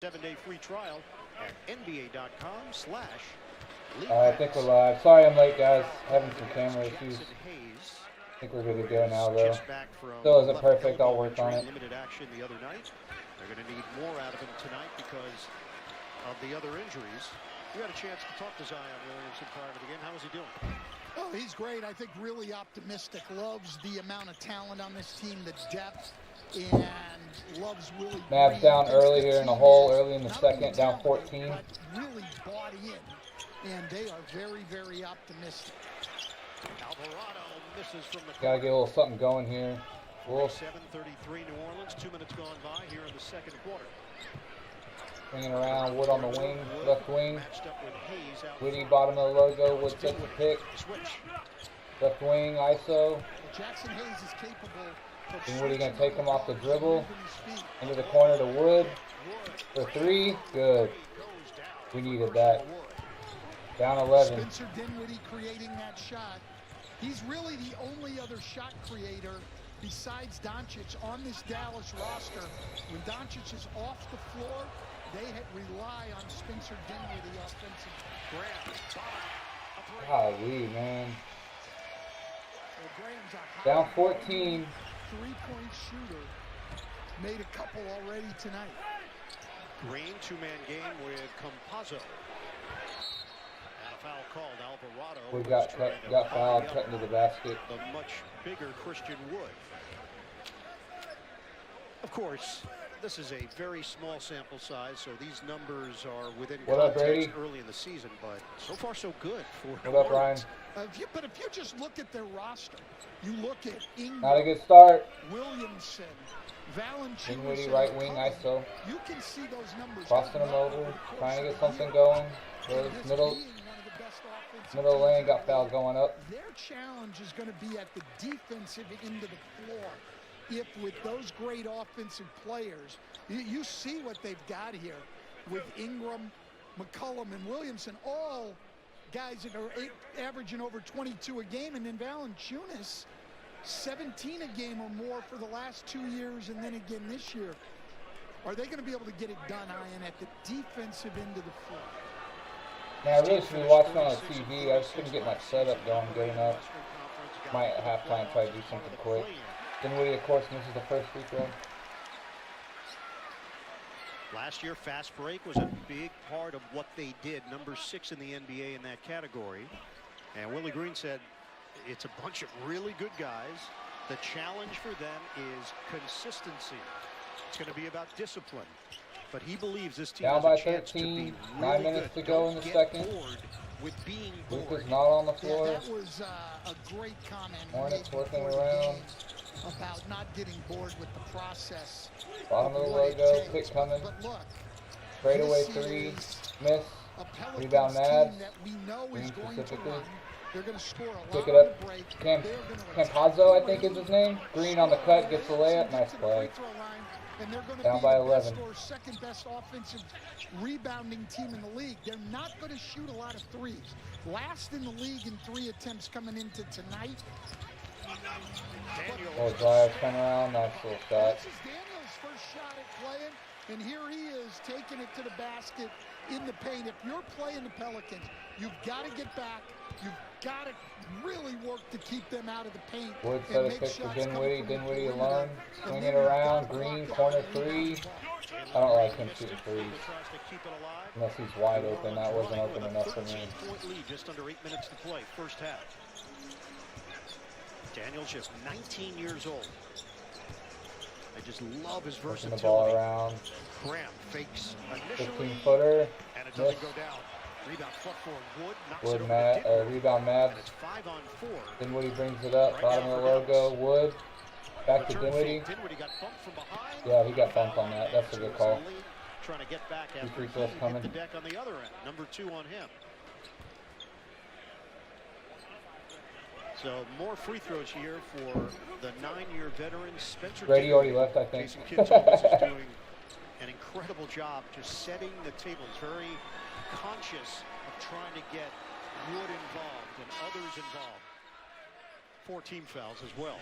7-day free trial at nba.com/league. I think we're live. Sorry I'm late, guys. Having some camera issues. I think we're good to go now, though. Still isn't perfect. I'll work on it. Limited action the other night. They're going to need more out of him tonight because of the other injuries. You had a chance to talk to Zion Williamson prior to the game. How is he doing? Oh, he's great. I think really optimistic. Loves the amount of talent on this team, the depth, and loves Willie. Mavs down early here in the hole, early in the second, down 14. But really bought in, and they are very, very optimistic. Alvarado misses from the Gotta get a little something going here. 7:33 New Orleans. 2 minutes gone by here in the second quarter. Swinging around, Wood on the wing, left wing. Woody, bottom of the logo, Wood sets the pick. Left wing, ISO. Jackson Hayes is capable. And Woody gonna take him off the dribble. Into the corner to Wood. For three, good. We needed that. Down 11. Spencer Dinwiddie creating that shot. He's really the only other shot creator besides Doncic on this Dallas roster. When Doncic is off the floor, they rely on Spencer Dinwiddie offensive. Golly, man. Down 14. Three-point shooter. Made a couple already tonight. Green, two-man game with Campazzo. And a foul called. Alvarado. We got fouled, cut into the basket. The much bigger Christian Wood. Of course, this is a very small sample size, so these numbers are within context early in the season, but so far so good for What up, Ryan? But if you just look at their roster, you look at Ingram, not a good start. Williamson, Valanciunas, Dinwiddie, right wing, ISO. You can see those numbers. Crossing them over, trying to get something going. Middle lane, got foul going up. Their challenge is going to be at the defensive end of the floor. If with those great offensive players, you see what they've got here with Ingram, McCollum, and Williamson, all guys that are averaging over 22 a game, and then Valanciunas, 17 a game or more for the last 2 years, and then again this year. Are they going to be able to get it done, Ian, at the defensive end of the floor? Yeah, I really should be watching on TV. I just couldn't get my setup going good enough. Might at halftime try to do something quick. Dinwiddie, of course, misses the first free throw. Last year, fast break was a big part of what they did. Number 6 in the NBA in that category. And Willie Green said it's a bunch of really good guys. The challenge for them is consistency. It's going to be about discipline. But he believes this team down has by a chance 13, to be 9 really minutes good. to go in the second. Luke is not on the floor. Yeah, that was a great comment. Hornets working around. About not getting bored with the process. Bottom of the logo, pick coming. But look, straightaway three, miss. Rebound Mavs. Green specifically. They're going to score a pick lot it up. break. Campazzo, I think is his name. Green on the cut, gets the layup. Nice play. And they're going to down be by the 11. best or second best offensive rebounding team in the league. They're not going to shoot a lot of threes. Last in the league in 3 attempts coming into tonight. Oh, drive, turn around, nice little shot. This is Daniel's first shot at playing, and here he is taking it to the basket in the paint. If you're playing the Pelicans, you've got to get back. You've got to really work to keep them out of the paint. Wood set a pick to Dinwiddie. Dinwiddie alone, swinging around. Green, corner three. I don't like him shooting threes. Unless he's wide open. That wasn't open enough for me. Just under 8 minutes to play, first half. Daniel's just 19 years old. I just love his versatility. The ball around. Graham fakes initially, 15-footer. And it doesn't go down. Rebound fought for Wood. Wood, rebound Mavs. It's 5-on-4. Dinwiddie brings it up. Bottom of the logo. Wood. Back to Dinwiddie. Dinwiddie got bumped from behind. Yeah, he got bumped on that. That's a good call. Trying to get back after free throws coming. the deck on the other end. Number 2 on him. So more free throws here for the 9-year veteran Spencer. Brady already left, I think. Jason Kidd is doing an incredible job just setting the table. He's very conscious of trying to get Wood involved and others involved. 4 team fouls as well.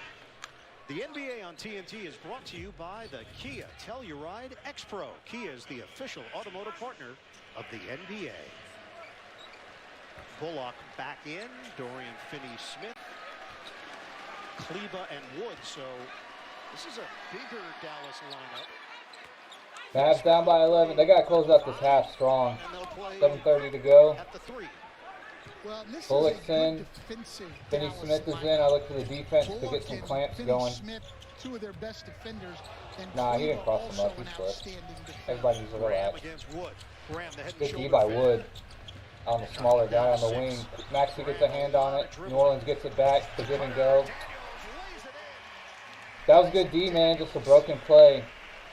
The NBA on TNT is brought to you by the Kia Telluride X-Pro. Kia is the official automotive partner of the NBA. Bullock back in. Dorian Finney-Smith. Kleba and Wood. So this is a bigger Dallas lineup. Mavs down by 11. They got to close out this half strong. 7:30 to go. At the 3. Well, this Bullock's is a good in. defensive Finney-Smith is Dallas in. I look to the lineup. defense to Bullock get some and clamps going. Finney-Smith, two of their best defenders. And Nah, he Kleba didn't cross him also up. He an slipped. outstanding defender. Everybody needs to Graham relax. against Wood. Graham, the head and Good D shoulder by defender. Wood. On the smaller guy on the wing. Maxey gets a hand on it. New Orleans gets it back to give and go. That was good D, man. Just a broken play.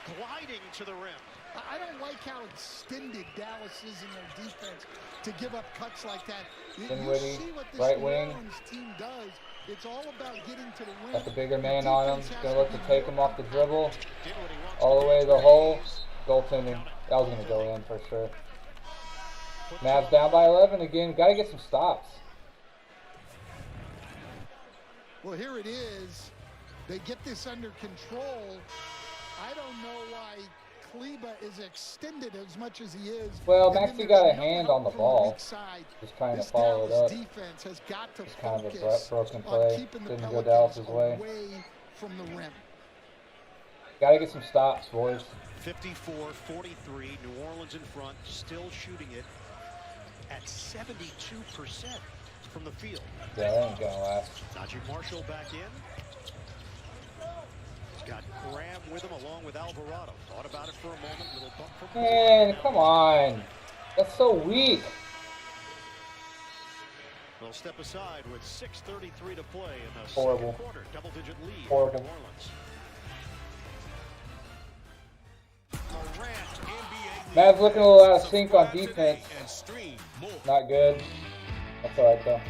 Gliding to the rim. I don't like how extended Dallas is in their defense to give up cuts like that. You Dinwiddie, see what this right New wing. Orleans team does. It's all about getting to the rim. Got the bigger man on him. Gonna look to take him off the dribble. Dinwiddie wants All the to way to get the hole. threes. Goaltending. That was gonna go in for sure. Mavs down by 11 again. Got to get some stops. Well, here it is. They get this under control. I don't know why Kleba is extended as much as he is. Well, And then Maxey there's got a no hand help on the from ball. weak side. Just trying to This follow it Dallas up. defense has got to It's kind of a focus broken on play. keeping the Didn't go Pelicans Dallas's way. away from the rim. Got to get some stops, boys. 54-43. New Orleans in front, still shooting it at 72% from the field. Yeah, that ain't gonna last. Najee Marshall back in. He's got Graham with him along with Alvarado. Thought about it for a moment. Little bump from Man, come on. That's so weak. They'll step aside with 6:33 to play in the Horrible. second quarter. Double-digit lead Horrible. for New Orleans. Mavs looking a little out of sync on defense. Not good. That's alright though.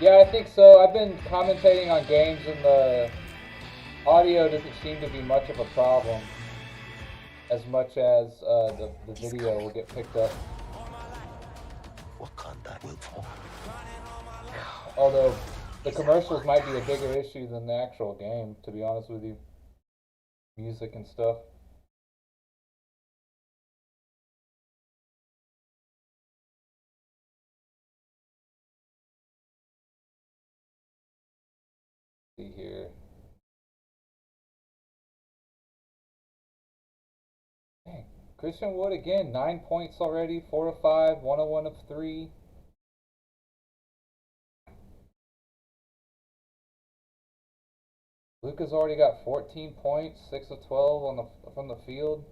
Yeah, I think so. I've been commentating on games and the audio doesn't seem to be much of a problem as much as the video will get picked up. Although the commercials might be a bigger issue than the actual game, to be honest with you. Music and stuff. See here. Dang. Christian Wood again, 9 points already, 4 of 5, 1 of 1 of 3. Luka's already got 14 points, 6 of 12 from the field.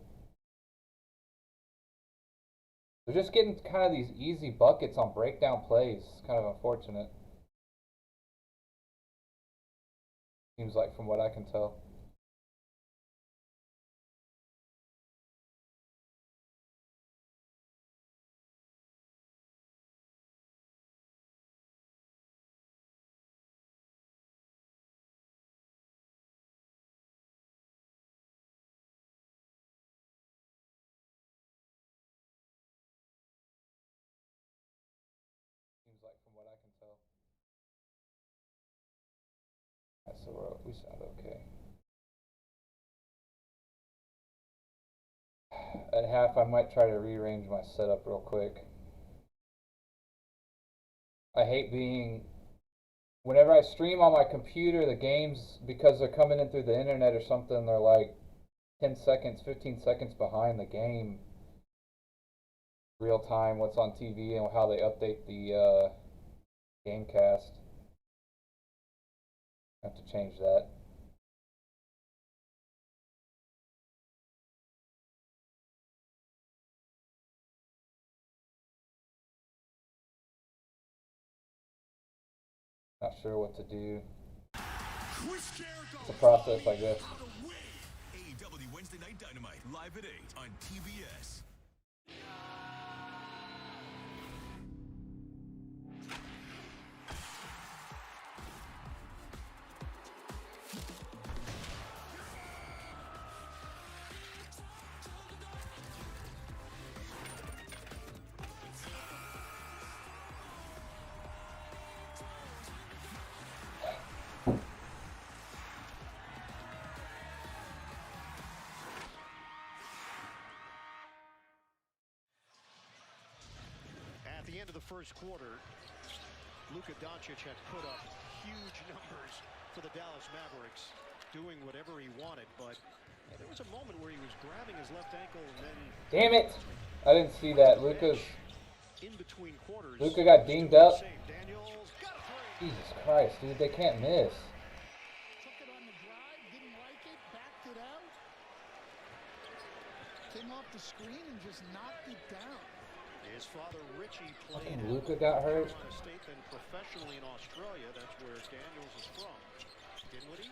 They're just getting kind of these easy buckets on breakdown plays. It's kind of unfortunate. Seems like from what I can tell. Seems like from what I can tell. So we sound okay. At half, I might try to rearrange my setup real quick. I hate being, whenever I stream on my computer, the games, because they're coming in through the internet or something, they're like 10 seconds, 15 seconds behind the game. Real time, what's on TV and how they update the Gamecast. I have to change that. Not sure what to do. It's a process, I guess. AEW Wednesday Night Dynamite live at 8 on TBS. end of the first quarter, Luka Doncic had put up huge numbers for the Dallas Mavericks, doing whatever he wanted, but there was a moment where he was grabbing his left ankle and then... Damn it! I didn't see that. Luka Luka got dinged up. Jesus Christ, dude, they can't miss. Took it on the drive, didn't like it, backed it out. Came off the screen and just knocked it down. His father Richie played Luka got hurt. State, then professionally in Australia. That's where Daniels is from. Dinwiddie.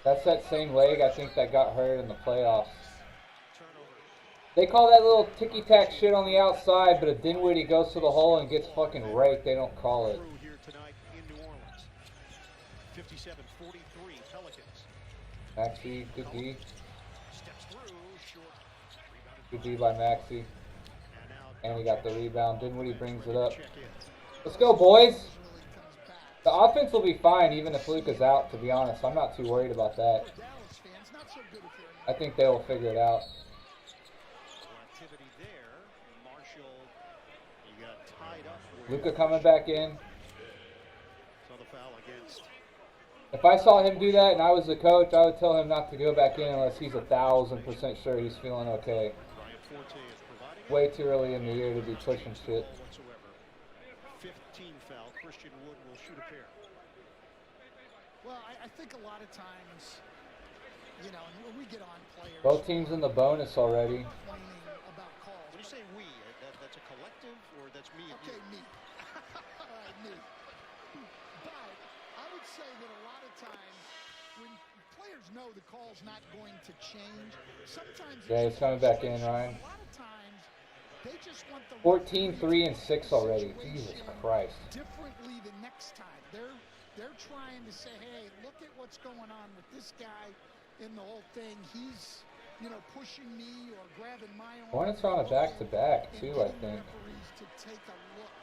That's that same leg I think that got hurt in the playoffs. Turnover. They call that little ticky-tack shit on the outside, but if Dinwiddie goes to the hole and gets fucking raked, they don't call it. Here tonight in New Orleans. 57-43 Pelicans. Maxey, good D. Steps through, short. Good D by Maxey. And he got the rebound. Dinwiddie brings it up. Let's go, boys. The offense will be fine even if Luka's out, to be honest. I'm not too worried about that. I think they will figure it out. Luka coming back in. If I saw him do that and I was the coach, I would tell him not to go back in unless he's 1,000% sure he's feeling okay. Way too early in the year to be pushing shit. 15 foul. Christian Wood will shoot a pair. Well, I think a lot of times, you know, when we get on players. Both teams in the bonus already. About calls. When you say we, that's a collective or that's me? Okay, me. All right, me. But I would say that a lot of times when players know the call's not going to change, sometimes. Yeah, he's coming back in, Ryan. A lot of times. They just want the 14, 3, and 6 already. Jesus Christ. Differently the next time. They're trying to say, hey, look at what's going on with this guy in the whole thing. He's, you know, pushing me or grabbing my arm. Hornets are on a back-to-back, too, I think. To take a look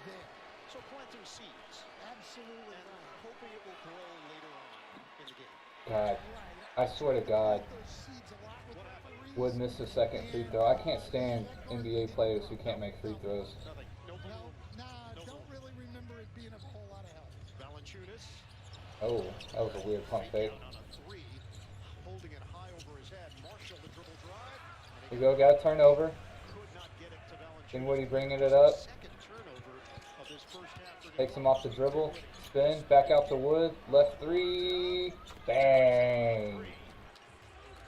there. So planting seeds. Absolutely. And hoping it will grow later on in the game. God, I swear to God. Would miss the second free throw. I can't stand NBA players who can't make free throws. Don't really remember it being a whole lot of help. Oh, that was a weird pump fake. Here we go, got a turnover. Dinwiddie bringing it up. Takes him off the dribble. Spin, back out to Wood. Left three. Bang.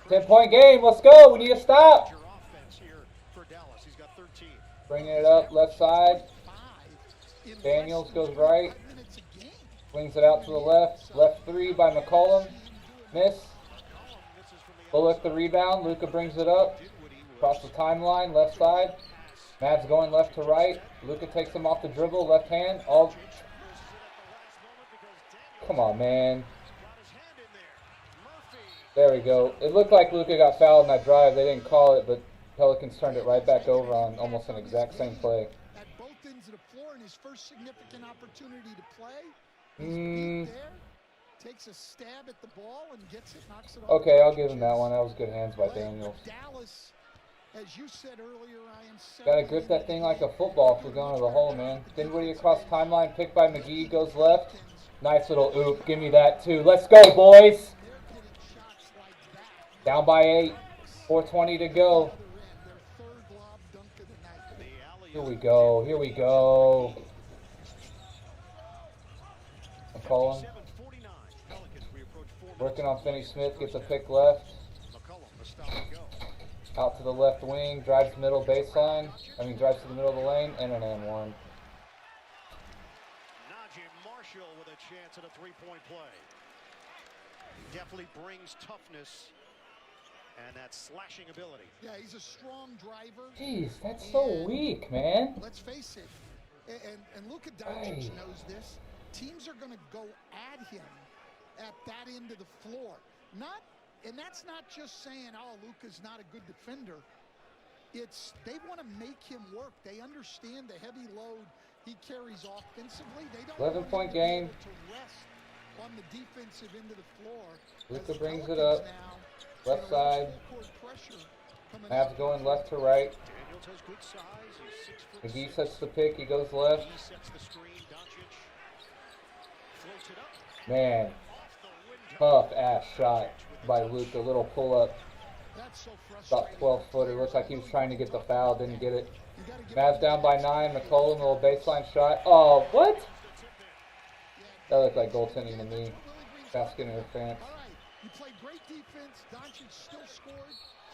10-point game. Let's go. We need to stop. Bringing it up left side. Daniels goes right. Swings it out to the left. Left three by McCollum. Miss. Bullock the rebound. Luka brings it up. Across the timeline. Left side. Mavs going left to right. Luka takes him off the dribble. Left hand. Oh. Come on, man. There we go. It looked like Luka got fouled in that drive. They didn't call it, but Pelicans turned it right back over on almost an exact same play. At both ends of the floor in his first significant opportunity to play. He's there, takes a stab at the ball and gets it, knocks it off. Okay, I'll give him that one. That was good hands by Daniels. Dallas, as you said earlier, Ryan. Gotta grip that thing like a football if we're going to the hole, man. Dinwiddie across timeline, picked by McGee, goes left. Nice little oop. Give me that too. Let's go, boys. Down by 8. 4:20 to go. Here we go. Here we go. McCollum. Working on Finney-Smith. Gets a pick left. Out to the left wing. Drives middle baseline. Drives to the middle of the lane. And an and one. With a chance at a three-point play. Definitely brings toughness and that slashing ability. Yeah, he's a strong driver. Jeez, that's so weak, man. Let's face it, and Luka Doncic knows this. Teams are going to go at him at that end of the floor. And that's not just saying, oh, Luka's not a good defender. It's they want to make him work. They understand the heavy load he carries offensively. They don't 11-point game. to rest on the defensive end of the floor. Luka brings it up. Left side. Mavs going left to right. Daniels has good size. He's 6'6". McGee sets the pick. He goes left. He sets the screen. Doncic floats it up. Man, Off the window. tough ass shot by Luke. A little pull up. That's so About frustrating. 12-footer. Looked like he was trying to get the foul. Didn't get it. Mavs down by 9. McCollum, a little baseline shot. Oh, what? That looked like goaltending to me. Basket interference. All right, you played great defense. Doncic still scored.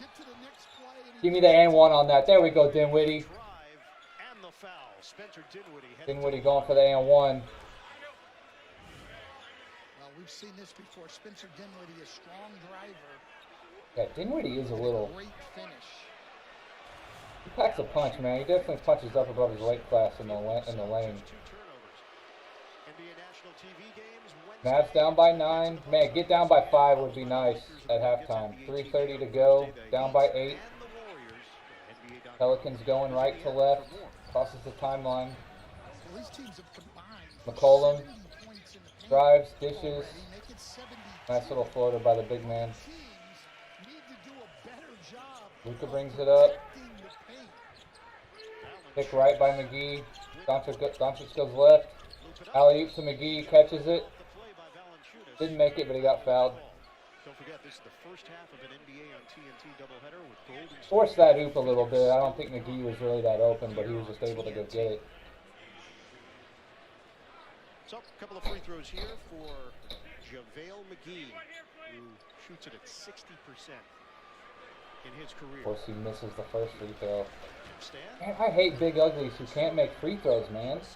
Get to the next play. And Give me the and one on that. There we go, Dinwiddie. Drive and the foul. Spencer Dinwiddie. Dinwiddie going for the and one. Well, we've seen this before. Spencer Dinwiddie, a strong driver. Yeah, Dinwiddie is a little. Great finish. He packs a punch, man. He definitely punches up above his weight class in the lane. Two turnovers. NBA national TV games. Mavs down by 9. Man, get down by 5 would be nice at halftime. 3:30 to go. Down by 8. Pelicans going right to left. Crosses the timeline. Well, these teams have combined for McCollum 70 points in the paint drives, dishes. already. Make it 72. Nice little floater by the big man. Teams need to do a better job Luka brings it up. protecting the paint. Pick right by McGee. Doncic goes left. Alley-oop to McGee. Catches it. Didn't make it, but he got fouled. Don't forget, this is the first half of an NBA on TNT doubleheader with Golden State. Forced that oop a little bit. I don't think McGee was really that open, but he was just able to go get it. So, a couple of free throws here for JaVale McGee, who shoots it at 60% in his career. Of course, he misses the first free throw. Stan, Man, I hate big uglies who can't make free throws, man. it's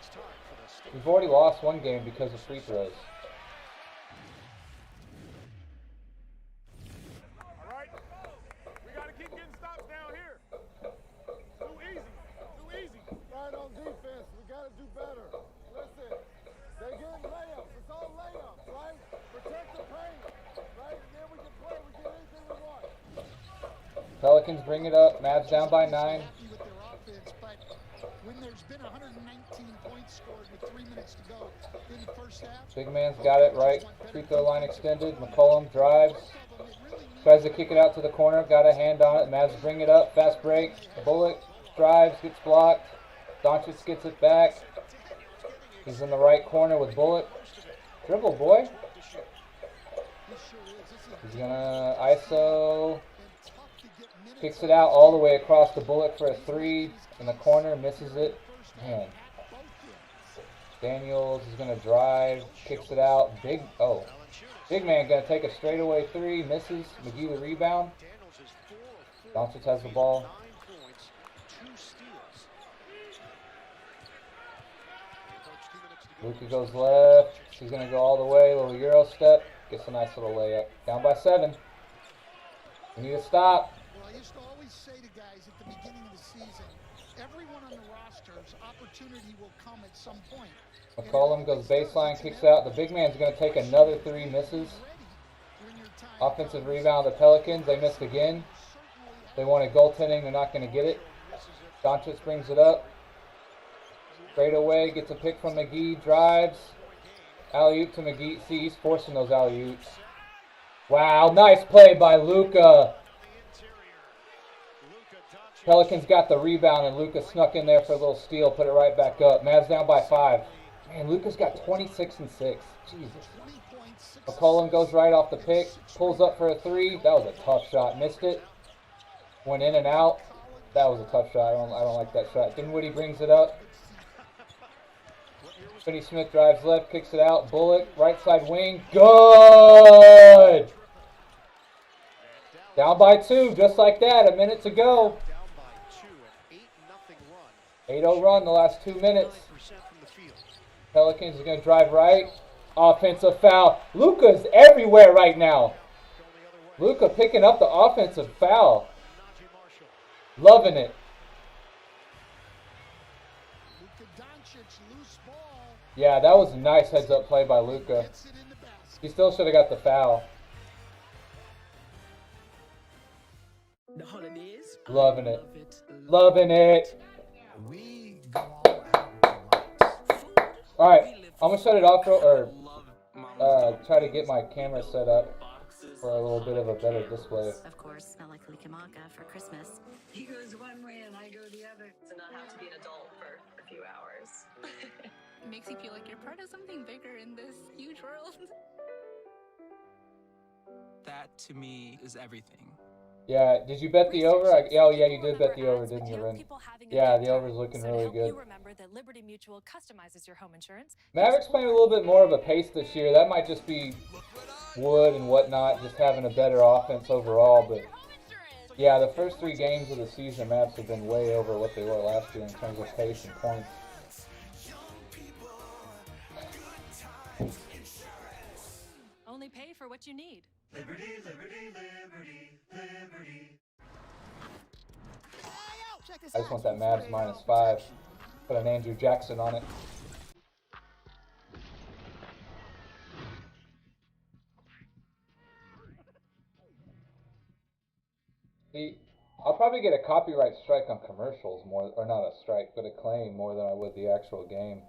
time for the State. We've already lost one game because of free throws. All right, we got to keep getting stops down here. Too easy, too easy. Right on defense, we got to do better. Listen, they getting layups. It's all layups, right? Protect the paint, right? And then we can play. We get anything we want. Pelicans bring it up. Mavs down by 9. Happy with their offense, but when there's been 119 points scored with 3 minutes to go in the first half, Big man's got it right. Free throw line extended. McCollum drives. Tries to kick it out to the corner. Got a hand on it. Mavs bring it up. Fast break. Bullock drives. Gets blocked. Doncic gets it back. He's in the right corner with Bullock. Dribble, boy. He's gonna ISO. Kicks it out all the way across the Bullock for a 3 in the corner. Misses it. Man. Daniels is gonna drive. Kicks it out. Big man gonna take a straightaway 3. Misses. McGee the rebound. Daniels is 4 of 4. Doncic has the ball. 9 points, 2 steals. Approach 2 minutes to go. Luka goes left. He's gonna go all the way. Little Euro step. Gets a nice little layup. Down by 7. We need to stop. well, I used to always say to guys at the beginning of the season, everyone on the roster's opportunity will come at some point. McCollum goes baseline, kicks out. The big man's going to take another 3, misses. Offensive rebound, the Pelicans. They missed again. They wanted goaltending. They're not going to get it. Doncic brings it up. Straight away, gets a pick from McGee, drives. Alley-oop to McGee. See, he's forcing those alley-oops. Wow, nice play by Luka. Pelicans got the rebound, and Luka snuck in there for a little steal, put it right back up. Mavs down by 5. Man, Luka's got 26 and 6. Jesus. McCollum goes right off the pick, pulls up for a 3. That was a tough shot. Missed it. Went in and out. That was a tough shot. I don't like that shot. Dinwiddie brings it up. Finney Smith drives left, kicks it out. Bullock, right side wing. Good! Down by 2, just like that. A minute to go. Down by 2, an 8-0 run. 8-0 run the last 2 minutes. 9% from the field. Pelicans are going to drive right. Offensive foul. Luka's everywhere right now. Luka picking up the offensive foul. Najee Marshall. Loving it. Luka Doncic, loose ball, Yeah, that was a nice heads-up play by Luka. gets it in the basket. He still should have got the foul. The holidays. Loving it. Loving it. We go all out. All right, I'm going to shut it off, try to get my camera set up. for a little bit of a better display. Of course, smell like Likamaka for Christmas. He goes one way and I go the other. To not have to be an adult for a few hours. It makes you feel like you're part of something bigger in this huge world. That to me is everything. Yeah, did you bet the over? Oh yeah, you did bet the over, didn't you, Ren? Yeah, the over's looking really good. You remember that Liberty Mutual customizes your home insurance. Mavericks playing a little bit more of a pace this year. That might just be Wood and whatnot, just having a better offense overall. But yeah, the first 3 games of the season, Mavs have been way over what they were last year in terms of pace and points. Only pay for what you need. Liberty, liberty, liberty, liberty. I just want that Mavs -5. Put an Andrew Jackson on it. See, I'll probably get a copyright strike on commercials more, or not a strike, but a claim more than I would the actual game.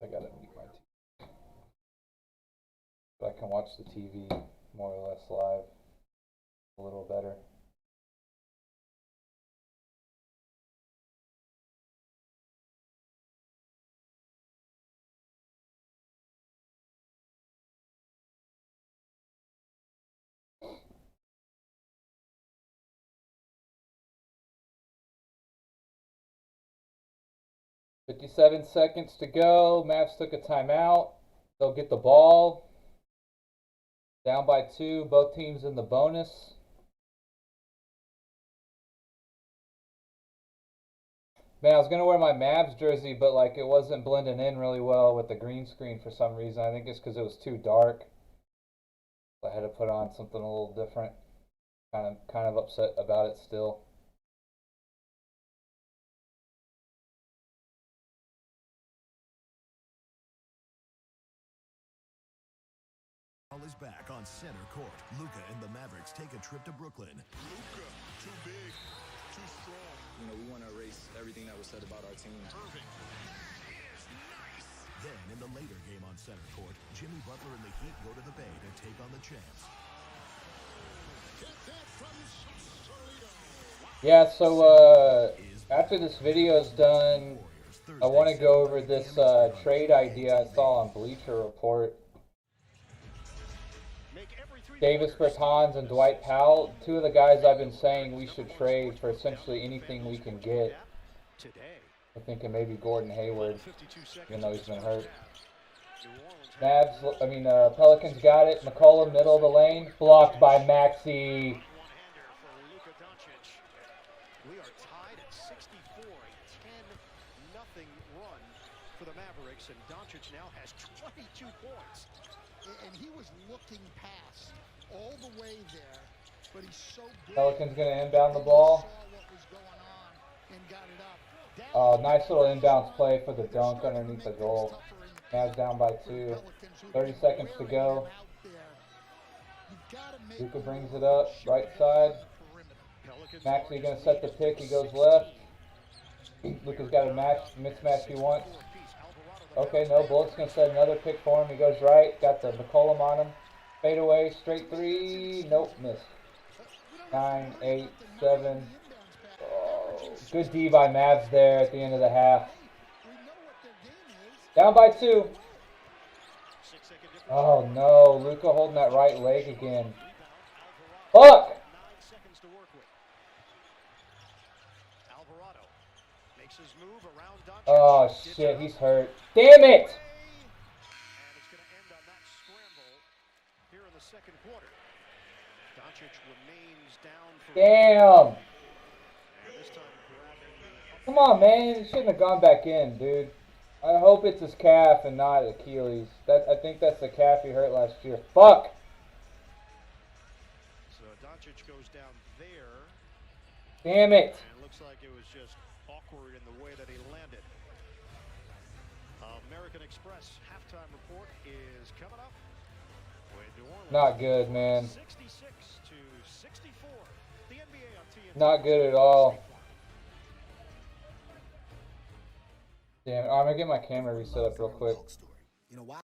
I gotta mute my TV. So I can watch the TV more or less live a little better. $57 seconds to go. Mavs took a timeout. They'll get the ball. Down by 2. Both teams in the bonus. Man, I was going to wear my Mavs jersey, but like it wasn't blending in really well with the green screen for some reason. I think it's because it was too dark. So I had to put on something a little different. Kind of upset about it still. Is back on center court. Luka and the Mavericks take a trip to Brooklyn. Luka, too big, too strong. You know, we want to erase everything that was said about our team. Irving. Then in the later game on center court, Jimmy Butler and the Heat go to the Bay to take on the champs. Yeah, so after this video is done, I want to go over this trade idea I saw on Bleacher Report. Davis Bertans and Dwight Powell, 2 of the guys I've been saying we should trade for essentially anything we can get. I'm thinking maybe Gordon Hayward, even though he's been hurt. Pelicans got it. McCollum, middle of the lane, blocked by Maxey. We are tied at 64, a 10-0 run for the Mavericks, and Doncic now has 22 points. And he was looking past all the way there, but he's so good. Pelicans going to inbound the ball. Oh, nice little inbounds play for the dunk underneath the goal. Mavs down by 2. 30 seconds to go. Luka brings it up, right side. Maxey going to set the pick. He goes left. Luka's got a mismatch he wants. Okay, no, Bullock's going to set another pick for him. He goes right. Got the McCollum on him. Fade away, straight 3. Nope, missed. 9, 8, 7. Oh, good D by Mavs there at the end of the half. Down by 2. Oh no, Luka holding that right leg again. Fuck! Oh shit, he's hurt. Damn it! Damn! Come on, man. He shouldn't have gone back in, dude. I hope it's his calf and not Achilles. I think that's the calf he hurt last year. Fuck! So Doncic goes down there. Damn it! And it looks like it was just awkward in the way that he landed. American Express halftime report is coming up. New Orleans, Not good, man. 66 to 64. The NBA on TNT. Not good at all. Damn it. Oh, I'm gonna get my camera reset up real quick. You know why?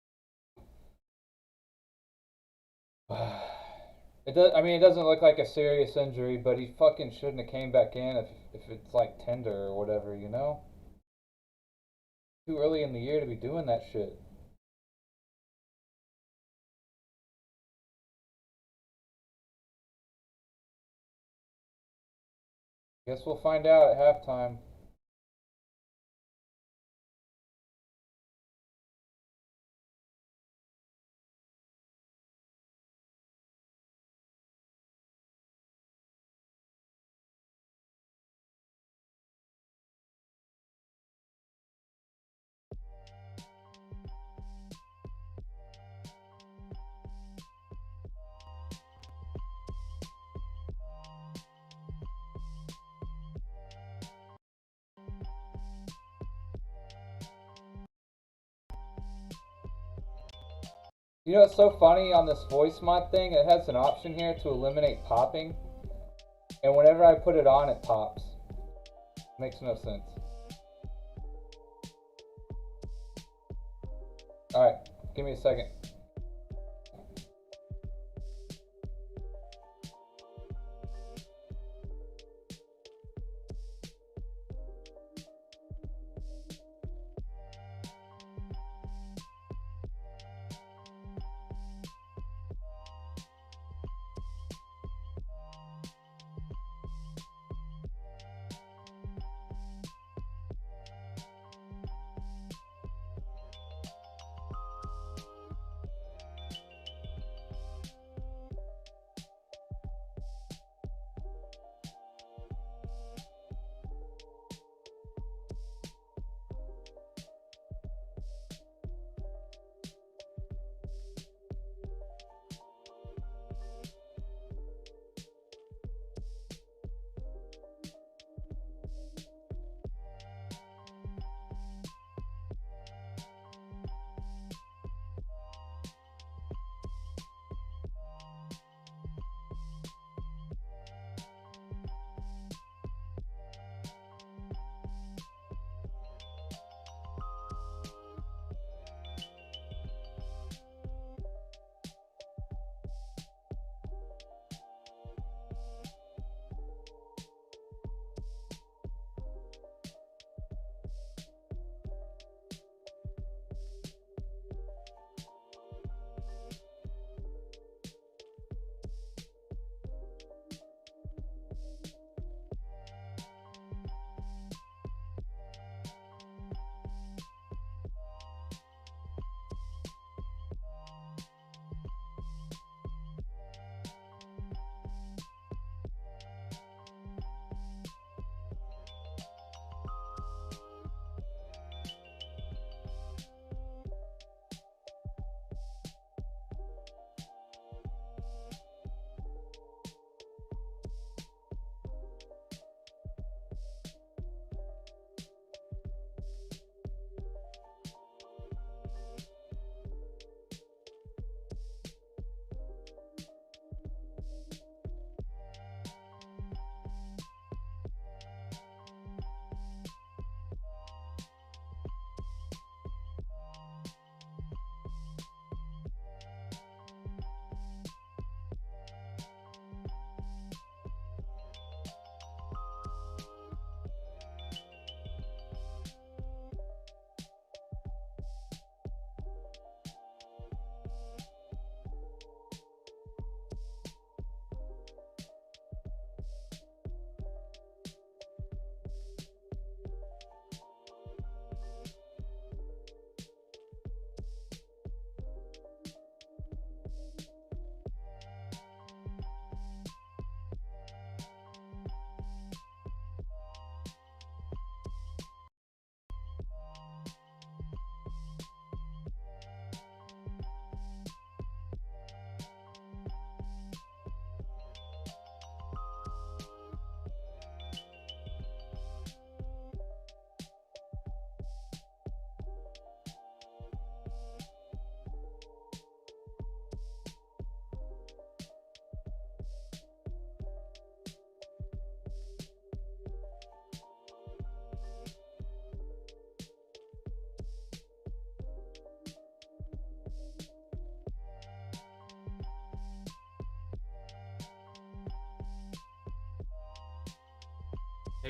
It does. I mean, it doesn't look like a serious injury, but he fucking shouldn't have came back in if it's like tender or whatever, you know? Too early in the year to be doing that shit. Guess we'll find out at halftime. You know what's so funny on this voice mod thing? It has an option here to eliminate popping. And whenever I put it on, it pops. Makes no sense. Alright, give me a second.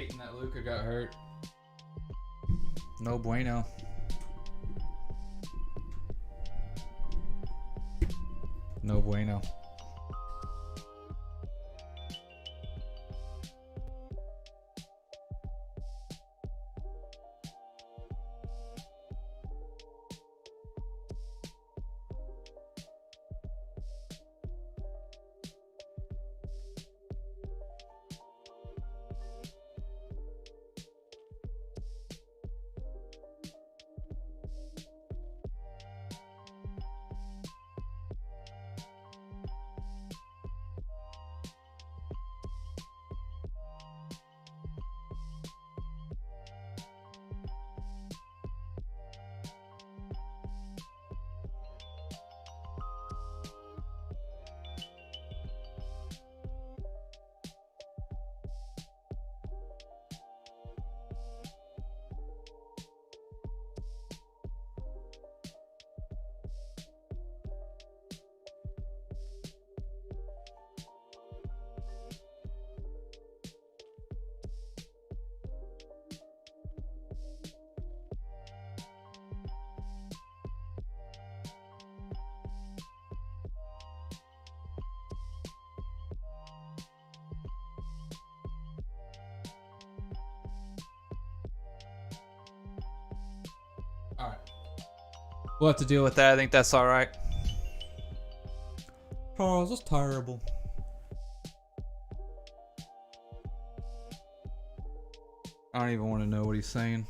hating that Luka got hurt. No bueno. No bueno. Alright. We'll have to deal with that. I think that's alright. Charles, that's terrible. I don't even want to know what he's saying.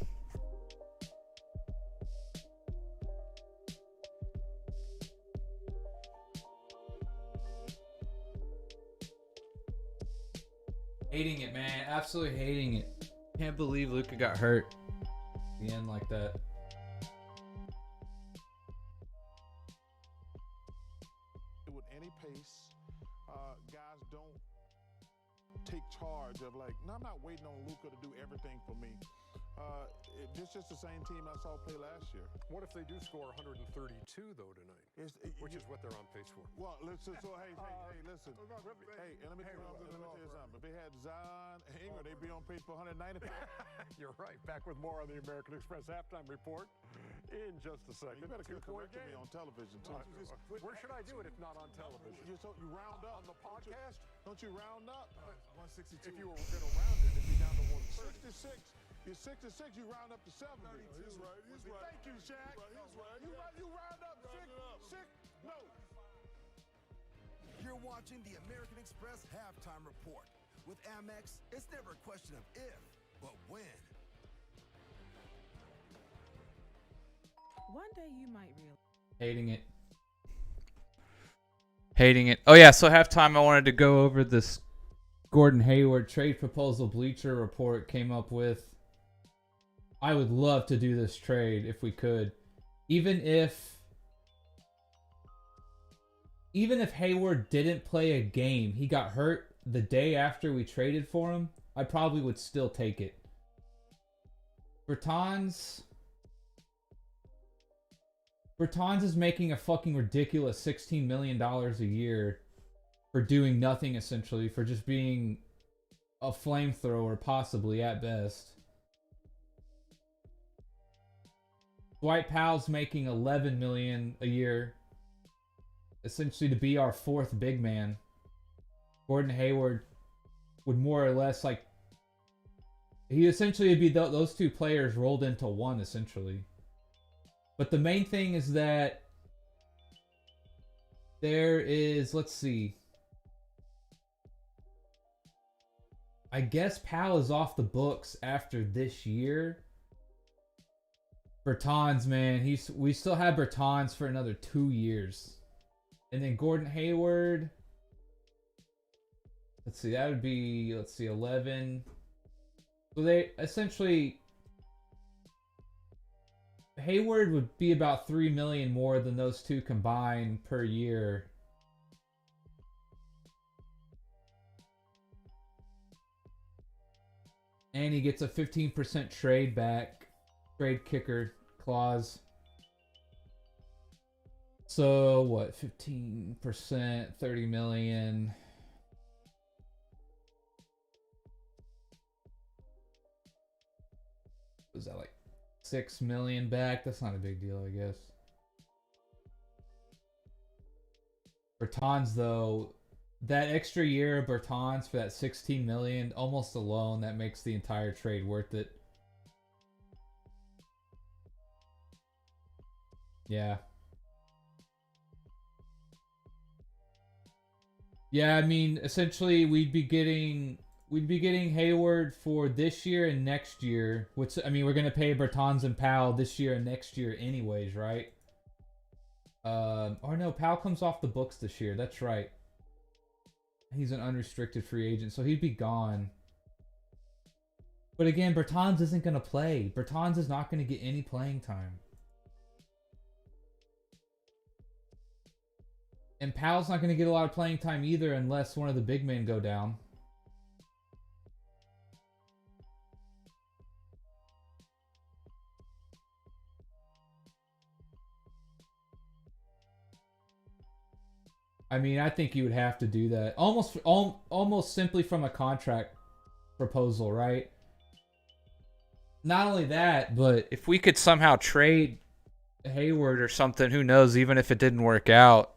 Hating it, man. Absolutely hating it. Can't believe Luka got hurt at the end like that. With any pace, guys don't take charge of like, no, I'm not waiting on Luka to do everything for me. This is just the same team I saw play last year. What if they do score 132 though tonight? Which is what they're on pace for. Well, listen. So hey, listen. Hey, and let me tell you something. If they had Zion and Ingram, they'd be on pace for 195. You're right. Back with more on the American Express halftime report in just a second. You better come correct me on television too. Where should I do it if not on television? You round up on the podcast. Don't you round up? 162. If you were going to round it, it'd be down to 130. 66. You're 66, you round up to 70. He's right. Thank you, Shaq. You round up six. No. You're watching the American Express halftime report. With Amex, it's never a question of if, but when. One day you might realize. Hating it. Hating it. Oh yeah, so halftime I wanted to go over this Gordon Hayward trade proposal Bleacher Report came up with. I would love to do this trade if we could. Even if Hayward didn't play a game, he got hurt the day after we traded for him, I probably would still take it. Bertans is making a fucking ridiculous $16 million a year for doing nothing, essentially, for just being a flamethrower, possibly, at best. Dwight Powell's making $11 million a year, essentially to be our fourth big man. Gordon Hayward would more or less he essentially would be those two players rolled into one, essentially. But the main thing is that there is, let's see. I guess Powell is off the books after this year. Bertans, man, we still have Bertans for another 2 years. And then Gordon Hayward. Let's see, that would be, 11. So they essentially, Hayward would be about $3 million more than those two combined per year. And he gets a 15% trade kicker clause. So what, 15%, $30 million. Was that like 6 million back? That's not a big deal, I guess. Bertans, though, that extra year of Bertans for that 16 million, almost alone, that makes the entire trade worth it. Yeah. Yeah, I mean, essentially, we'd be getting Hayward for this year and next year. Which, I mean, we're gonna pay Bertans and Powell this year and next year, anyways, right? Or no, Powell comes off the books this year. That's right. He's an unrestricted free agent, so he'd be gone. But again, Bertans isn't gonna play. Bertans is not gonna get any playing time. And Powell's not going to get a lot of playing time either unless one of the big men go down. I mean, I think you would have to do that. Almost simply from a contract proposal, right? Not only that, but if we could somehow trade Hayward or something, who knows, even if it didn't work out.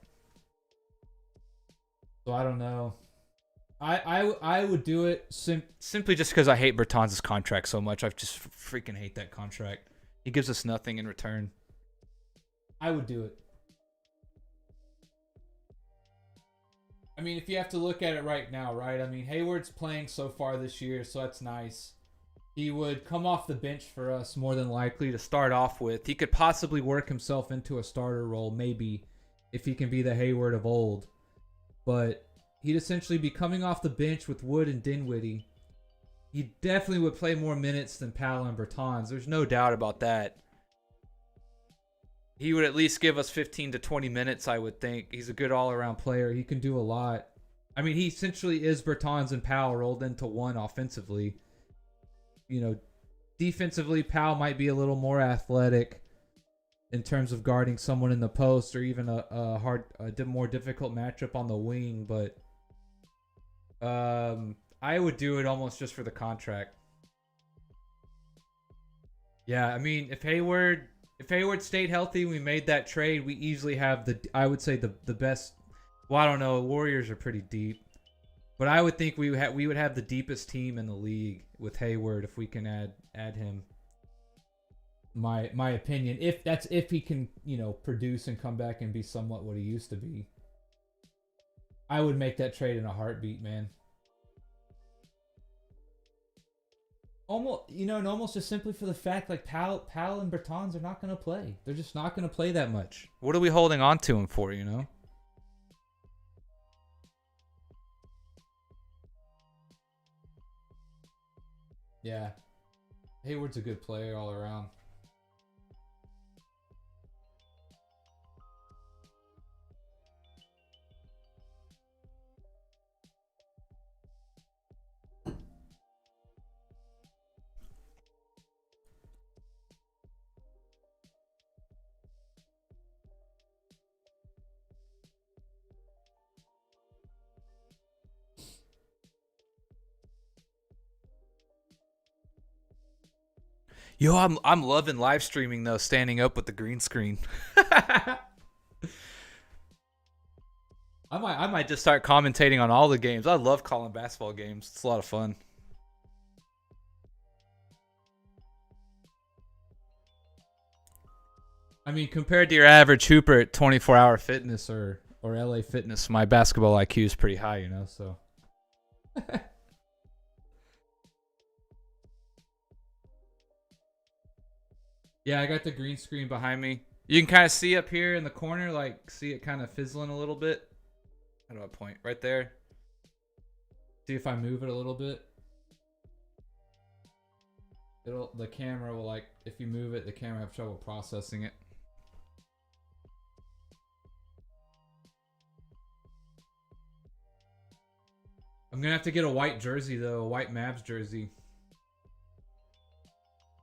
So I don't know. I would do it simply just because I hate Bertans' contract so much. I just freaking hate that contract. He gives us nothing in return. I would do it. I mean, if you have to look at it right now, right? I mean, Hayward's playing so far this year, so that's nice. He would come off the bench for us more than likely to start off with. He could possibly work himself into a starter role, maybe, if he can be the Hayward of old. But he'd essentially be coming off the bench with Wood and Dinwiddie. He definitely would play more minutes than Powell and Bertans. There's no doubt about that. He would at least give us 15 to 20 minutes, I would think. He's a good all-around player. He can do a lot. I mean, he essentially is Bertans and Powell rolled into one offensively. You know, defensively, Powell might be a little more athletic in terms of guarding someone in the post or even a more difficult matchup on the wing, but I would do it almost just for the contract. Yeah, I mean, if Hayward stayed healthy, we made that trade, we easily have I would say the best. Well, I don't know, Warriors are pretty deep, but I would think we would have the deepest team in the league with Hayward if we can add him. My opinion, if he can, you know, produce and come back and be somewhat what he used to be, I would make that trade in a heartbeat, man. Almost just simply for the fact, like, Powell and Bertans are not going to play. They're just not going to play that much. What are we holding on to him for, you know? Yeah. Hayward's a good player all around. Yo, I'm loving live streaming though, standing up with the green screen. I might just start commentating on all the games. I love calling basketball games. It's a lot of fun. I mean, compared to your average hooper at 24 Hour Fitness or LA Fitness, my basketball IQ is pretty high, you know, so. Yeah, I got the green screen behind me. You can kind of see up here in the corner, like, see it kind of fizzling a little bit. How do I point? Right there. See if I move it a little bit. The camera will, like, if you move it, the camera have trouble processing it. I'm gonna have to get a white jersey though, a white Mavs jersey.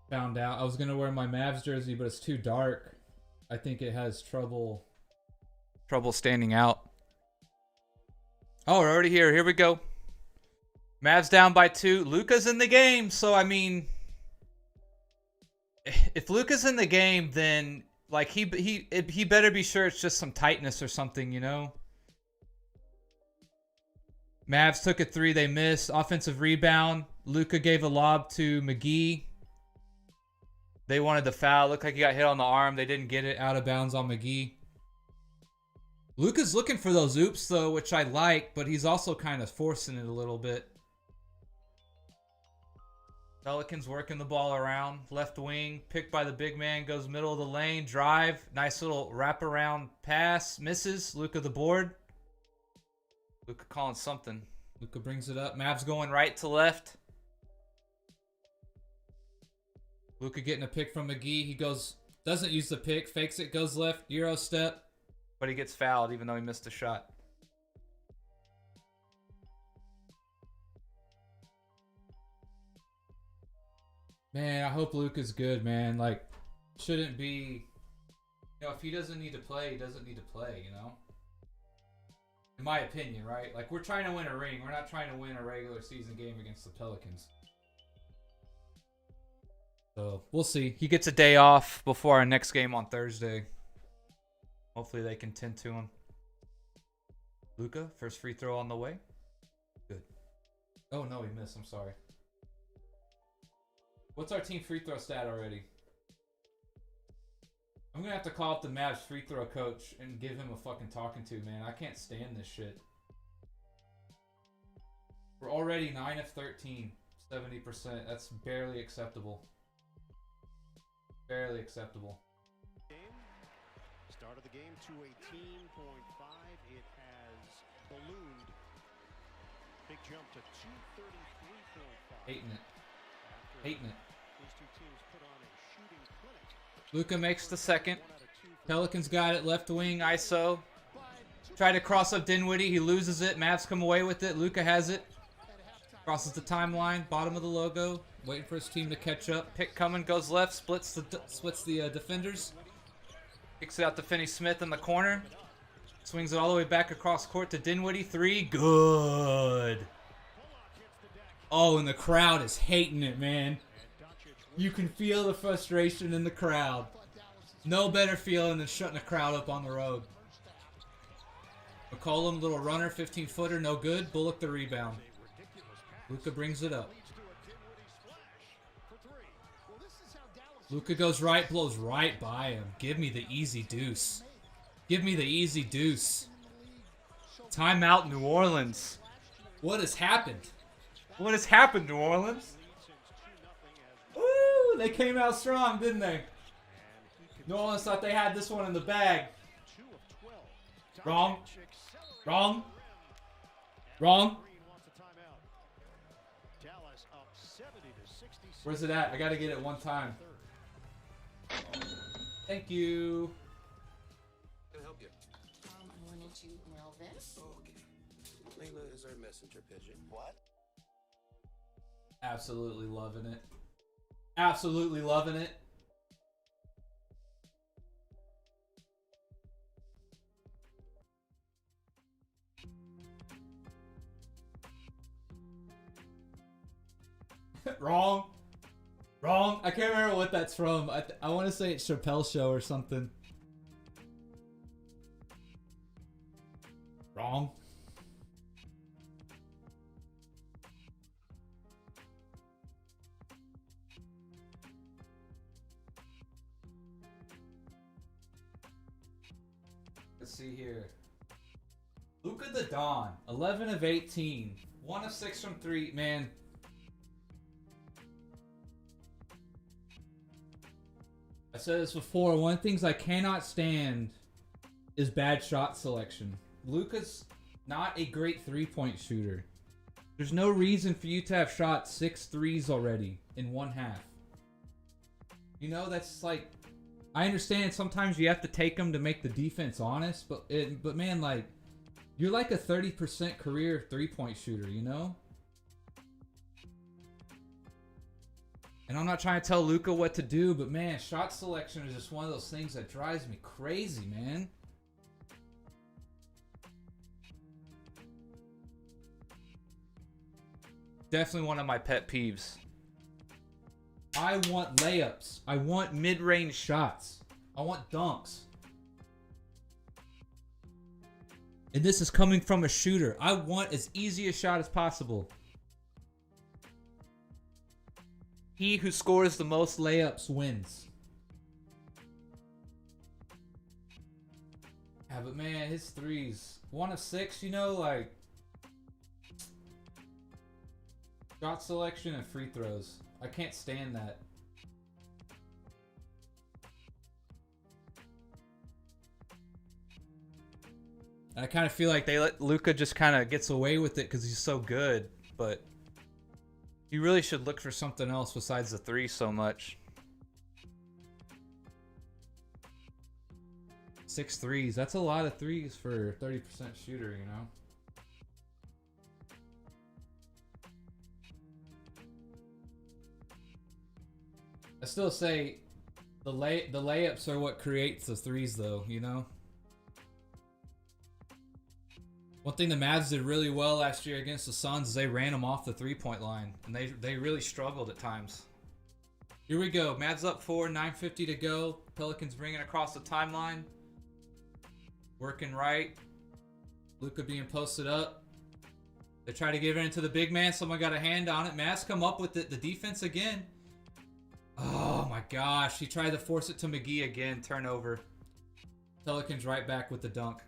Found out I was gonna wear my Mavs jersey, but it's too dark. I think it has trouble standing out. Oh, we're already here. Here we go. Mavs down by 2. Luka's in the game, so I mean, If Luka's in the game, then like he better be sure it's just some tightness or something, you know. Mavs took a 3, they missed. Offensive rebound. Luka gave a lob to McGee. They wanted the foul. Looked like he got hit on the arm. They didn't get it. Out of bounds on McGee. Luka's looking for those oops though, which I like, but he's also kind of forcing it a little bit. Pelicans working the ball around. Left wing. Picked by the big man. Goes middle of the lane. Drive. Nice little wraparound pass. Misses. Luka the board. Luka calling something. Luka brings it up. Mavs going right to left. Luka getting a pick from McGee. He goes, doesn't use the pick. Fakes it. Goes left. Euro step. But he gets fouled even though he missed a shot. Man, I hope Luka's good, man. Like, shouldn't be... You know, if he doesn't need to play, he doesn't need to play, you know? In my opinion, right? Like, we're trying to win a ring. We're not trying to win a regular season game against the Pelicans. So, we'll see. He gets a day off before our next game on Thursday. Hopefully they can tend to him. Luka, first free throw on the way. Good. Oh, no, he missed. I'm sorry. What's our team free throw stat already? I'm going to have to call up the Mavs free throw coach and give him a fucking talking to, man. I can't stand this shit. We're already 9 of 13. 70%. That's barely acceptable. Barely acceptable. Start of the game, 218.5. It has ballooned. Big jump to 233.5. Hating it. Hating it. These two teams put on a shooting clinic. Luka makes the second. Pelicans got it. Left wing, ISO. Try to cross up Dinwiddie. He loses it. Mavs come away with it. Luka has it. Crosses the timeline. Bottom of the logo. Waiting for his team to catch up. Pick coming. Goes left. Splits the defenders. Kicks it out to Finney-Smith in the corner. Swings it all the way back across court to Dinwiddie. 3. Good. Oh, and the crowd is hating it, man. You can feel the frustration in the crowd. No better feeling than shutting a crowd up on the road. McCollum, little runner, 15-footer, no good. Bullock the rebound. Luka brings it up. Luka goes right, blows right by him. Give me the easy deuce. Give me the easy deuce. Timeout, New Orleans. What has happened? What has happened, New Orleans? Ooh, they came out strong, didn't they? New Orleans thought they had this one in the bag. Wrong. Wrong. Wrong. Where's it at? I gotta get it one time. Thank you. Can I help you? I wanted to mail this. Oh, okay. Layla is our messenger pigeon. What? Absolutely loving it. Absolutely loving it. Wrong. Wrong. I can't remember what that's from. I want to say it's Chappelle Show or something. Wrong. Let's see here. Luka the Don, 11 of 18. 1 of 6 from 3. Man. I said this before. One of the things I cannot stand is bad shot selection. Luka's not a great three-point shooter. There's no reason for you to have shot 6 threes already in one half. You know, that's like... I understand sometimes you have to take them to make the defense honest, but man, like, you're like a 30% career three-point shooter, you know? And I'm not trying to tell Luka what to do, but man, shot selection is just one of those things that drives me crazy, man. Definitely one of my pet peeves. I want layups. I want mid-range shots. I want dunks. And this is coming from a shooter. I want as easy a shot as possible. He who scores the most layups wins. Yeah, but man, his threes. 1 of 6, you know, like... shot selection and free throws. I can't stand that. I kind of feel like they let Luka just kind of gets away with it because he's so good, but you really should look for something else besides the three so much. 6 threes. That's a lot of threes for a 30% shooter, you know? I still say the layups are what creates the threes, though, you know? One thing the Mavs did really well last year against the Suns is they ran them off the three-point line, and they really struggled at times. Here we go. Mavs up 4, 9:50 to go. Pelicans bringing across the timeline. Working right. Luka being posted up. They try to give it into the big man. Someone got a hand on it. Mavs come up with it. The defense again. Oh my gosh. He tried to force it to McGee again. Turnover. Pelicans right back with the dunk.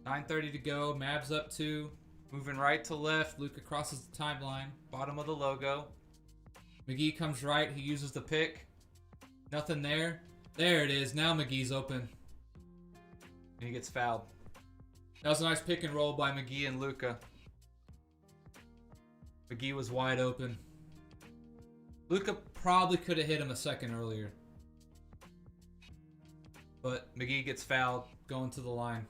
9:30 to go. Mavs up 2. Moving right to left. Luka crosses the timeline. Bottom of the logo. McGee comes right. He uses the pick. Nothing there. There it is. Now McGee's open. And he gets fouled. That was a nice pick and roll by McGee and Luka. McGee was wide open. Luka probably could have hit him a second earlier. But McGee gets fouled going to the line.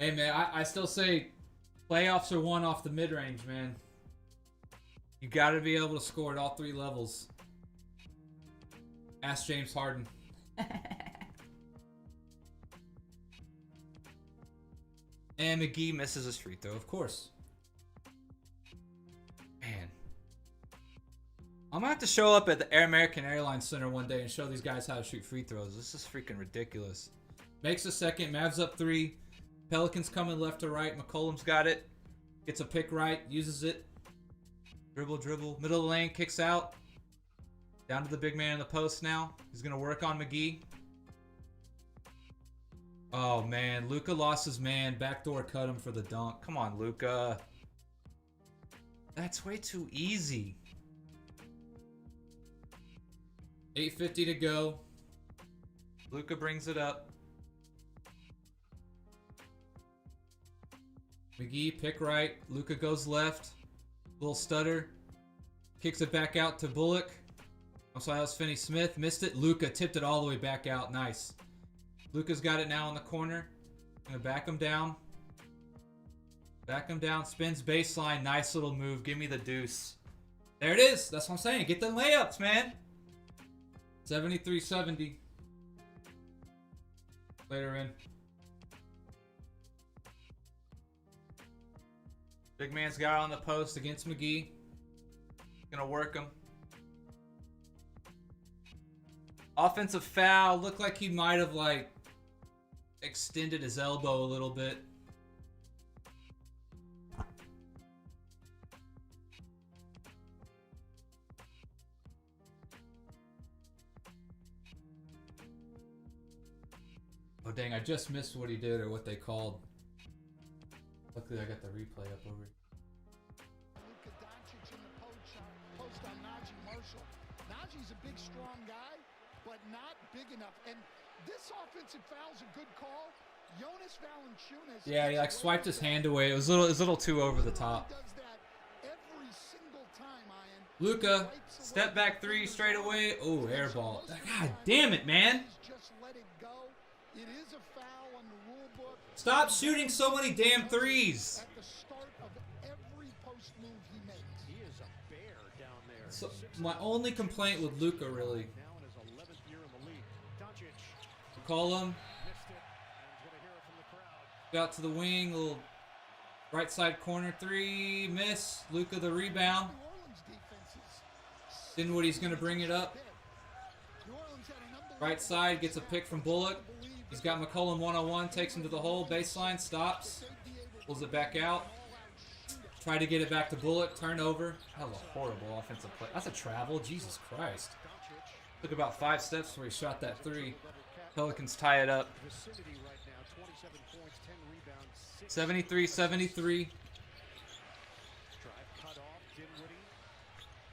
Hey man, I still say playoffs are won off the mid-range, man. You gotta be able to score at all 3 levels. Ask James Harden. And McGee misses his free throw, of course. Man. I'm gonna have to show up at the American Airlines Center one day and show these guys how to shoot free throws. This is freaking ridiculous. Makes a second. Mavs up 3. Pelicans coming left to right. McCollum's got it. Gets a pick right. Uses it. Dribble, dribble. Middle of the lane. Kicks out. Down to the big man in the post now. He's going to work on McGee. Oh, man. Luka lost his man. Backdoor cut him for the dunk. Come on, Luka. That's way too easy. 8:50 to go. Luka brings it up. McGee, pick right. Luka goes left. Little stutter. Kicks it back out to Bullock. I'm sorry, that was Finney-Smith. Missed it. Luka tipped it all the way back out. Nice. Luka's got it now in the corner. Gonna back him down. Back him down. Spins baseline. Nice little move. Give me the deuce. There it is. That's what I'm saying. Get the layups, man. 73-70. Later in. Big man's got on the post against McGee. Gonna work him. Offensive foul. Looked like he might have like extended his elbow a little bit. Oh dang, I just missed what he did or what they called. Luckily, I got the replay up over. Luka Doncic in the post on Najee Marshall. Najee's a big, strong guy, but not big enough. And this offensive foul's a good call. Jonas Valanciunas. Yeah, he like swiped his hand away. It was a little too over the top. Does that every single time, Ian. Luka, step back 3 straight away. Oh, air ball. God damn it, man. Just let it go. It is a foul on the rule book. Stop shooting so many damn threes. At the start of every post move he makes. He is a bear down there. So, my only complaint with Luka, really. Now in his 11th year in the league. Doncic. Call him. Out to the wing, little right side corner three, miss. Luka the rebound. Dinwiddie's gonna bring it up. Right side gets a pick from Bullock. He's got McCollum 1-on-1, takes him to the hole, baseline, stops, pulls it back out. Try to get it back to Bullock, turnover. That was a horrible offensive play. That's a travel, Jesus Christ. Took about 5 steps before he shot that three. Pelicans tie it up. 73-73.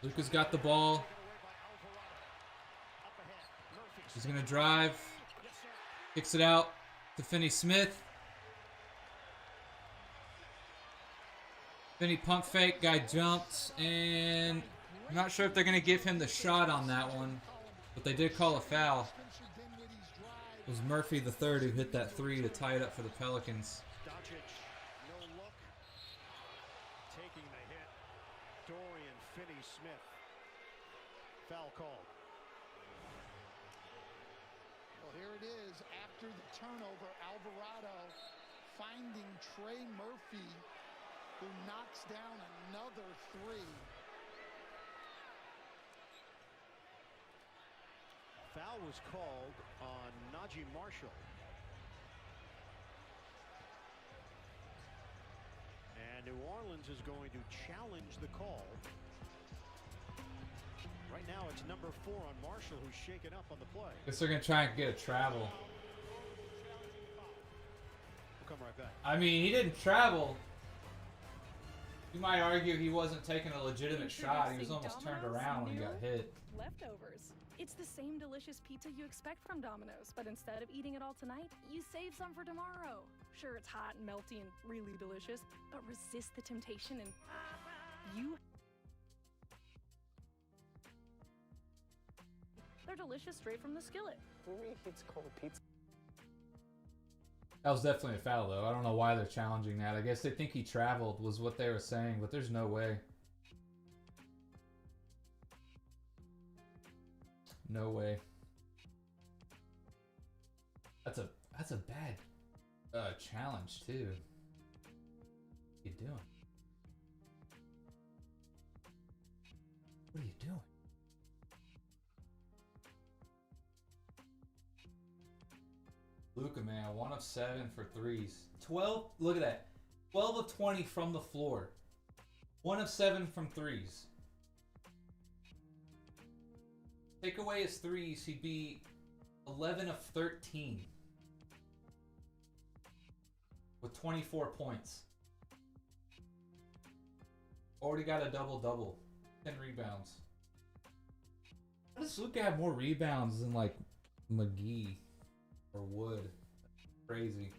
Luka's got the ball. He's going to drive. Kicks it out to Finney-Smith. Finney pump fake. Guy jumps. And I'm not sure if they're going to give him the shot on that one. But they did call a foul. It was Murphy the third who hit that three to tie it up for the Pelicans. Finney-Smith. Foul called. Well, here it is. After the turnover, Alvarado finding Trey Murphy, who knocks down another three. Foul was called on Najee Marshall. And New Orleans is going to challenge the call. Right now it's number 4 on Marshall, who's shaken up on the play. Guess they're going to try and get a travel. We'll come right back. I mean, he didn't travel. You might argue he wasn't taking a legitimate shot. He was almost turned around when he got hit. Leftovers. It's the same delicious pizza you expect from Domino's, but instead of eating it all tonight, you save some for tomorrow. Sure, it's hot and melty and really delicious, but resist the temptation and you... They're delicious straight from the skillet. For me, it's called pizza. That was definitely a foul, though. I don't know why they're challenging that. I guess they think he traveled, was what they were saying, but there's no way. No way. That's a bad challenge too. What are you doing? What are you doing? Luka, man, 1 of 7 for threes. 12. Look at that. 12 of 20 from the floor. 1 of 7 from threes. Take away his threes, he'd be 11 of 13 with 24 points. Already got a double-double, 10 rebounds. How does Luka have more rebounds than like McGee or Wood? Crazy.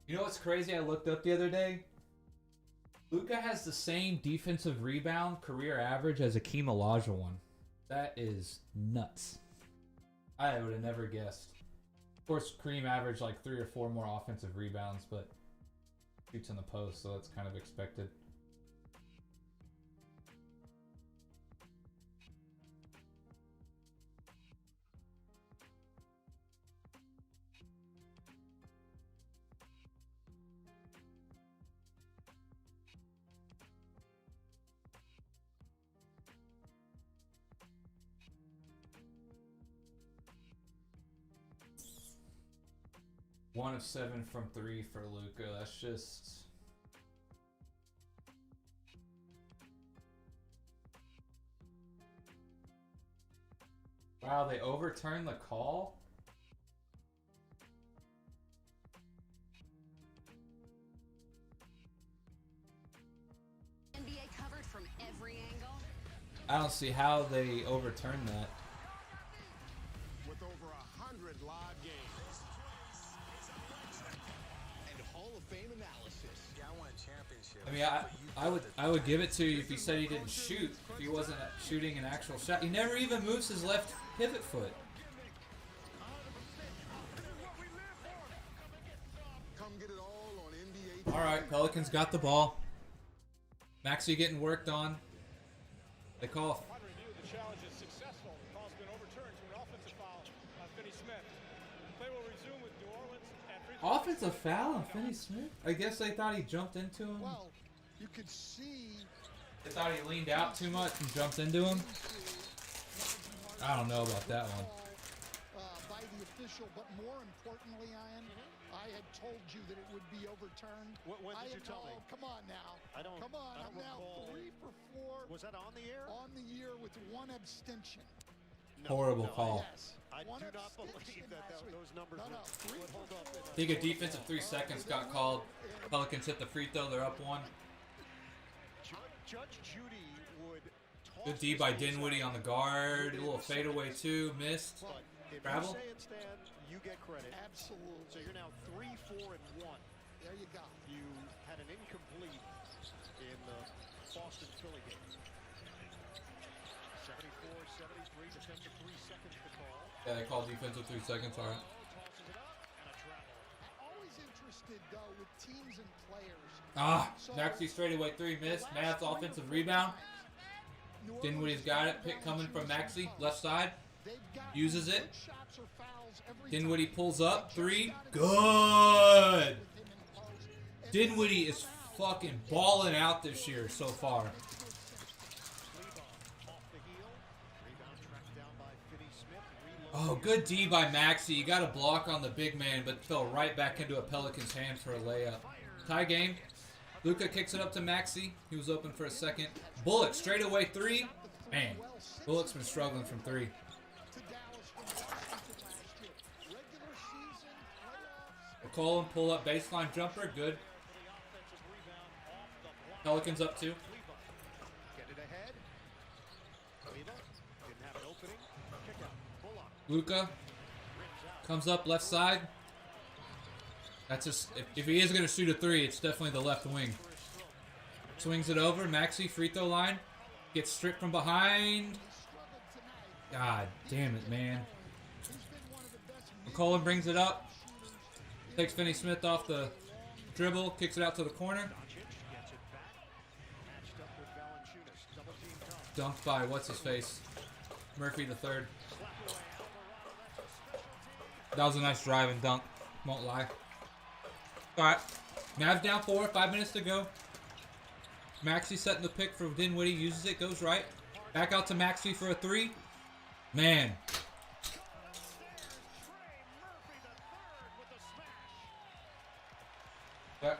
You know what's crazy? I looked up the other day. Luka has the same defensive rebound career average as Akeem Olajuwon. That is nuts. I would have never guessed. Of course, Kareem averaged like 3 or 4 more offensive rebounds, but shoots in the post, so that's kind of expected. One of 7 from 3 for Luka. That's just... Wow, they overturned the call? NBA covered from every angle. I don't see how they overturned that. With over 100 live games. Fame analysis. Yeah, I won a championship. I mean, I would give it to you if he said he didn't shoot. If he wasn't shooting an actual shot. He never even moves his left pivot foot. Come get it all on NBA. All right, Pelicans got the ball. Maxey getting worked on. They call. The challenge is successful. The call's been overturned to an offensive foul on Finney-Smith. Play will resume Offensive foul on Finney Smith? I guess they thought he jumped into him. Well, you could see. They thought he leaned out too much and jumped into him. I don't know about that one. By the official, but more importantly, Ian, I had told you that it would be overturned. When did you tell me? Come on now. Come on. I'm now 3 for 4. Was that on the air? On the year with 1 abstention. Horrible call. Yes. I do not believe that those numbers would hold up. I think a defensive 3 seconds got called. Pelicans hit the free throw. They're up 1. Judge Judy would Good D by Dinwiddie on the guard. A little fadeaway too. Missed. Travel. If you say it, Stan, you get credit. Absolutely. So you're now 3, 4, and 1. There you go. You had an incomplete in the Boston Philly game. 74-73 to 10 to 3 seconds to call. Yeah, they called defensive 3 seconds. All right. Always interested though with teams and players. Maxey straightaway 3 missed. Mavs offensive rebound. Dinwiddie's got it. Pick coming from Maxey, left side. Uses it. Dinwiddie pulls up. 3. Good. Dinwiddie is fucking balling out this year so far. Oh, good D by Maxey. You got a block on the big man, but fell right back into a Pelicans hand for a layup. Tie game. Luka kicks it up to Maxey. He was open for a second. Bullock straightaway 3. Man, Bullock's been struggling from 3. McCollum pull up baseline jumper. Good. Pelicans up 2. Luka comes up left side. That's just if he is going to shoot a 3, it's definitely the left wing. Swings it over. Maxey free throw line. Gets stripped from behind. God damn it, man. McCollum brings it up. Takes Finney Smith off the dribble. Kicks it out to the corner. Dunked by what's his face? Murphy the third. That was a nice drive and dunk. Won't lie. Alright. Mavs down 4. 5 minutes to go. Maxey setting the pick for Dinwiddie. Uses it. Goes right. Back out to Maxey for a 3. Man. Yeah.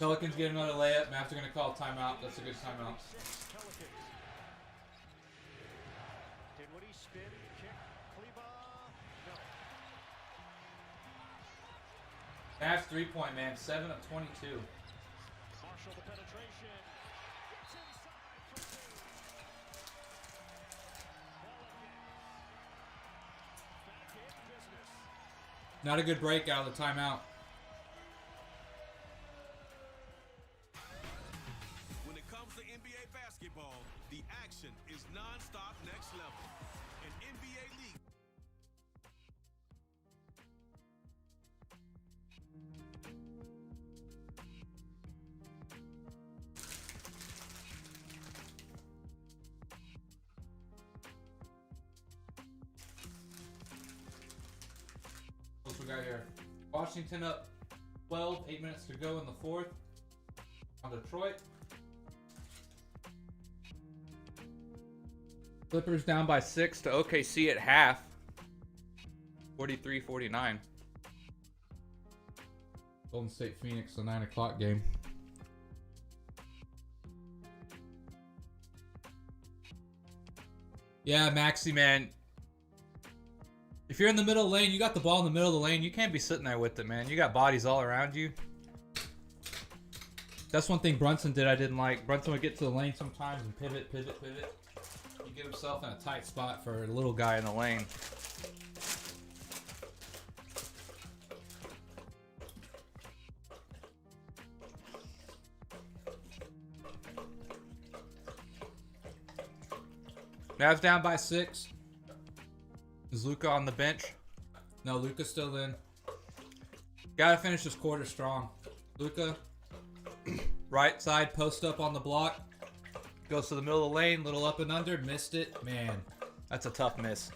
Pelicans get another layup. Mavs are going to call a timeout. That's a good timeout. Mavs 3-point, man. 7 of 22. Not a good break out of the timeout. When it comes to NBA basketball, the action is non-stop next level. An NBA league. What we got here? Washington up 12, 8 minutes to go in the 4th. On Detroit. Clippers down by 6 to OKC at half. 43-49. Golden State Phoenix, the 9 o'clock game. Yeah, Maxey, man. If you're in the middle lane, you got the ball in the middle of the lane, you can't be sitting there with it, man. You got bodies all around you. That's one thing Brunson did I didn't like. Brunson would get to the lane sometimes and pivot. You get himself in a tight spot for a little guy in the lane. Mavs down by 6. Is Luka on the bench? No, Luka's still in. Gotta finish this quarter strong. Luka, right side, post up on the block. Goes to the middle of the lane, little up and under, missed it. Man, that's a tough miss.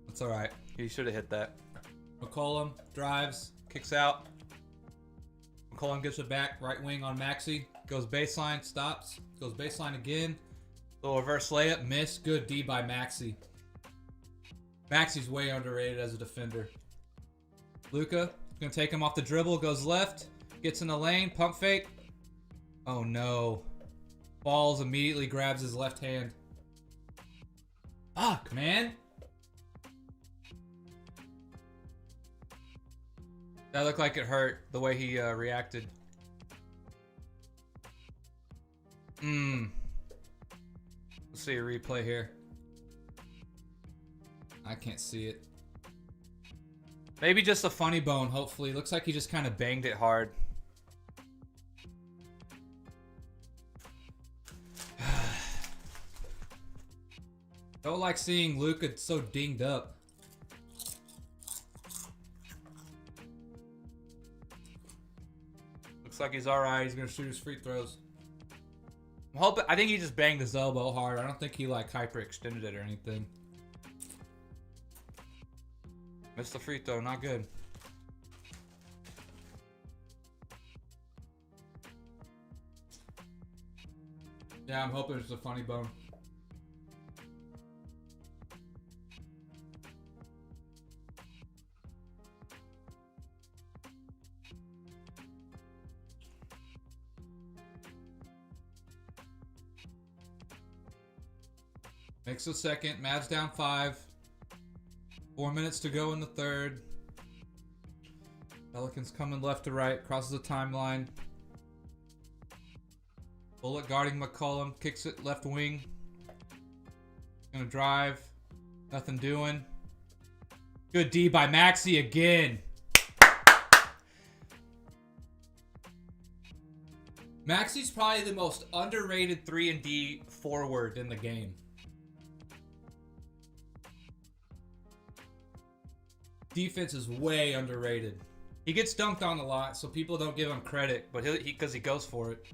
That's alright. He should have hit that. McCollum drives, kicks out. McCollum gets it back, right wing on Maxey. Goes baseline, stops. Goes baseline again. Little reverse layup, miss. Good D by Maxey. Maxey's way underrated as a defender. Luka gonna take him off the dribble, goes left, gets in the lane, pump fake. Oh no. Falls, immediately grabs his left hand. Fuck, man. That looked like it hurt, the way he reacted. Let's see a replay here. I can't see it. Maybe just a funny bone, hopefully. Looks like he just kind of banged it hard. Don't like seeing Luka so dinged up. Looks like he's alright. He's gonna shoot his free throws. I think he just banged his elbow hard. I don't think he like hyperextended it or anything. Missed the free throw, not good. Yeah, I'm hoping it's a funny bone. Makes a second. Mavs down 5. 4 minutes to go in the third. Pelicans coming left to right. Crosses the timeline. Bullock guarding McCollum. Kicks it left wing. Gonna drive. Nothing doing. Good D by Maxey again. Maxey's probably the most underrated 3-and-D forward in the game. Defense is way underrated. He gets dunked on a lot, so people don't give him credit, but because he goes for it.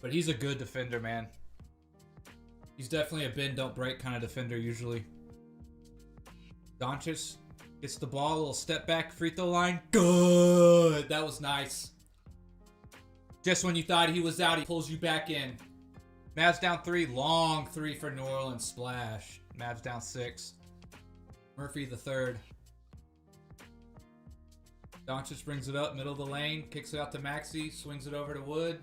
But he's a good defender, man. He's definitely a bend, don't break kind of defender usually. Doncic gets the ball, a little step back, free throw line. Good! That was nice. Just when you thought he was out, he pulls you back in. Mavs down 3, long 3 for New Orleans, splash. Mavs down 6. Murphy the third. Doncic brings it up, middle of the lane, kicks it out to Maxey, swings it over to Wood.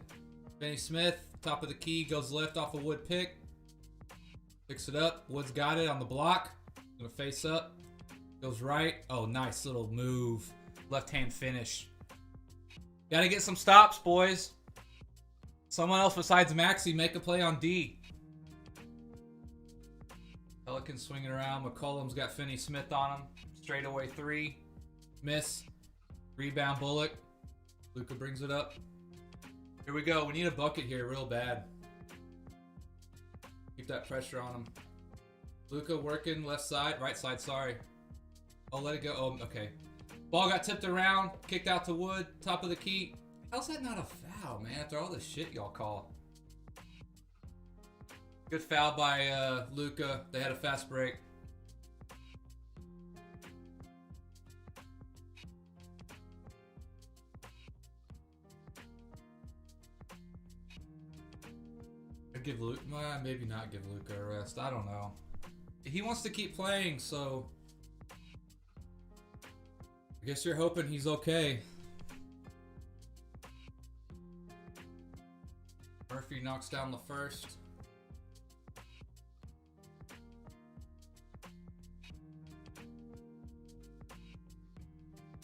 Benny Smith, top of the key, goes left off a Wood pick. Picks it up, Wood's got it on the block. Gonna face up, goes right. Oh, nice little move. Left hand finish. Gotta get some stops, boys. Someone else besides Maxey make a play on D. Pelicans swinging around, McCollum's got Finney Smith on him. Straightaway 3, miss. Rebound Bullock. Luka brings it up. Here we go. We need a bucket here real bad. Keep that pressure on him. Luka working left side. Right side, sorry. Oh, let it go. Oh, okay. Ball got tipped around. Kicked out to Wood. Top of the key. How's that not a foul, man? After all the shit y'all call. Good foul by Luka. They had a fast break. Give Luka, maybe not give Luka a rest. I don't know. He wants to keep playing, so I guess you're hoping he's okay. Murphy knocks down the first.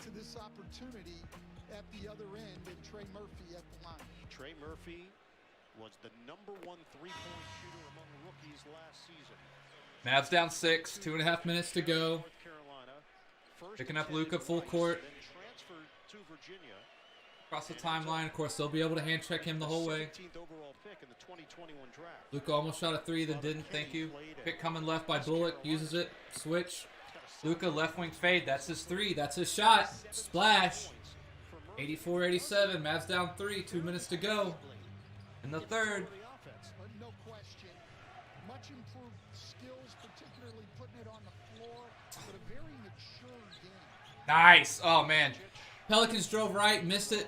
To this opportunity at the other end, and Trey Murphy at the line. Trey Murphy was the #1 3-point shooter among rookies last season. Mavs down 6, 2.5 minutes to go. Picking up Luka full court. Across the timeline, of course, they'll be able to hand check him the whole way. Luka almost shot a 3 that didn't, thank you. Pick coming left by Bullock, uses it, switch. Luka left wing fade, that's his 3, that's his shot. Splash. 84-87, Mavs down 3, 2 minutes to go. In the third. No question. Much improved skills, particularly putting it on the floor, but a very Nice. Oh, man. Pelicans drove right, missed it.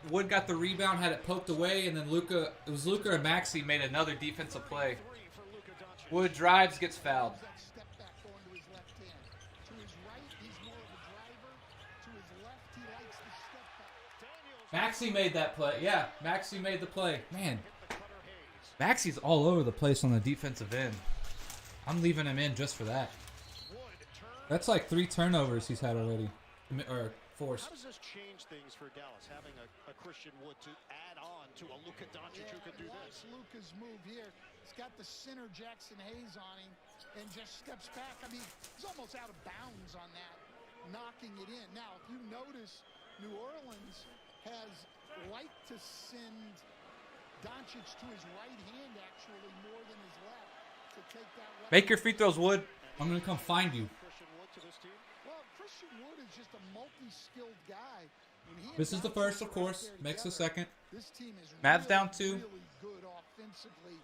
Wood got the rebound, had it poked away, and then it was Luka or Maxey made another defensive play. Wood drives, gets fouled. Maxey made that play. Yeah, Maxey made the play. Man, Maxey's all over the place on the defensive end. I'm leaving him in just for that. That's like 3 turnovers he's had already. Or forced. How does this change things for Dallas, having a Christian Wood to add on to a Luka Doncic who can do this? Luka's move here. He's got the center Jackson Hayes on him and just steps back. I mean, he's almost out of bounds on that, knocking it in. Now, if you notice, New Orleans has liked to send Doncic to his right hand, actually, more than his left, to take that left. Make your free throws, Wood. I'm going to come find you. Well, Christian Wood is just a multi-skilled guy. This is the first, of course. Makes the second. This team is Mavs down 2. really good offensively.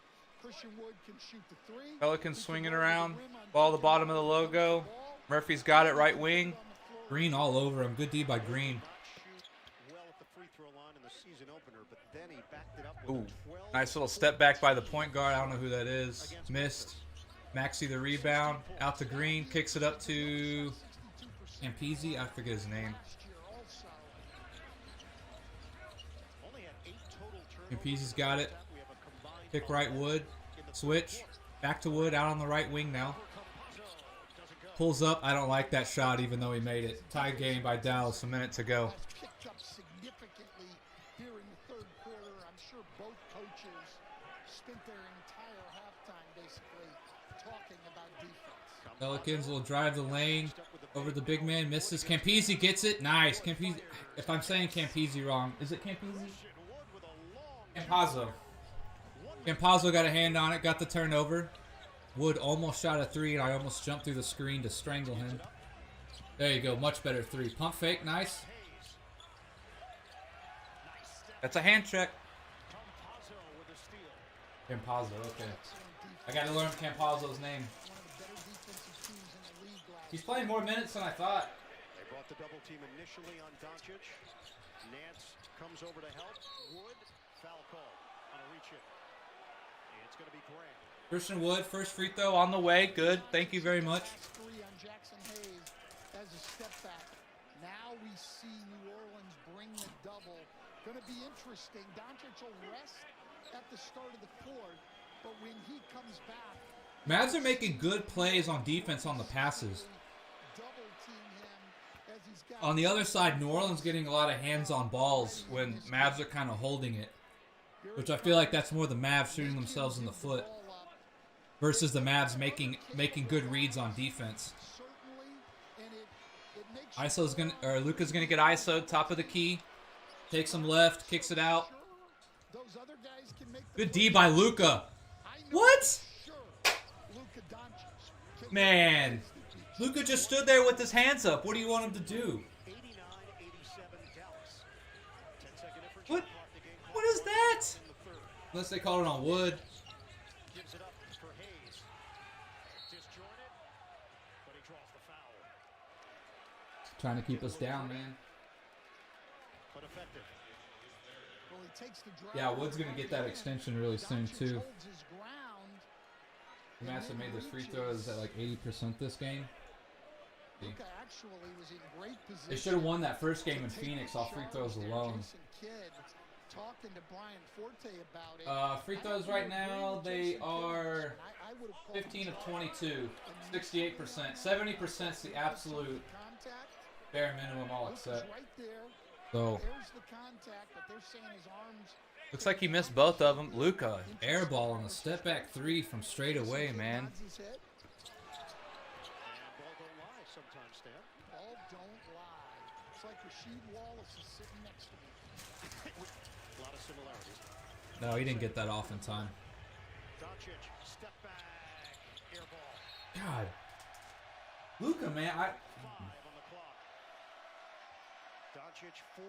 Christian Wood can shoot the 3. Pelicans swinging around. Ball the bottom of the logo. Murphy's got it, right wing. Green all over him. Good D by Green. Ooh, nice little step back by the point guard. I don't know who that is. Missed. Maxey the rebound. Out to Green. Kicks it up to Campese. I forget his name. Campese's got it. Pick right, Wood. Switch. Back to Wood. Out on the right wing now. Pulls up. I don't like that shot even though he made it. Tie game by Dallas. A minute to go. Picked up significantly here in the third quarter. I'm sure both coaches spent their entire halftime basically talking about defense. Pelicans will drive the lane over the big man. Misses. Campese gets it. Nice. Campese. If I'm saying Campese wrong, is it Campese? Campazzo. Campazzo got a hand on it. Got the turnover. Wood almost shot a 3, and I almost jumped through the screen to strangle him. There you go. Much better 3. Pump fake. Nice. That's a hand check. Campazzo. Okay. I got to learn Campazzo's name. He's playing more minutes than I thought. They brought the double team initially on Doncic. Nance comes over to help. Wood, foul call on a reach in. It's going to be Graham. Christian Wood, first free throw on the way. Good. Thank you very much. 3 on Jackson Hayes as a step back. Now we see New Orleans bring the double. Going to be interesting. Doncic will rest at the start of the fourth, but when he comes back, Mavs are making good plays on defense on the passes. On the other side, New Orleans getting a lot of hands-on balls when Mavs are kind of holding it, which I feel like that's more the Mavs shooting themselves in the foot versus the Mavs making good reads on defense. Luka's gonna get ISO'd, top of the key, takes him left, kicks it out. Good D by Luka. What? Man, Luka just stood there with his hands up. What do you want him to do? What is that? Unless they call it on Wood. Trying to keep us down, man. Yeah, Wood's going to get that extension really soon, too. The Mavs have made their free throws at like 80% this game. They should have won that first game in Phoenix off free throws alone. Free throws right now, they are 15 of 22, 68%. 70% is the absolute bare minimum I'll accept. So, looks like he missed both of them. Luka, air ball on the step back 3 from straight away, man. No, he didn't get that off in time. God. Luka, man, Doncic 14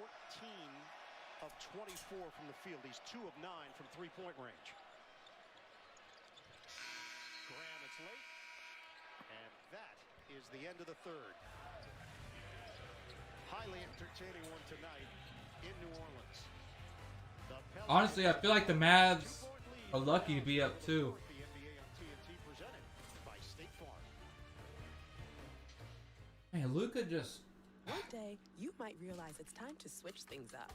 of 24 from the field. He's 2 of 9 from three-point range. Graham, it's late. And that is the end of the third. highly entertaining one tonight in New Orleans. Honestly, I feel like the Mavs are lucky to be up 2. Man, Luka just... One day, you might realize it's time to switch things up.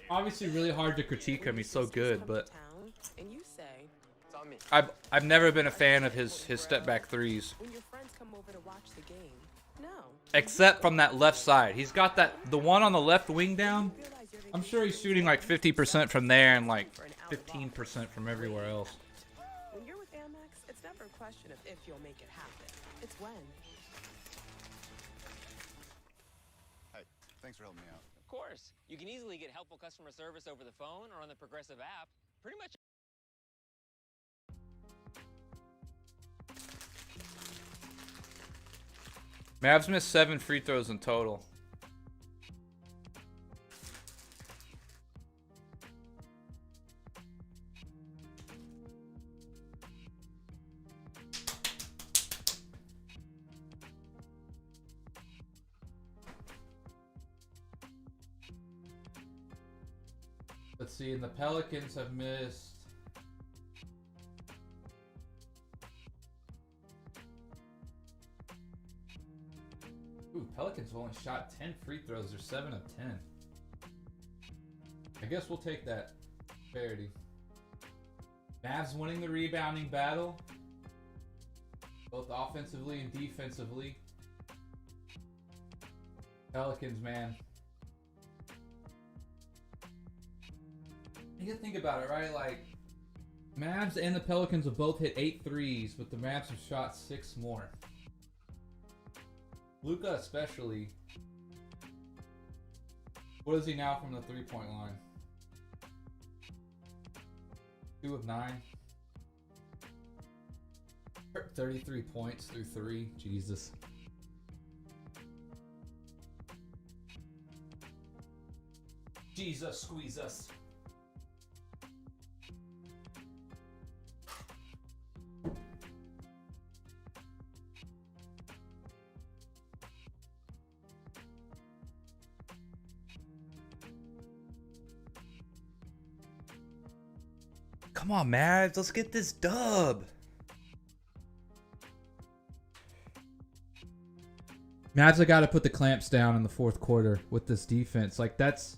Obviously really hard to critique him, he's so good, but... And you say, it's on me. I've never been a fan of his step back threes. When your friends come over to watch the game, no. Except from that left side. He's got the one on the left wing down. I'm sure he's shooting like 50% from there and like 15% from everywhere else. When you're with Amex, it's never a question of if you'll make it happen. It's when. Hey, thanks for helping me out. Of course. You can easily get helpful customer service over the phone or on the Progressive app. Pretty much. Mavs missed 7 free throws in total. Let's see, and the Pelicans have missed... Ooh, Pelicans have only shot 10 free throws. They're 7 of 10. I guess we'll take that parity. Mavs winning the rebounding battle, both offensively and defensively. Pelicans, man. You gotta think about it, right? Like, Mavs and the Pelicans have both hit 8 threes, but the Mavs have shot 6 more. Luka especially. What is he now from the 3-point line? 2 of 9. 33 points through 3. Jesus. Jesus, squeeze us. Come on, Mavs. Let's get this dub. Mavs have got to put the clamps down in the 4th quarter with this defense. Like, that's...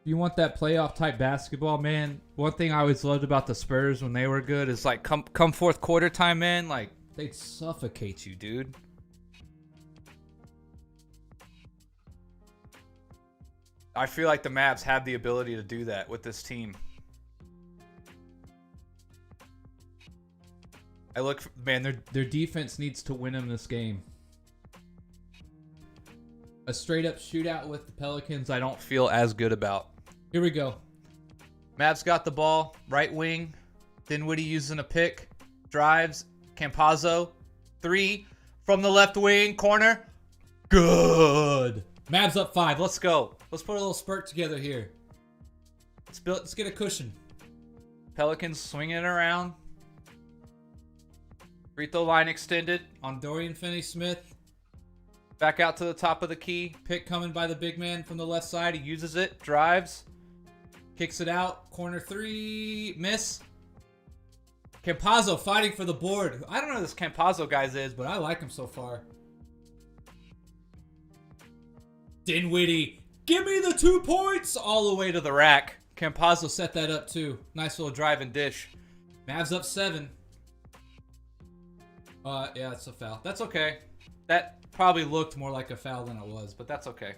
You want that playoff type basketball, man. One thing I always loved about the Spurs when they were good is, like, come 4th quarter time, man, like, they'd suffocate you, dude. I feel like the Mavs have the ability to do that with this team. I look, man, their defense needs to win them this game. A straight up shootout with the Pelicans, I don't feel as good about. Here we go. Mavs got the ball, right wing. Dinwiddie using a pick. Drives. Campazzo. 3 from the left wing. Corner. Good. Mavs up 5. Let's go. Let's put a little spurt together here. Let's get a cushion. Pelicans swinging it around. Free throw line extended on Dorian Finney-Smith. Back out to the top of the key. Pick coming by the big man from the left side. He uses it. Drives. Kicks it out. Corner 3. Miss. Campazzo fighting for the board. I don't know who this Campazzo guy is, but I like him so far. Dinwiddie. Give me the 2 points. All the way to the rack. Campazzo set that up too. Nice little drive and dish. Mavs up 7. Yeah, it's a foul. That's okay. That probably looked more like a foul than it was, but that's okay.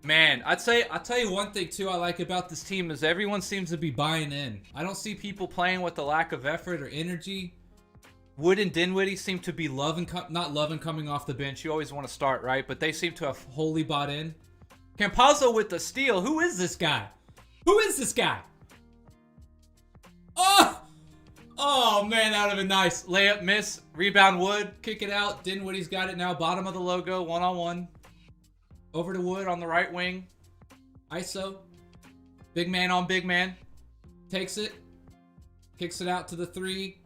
Man, I'll tell you one thing too I like about this team is everyone seems to be buying in. I don't see people playing with a lack of effort or energy. Wood and Dinwiddie seem to be not loving coming off the bench. You always want to start, right? But they seem to have wholly bought in. Campazzo with the steal. Who is this guy? Who is this guy? Oh! Oh, man, that would have been nice. Layup, miss. Rebound, Wood. Kick it out. Dinwiddie's got it now. Bottom of the logo. 1-on-1. Over to Wood on the right wing. ISO. Big man on big man. Takes it. Kicks it out to the 3.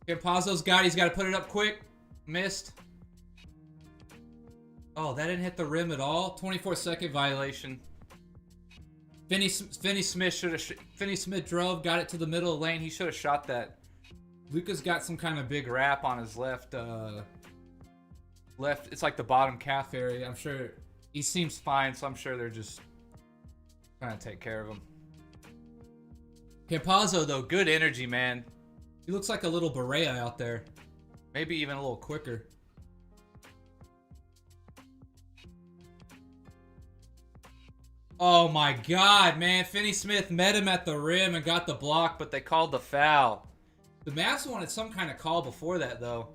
Campazzo's got it. He's got to put it up quick. Missed. Oh, that didn't hit the rim at all? 24-second violation. Finney Smith drove, got it to the middle of the lane. He should have shot that. Luka's got some kind of big wrap on his left. It's like the bottom calf area. I'm sure he seems fine, so I'm sure they're just trying to take care of him. Campazzo, though, good energy, man. He looks like a little Berea out there. Maybe even a little quicker. Oh my god, man. Finney Smith met him at the rim and got the block, but they called the foul. The Mavs wanted some kind of call before that, though.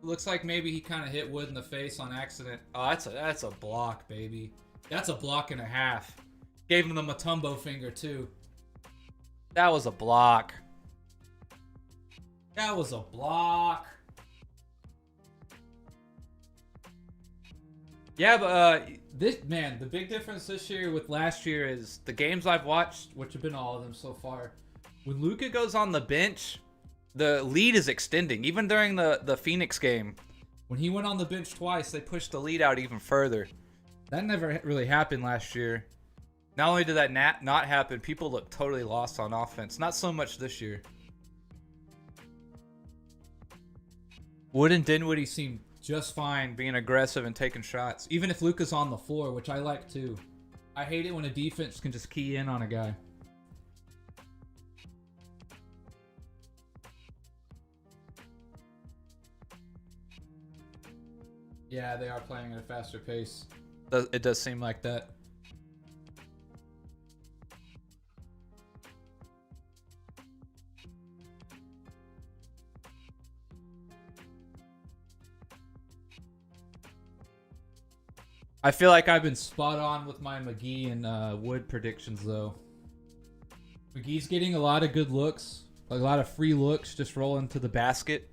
Looks like maybe he kind of hit Wood in the face on accident. Oh, that's a block, baby. That's a block and a half. Gave him the Mutombo finger, too. That was a block. That was a block. Yeah, but the big difference this year with last year is the games I've watched, which have been all of them so far. When Luka goes on the bench, the lead is extending. Even during the Phoenix game, when he went on the bench twice, they pushed the lead out even further. That never really happened last year. Not only did that not happen, people look totally lost on offense. Not so much this year. Wood and Dinwiddie seem just fine being aggressive and taking shots. Even if Luka's on the floor, which I like too. I hate it when a defense can just key in on a guy. Yeah, they are playing at a faster pace. It does seem like that. I feel like I've been spot on with my McGee and Wood predictions, though. McGee's getting a lot of good looks, a lot of free looks, just rolling to the basket.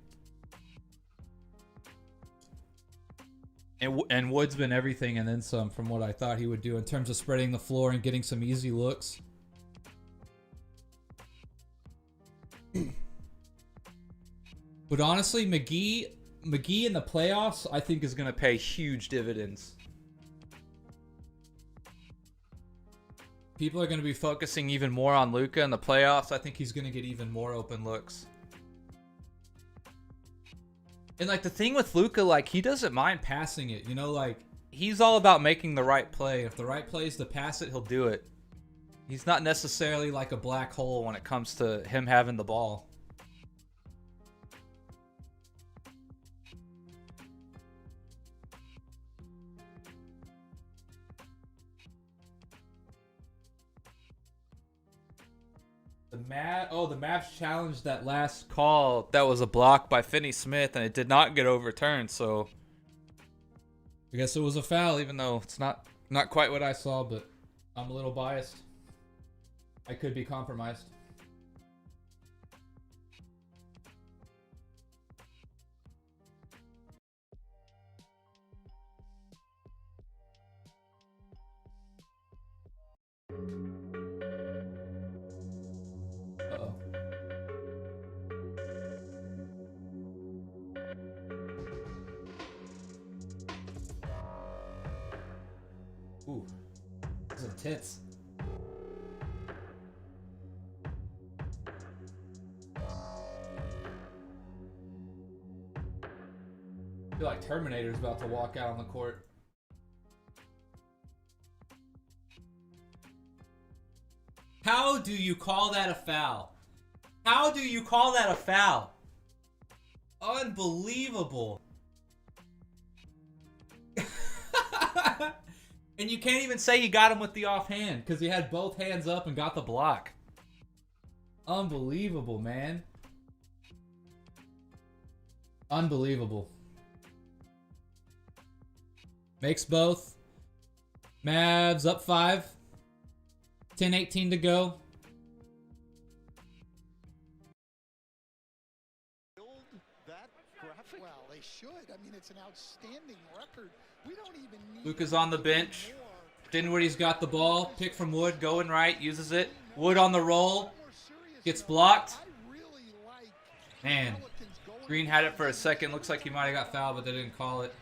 And Wood's been everything and then some from what I thought he would do in terms of spreading the floor and getting some easy looks. But honestly, McGee in the playoffs, I think is going to pay huge dividends. People are going to be focusing even more on Luka in the playoffs. I think he's going to get even more open looks. And like the thing with Luka, like he doesn't mind passing it, you know, like he's all about making the right play. If the right play is to pass it, he'll do it. He's not necessarily like a black hole when it comes to him having the ball. The Mavs challenged that last call. That was a block by Finney Smith, and it did not get overturned. So I guess it was a foul, even though it's not quite what I saw. But I'm a little biased. I could be compromised. Uh-oh. Ooh, those are tits. I feel like Terminator's about to walk out on the court. How do you call that a foul? How do you call that a foul? Unbelievable. And you can't even say he got him with the offhand because he had both hands up and got the block. Unbelievable, man. Unbelievable. Makes both. Mavs up 5. 10-18 to go. Well, they should. I mean, it's an outstanding record. We don't even need Luka's on the bench. Dinwiddie's got the ball. Pick from Wood, going right, uses it. Wood on the roll. Gets blocked. Man, Green had it for a second. Looks like he might have got fouled, but they didn't call it.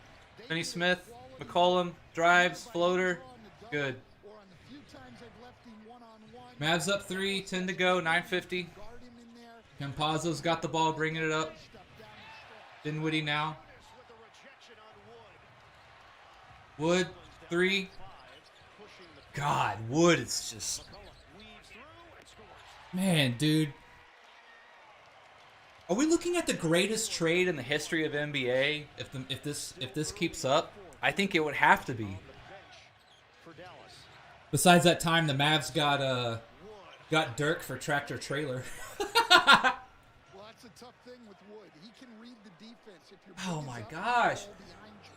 Finney Smith, McCollum, drives, floater. Good. Mavs up 3, 10 to go, 9:50. Campazzo's got the ball, bringing it up. Dinwiddie now. Wood, 3. God, Wood is just... Man, dude. Are we looking at the greatest trade in the history of NBA? If this keeps up, I think it would have to be. Besides that time the Mavs got Dirk for tractor trailer. Well, that's a tough thing with Wood. He can read the defense. If Oh my gosh.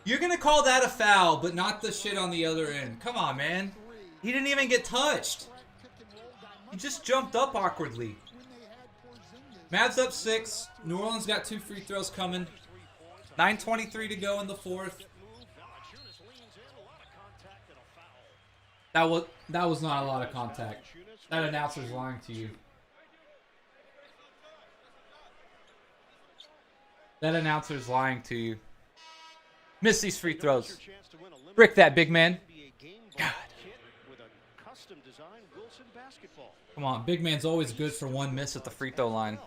You're going to call that a foul, but not the shit on the other end. Come on, man. He didn't even get touched. He just jumped up awkwardly. Mavs up 6. New Orleans got 2 free throws coming. 9:23 to go in the 4th. That was not a lot of contact. That announcer's lying to you. That announcer's lying to you. Miss these free throws. Brick that, big man. God. Come on, big man's always good for 1 miss at the free throw line.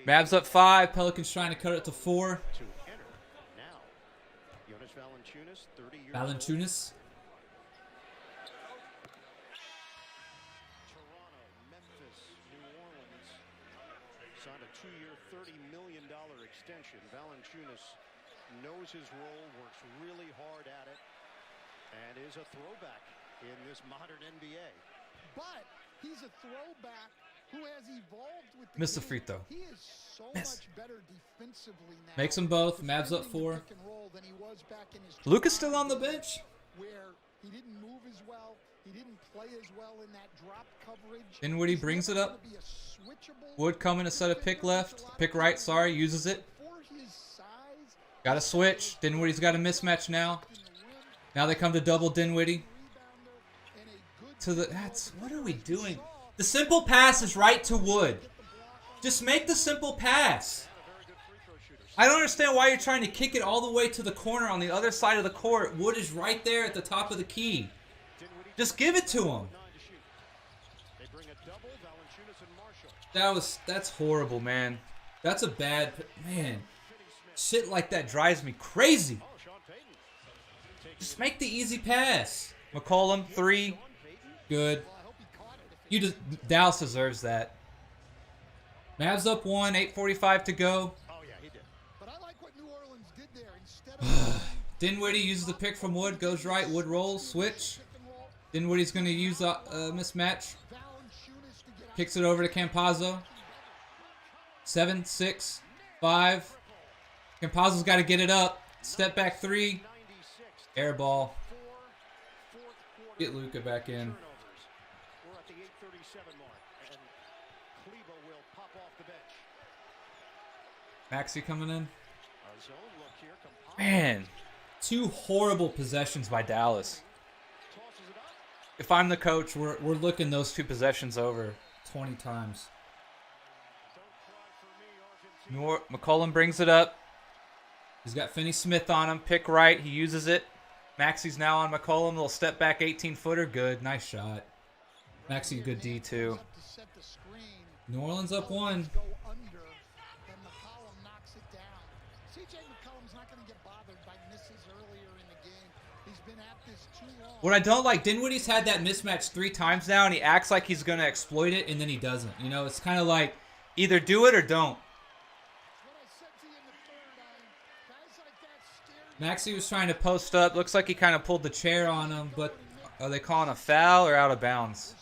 Mavs up 5. Pelicans trying to cut it to 4. Valanciunas. Signed a 2-year, $30 million extension. Valanciunas knows his role, works really hard at it, and is a throwback in this modern NBA. But he's a throwback who has evolved with the Missed the game. free throw. He is so much better defensively now. Makes them both. Mavs up 4. Pick and roll than he was back in his Luka's still on the bench. where he didn't move as well. He didn't play as well in that drop coverage. Dinwiddie brings it up. Wood coming to set a pick left. Pick right, sorry, uses it. Got a switch. Dinwiddie's got a mismatch now. Now they come to double Dinwiddie. What are we doing? The simple pass is right to Wood. Just make the simple pass. I don't understand why you're trying to kick it all the way to the corner on the other side of the court. Wood is right there at the top of the key. Just give it to him. That's horrible, man. That's a bad, man. Shit like that drives me crazy. Just make the easy pass. McCollum, 3. Good. Dallas deserves that. Mavs up 1, 8:45 to go. Dinwiddie uses the pick from Wood, goes right, Wood rolls, switch. Dinwiddie's going to use a mismatch. Kicks it over to Campazzo. 7, 6, 5. Campazzo's got to get it up. Step back 3. Air ball. Get Luka back in. Maxey coming in. Man, 2 horrible possessions by Dallas. If I'm the coach, we're looking those 2 possessions over 20 times. McCollum brings it up. He's got Finney Smith on him. Pick right. He uses it. Maxey's now on McCollum. Little step back 18-footer. Good. Nice shot. Maxey, good D too. New Orleans up 1. What I don't like, Dinwiddie's had that mismatch 3 times now, and he acts like he's going to exploit it, and then he doesn't. You know, it's kind of like, either do it or don't. Maxey was trying to post up. Looks like he kind of pulled the chair on him, but are they calling a foul or out of bounds?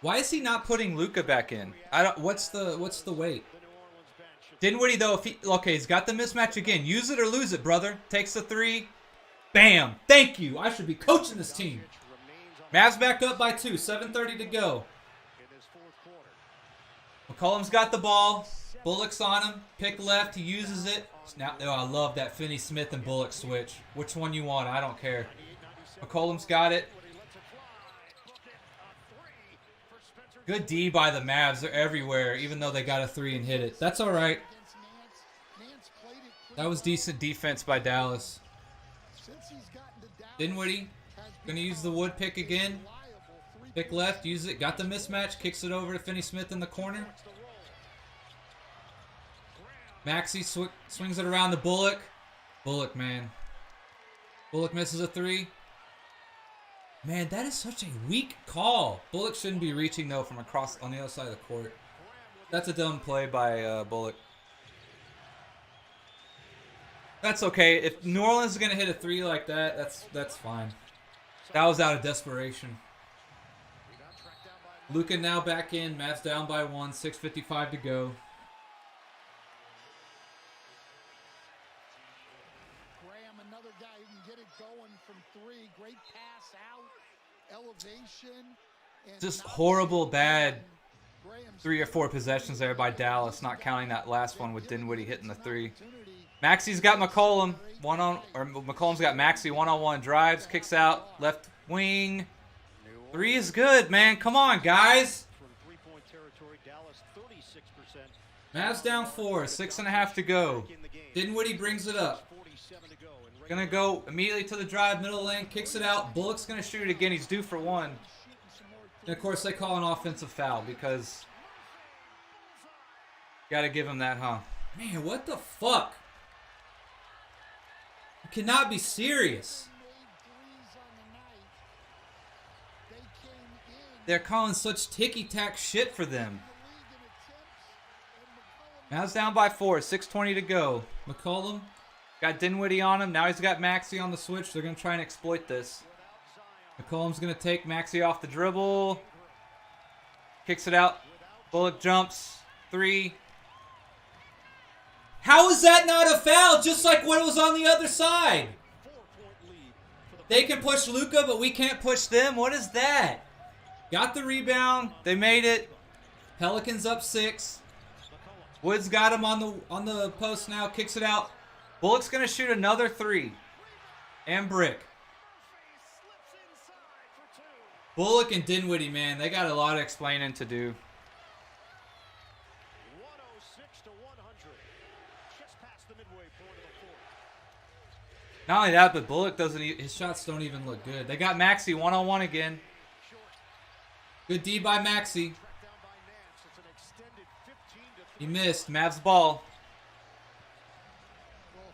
Why is he not putting Luka back in? What's the wait? Dinwiddie though, he's got the mismatch again. Use it or lose it, brother. Takes the 3. Bam! Thank you. I should be coaching this team. Mavs back up by 2. 7:30 to go. McCollum's got the ball. Bullock's on him. Pick left. He uses it. Now, oh, I love that Finney Smith and Bullock switch. Which one you want? I don't care. McCollum's got it. Good D by the Mavs. They're everywhere, even though they got a 3 and hit it. That's all right. That was decent defense by Dallas. Dinwiddie going to use the wood pick again. Pick left, use it. Got the mismatch. Kicks it over to Finney Smith in the corner. Maxey swings it around to Bullock. Bullock, man. Bullock misses a 3. Man, that is such a weak call. Bullock shouldn't be reaching, though, from across on the other side of the court. That's a dumb play by Bullock. That's okay. If New Orleans is going to hit a 3 like that, that's fine. That was out of desperation. Luka now back in. Mavs down by 1. 6:55 to go. Graham, another guy who can get it going from 3. Great pass out, elevation. Just horrible, bad 3 or 4 possessions there by Dallas, not counting that last one with Dinwiddie hitting the 3. Maxey's got McCollum. McCollum's got Maxey one-on-one drives, kicks out, left wing. 3 is good, man. Come on, guys. Mavs down 4, 6.5 to go. Dinwiddie brings it up. Gonna go immediately to the drive, middle lane, kicks it out. Bullock's gonna shoot it again. He's due for 1. And of course, they call an offensive foul because gotta give him that, huh? Man, what the fuck? You cannot be serious. They're calling such ticky-tack shit for them. Mavs down by 4, 6:20 to go. McCollum got Dinwiddie on him. Now he's got Maxey on the switch. They're going to try and exploit this. McCollum's going to take Maxey off the dribble. Kicks it out. Bullock jumps. 3. How is that not a foul? Just like what was on the other side. They can push Luka, but we can't push them. What is that? Got the rebound. They made it. Pelicans up 6. Woods got him on the post now. Kicks it out. Bullock's going to shoot another 3. And brick. Bullock and Dinwiddie, man, they got a lot of explaining to do. Not only that, but Bullock doesn't. His shots don't even look good. They got Maxey one-on-one again. Good D by Maxey. He missed. Mavs ball.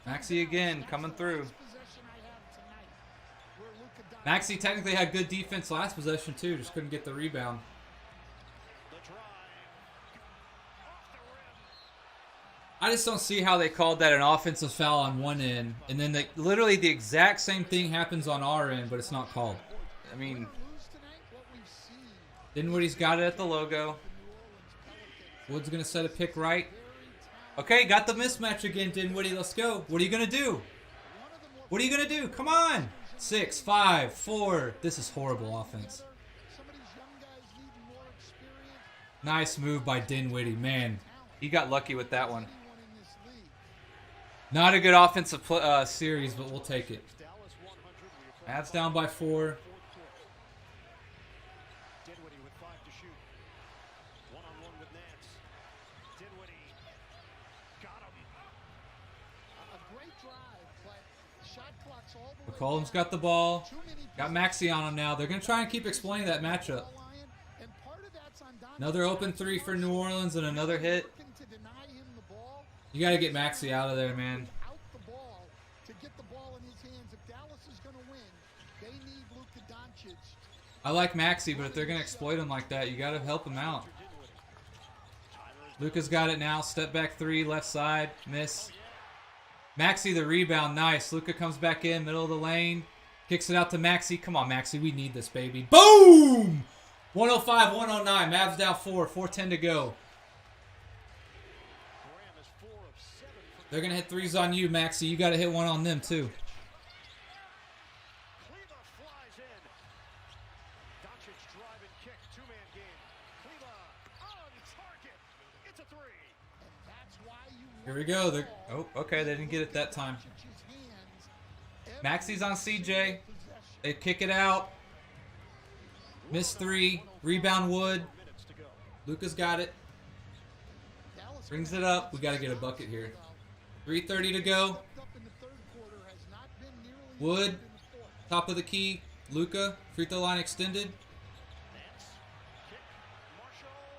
Maxey again coming through. Maxey technically had good defense last possession too. Just couldn't get the rebound. I just don't see how they called that an offensive foul on one end, and then literally the exact same thing happens on our end, but it's not called. I mean, Dinwiddie's got it at the logo. Wood's going to set a pick right. Okay, got the mismatch again, Dinwiddie. Let's go. What are you going to do? What are you going to do? Come on. 6, 5, 4. This is horrible offense. Nice move by Dinwiddie. Man, he got lucky with that one. Not a good offensive series, but we'll take it. Mavs down by 4. Dinwiddie with 5 to shoot. One-on-one with Nance. Dinwiddie got him. A great drive, but shot clock's all the way. McCollum's got the ball. Got Maxey on him now. They're going to try and keep explaining that matchup. Another open 3 for New Orleans and another hit. You got to get Maxey out of there, man. Out the ball to get the ball in his hands. If Dallas is going to win, they need Luka Doncic. I like Maxey, but if they're going to exploit him like that, you got to help him out. Luka's got it now. Step back 3, left side. Miss. Maxey the rebound. Nice. Luka comes back in, middle of the lane. Kicks it out to Maxey. Come on, Maxey. We need this, baby. Boom! 105-109. Mavs down 4. 4:10 to go. They're going to hit 3s on you, Maxey. You got to hit 1 on them, too. Here we go. Oh, okay. They didn't get it that time. Maxi's on CJ. They kick it out. Miss 3. Rebound Wood. Luka's got it. Brings it up. We got to get a bucket here. 3:30 to go. Wood. Top of the key. Luka. Free throw line extended.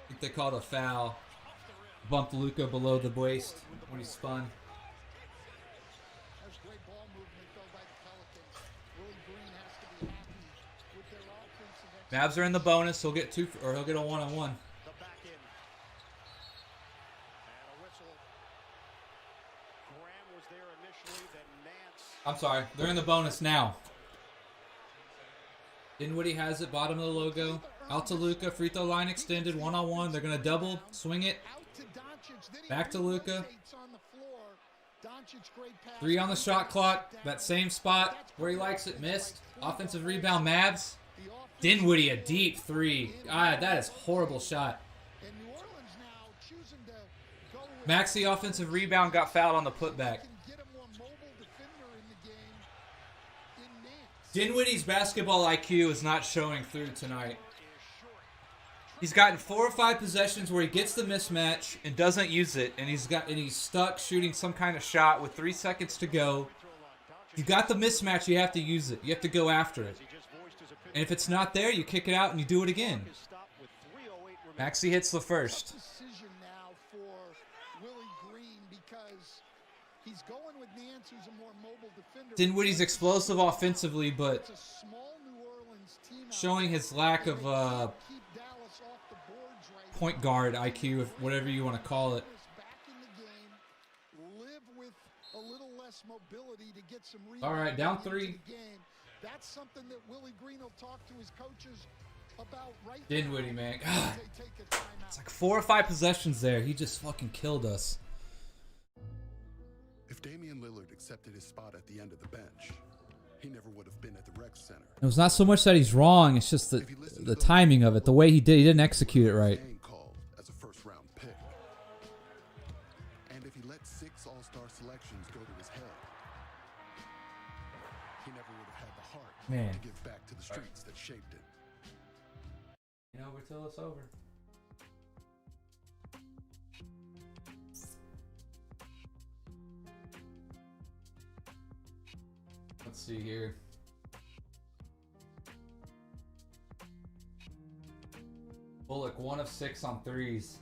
I think they called a foul. Bumped Luka below the waist when he spun. Mavs are in the bonus. He'll get 2, or he'll get a 1-on-1. I'm sorry. They're in the bonus now. Dinwiddie has it. Bottom of the logo. Out to Luka. Free throw line extended. 1-on-1. They're going to double. Swing it. Back to Luka. 3 on the shot clock. That same spot where he likes it. Missed. Offensive rebound, Mavs. Dinwiddie, a deep 3. That is a horrible shot. Maxi, offensive rebound, got fouled on the putback. Dinwiddie's basketball IQ is not showing through tonight. He's gotten 4 or 5 possessions where he gets the mismatch and doesn't use it, and he's stuck shooting some kind of shot with 3 seconds to go. You got the mismatch, you have to use it. You have to go after it. And if it's not there, you kick it out and you do it again. Maxi hits the first. Dinwiddie's explosive offensively, but showing his lack of point guard IQ, whatever you want to call it. All right, down 3. That's something that Willie Green will talk to his coaches about right Dinwiddie, man. God. It's like 4 or 5 possessions there. He just fucking killed us. If Damian Lillard accepted his spot at the end of the bench, he never would have been at the rec center. It was not so much that he's wrong. It's just the timing of it. The way he didn't execute it right. As a first-round pick. And if he let 6 all-star selections go to his head, he never would have had the heart to give back to the streets that shaped it. You know, till it's over. Let's see here. Bullock 1 of 6 on 3s.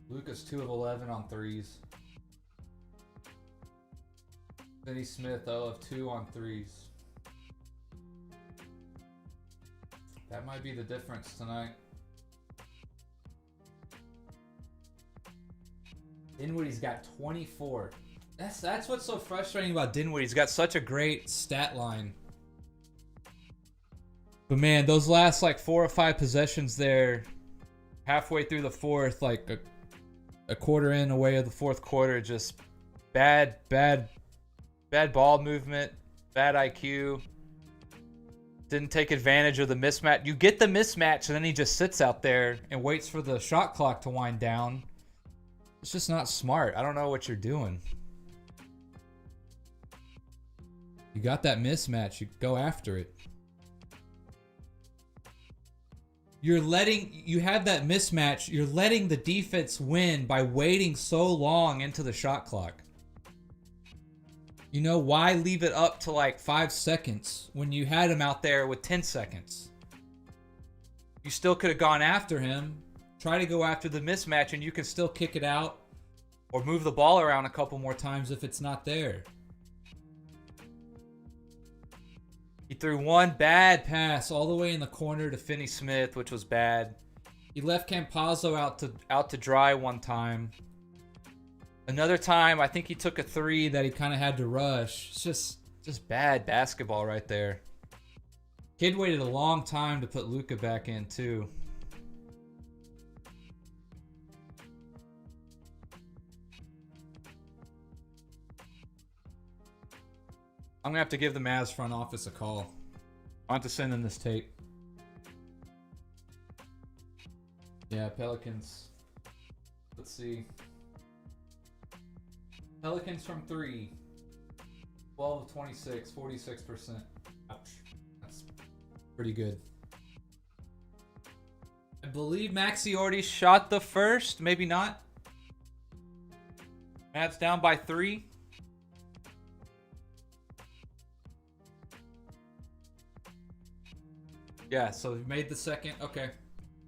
Lucas 2 of 11 on 3s. Finney Smith 0 of 2 on 3s. That might be the difference tonight. Dinwiddie's got 24. That's what's so frustrating about Dinwiddie. He's got such a great stat line. But man, those last like 4 or 5 possessions there, halfway through the fourth, like a quarter in away of the fourth quarter, just bad ball movement, bad IQ. Didn't take advantage of the mismatch. You get the mismatch and then he just sits out there and waits for the shot clock to wind down. It's just not smart. I don't know what you're doing. You got that mismatch. You go after it. You have that mismatch. You're letting the defense win by waiting so long into the shot clock. You know, why leave it up to like 5 seconds when you had him out there with 10 seconds? You still could have gone after him. Try to go after the mismatch and you can still kick it out or move the ball around a couple more times if it's not there. He threw one bad pass all the way in the corner to Finney Smith, which was bad. He left Campazzo out to dry one time. Another time, I think he took a 3 that he kind of had to rush. It's just bad basketball right there. Kid waited a long time to put Luka back in too. I'm gonna have to give the Mavs front office a call. I want to send them this tape. Yeah, Pelicans. Let's see. Pelicans from 3. 12 of 26, 46%. Ouch. That's pretty good. I believe Maxey already shot the first. Maybe not. Mavs down by 3. Yeah, so we made the second. Okay.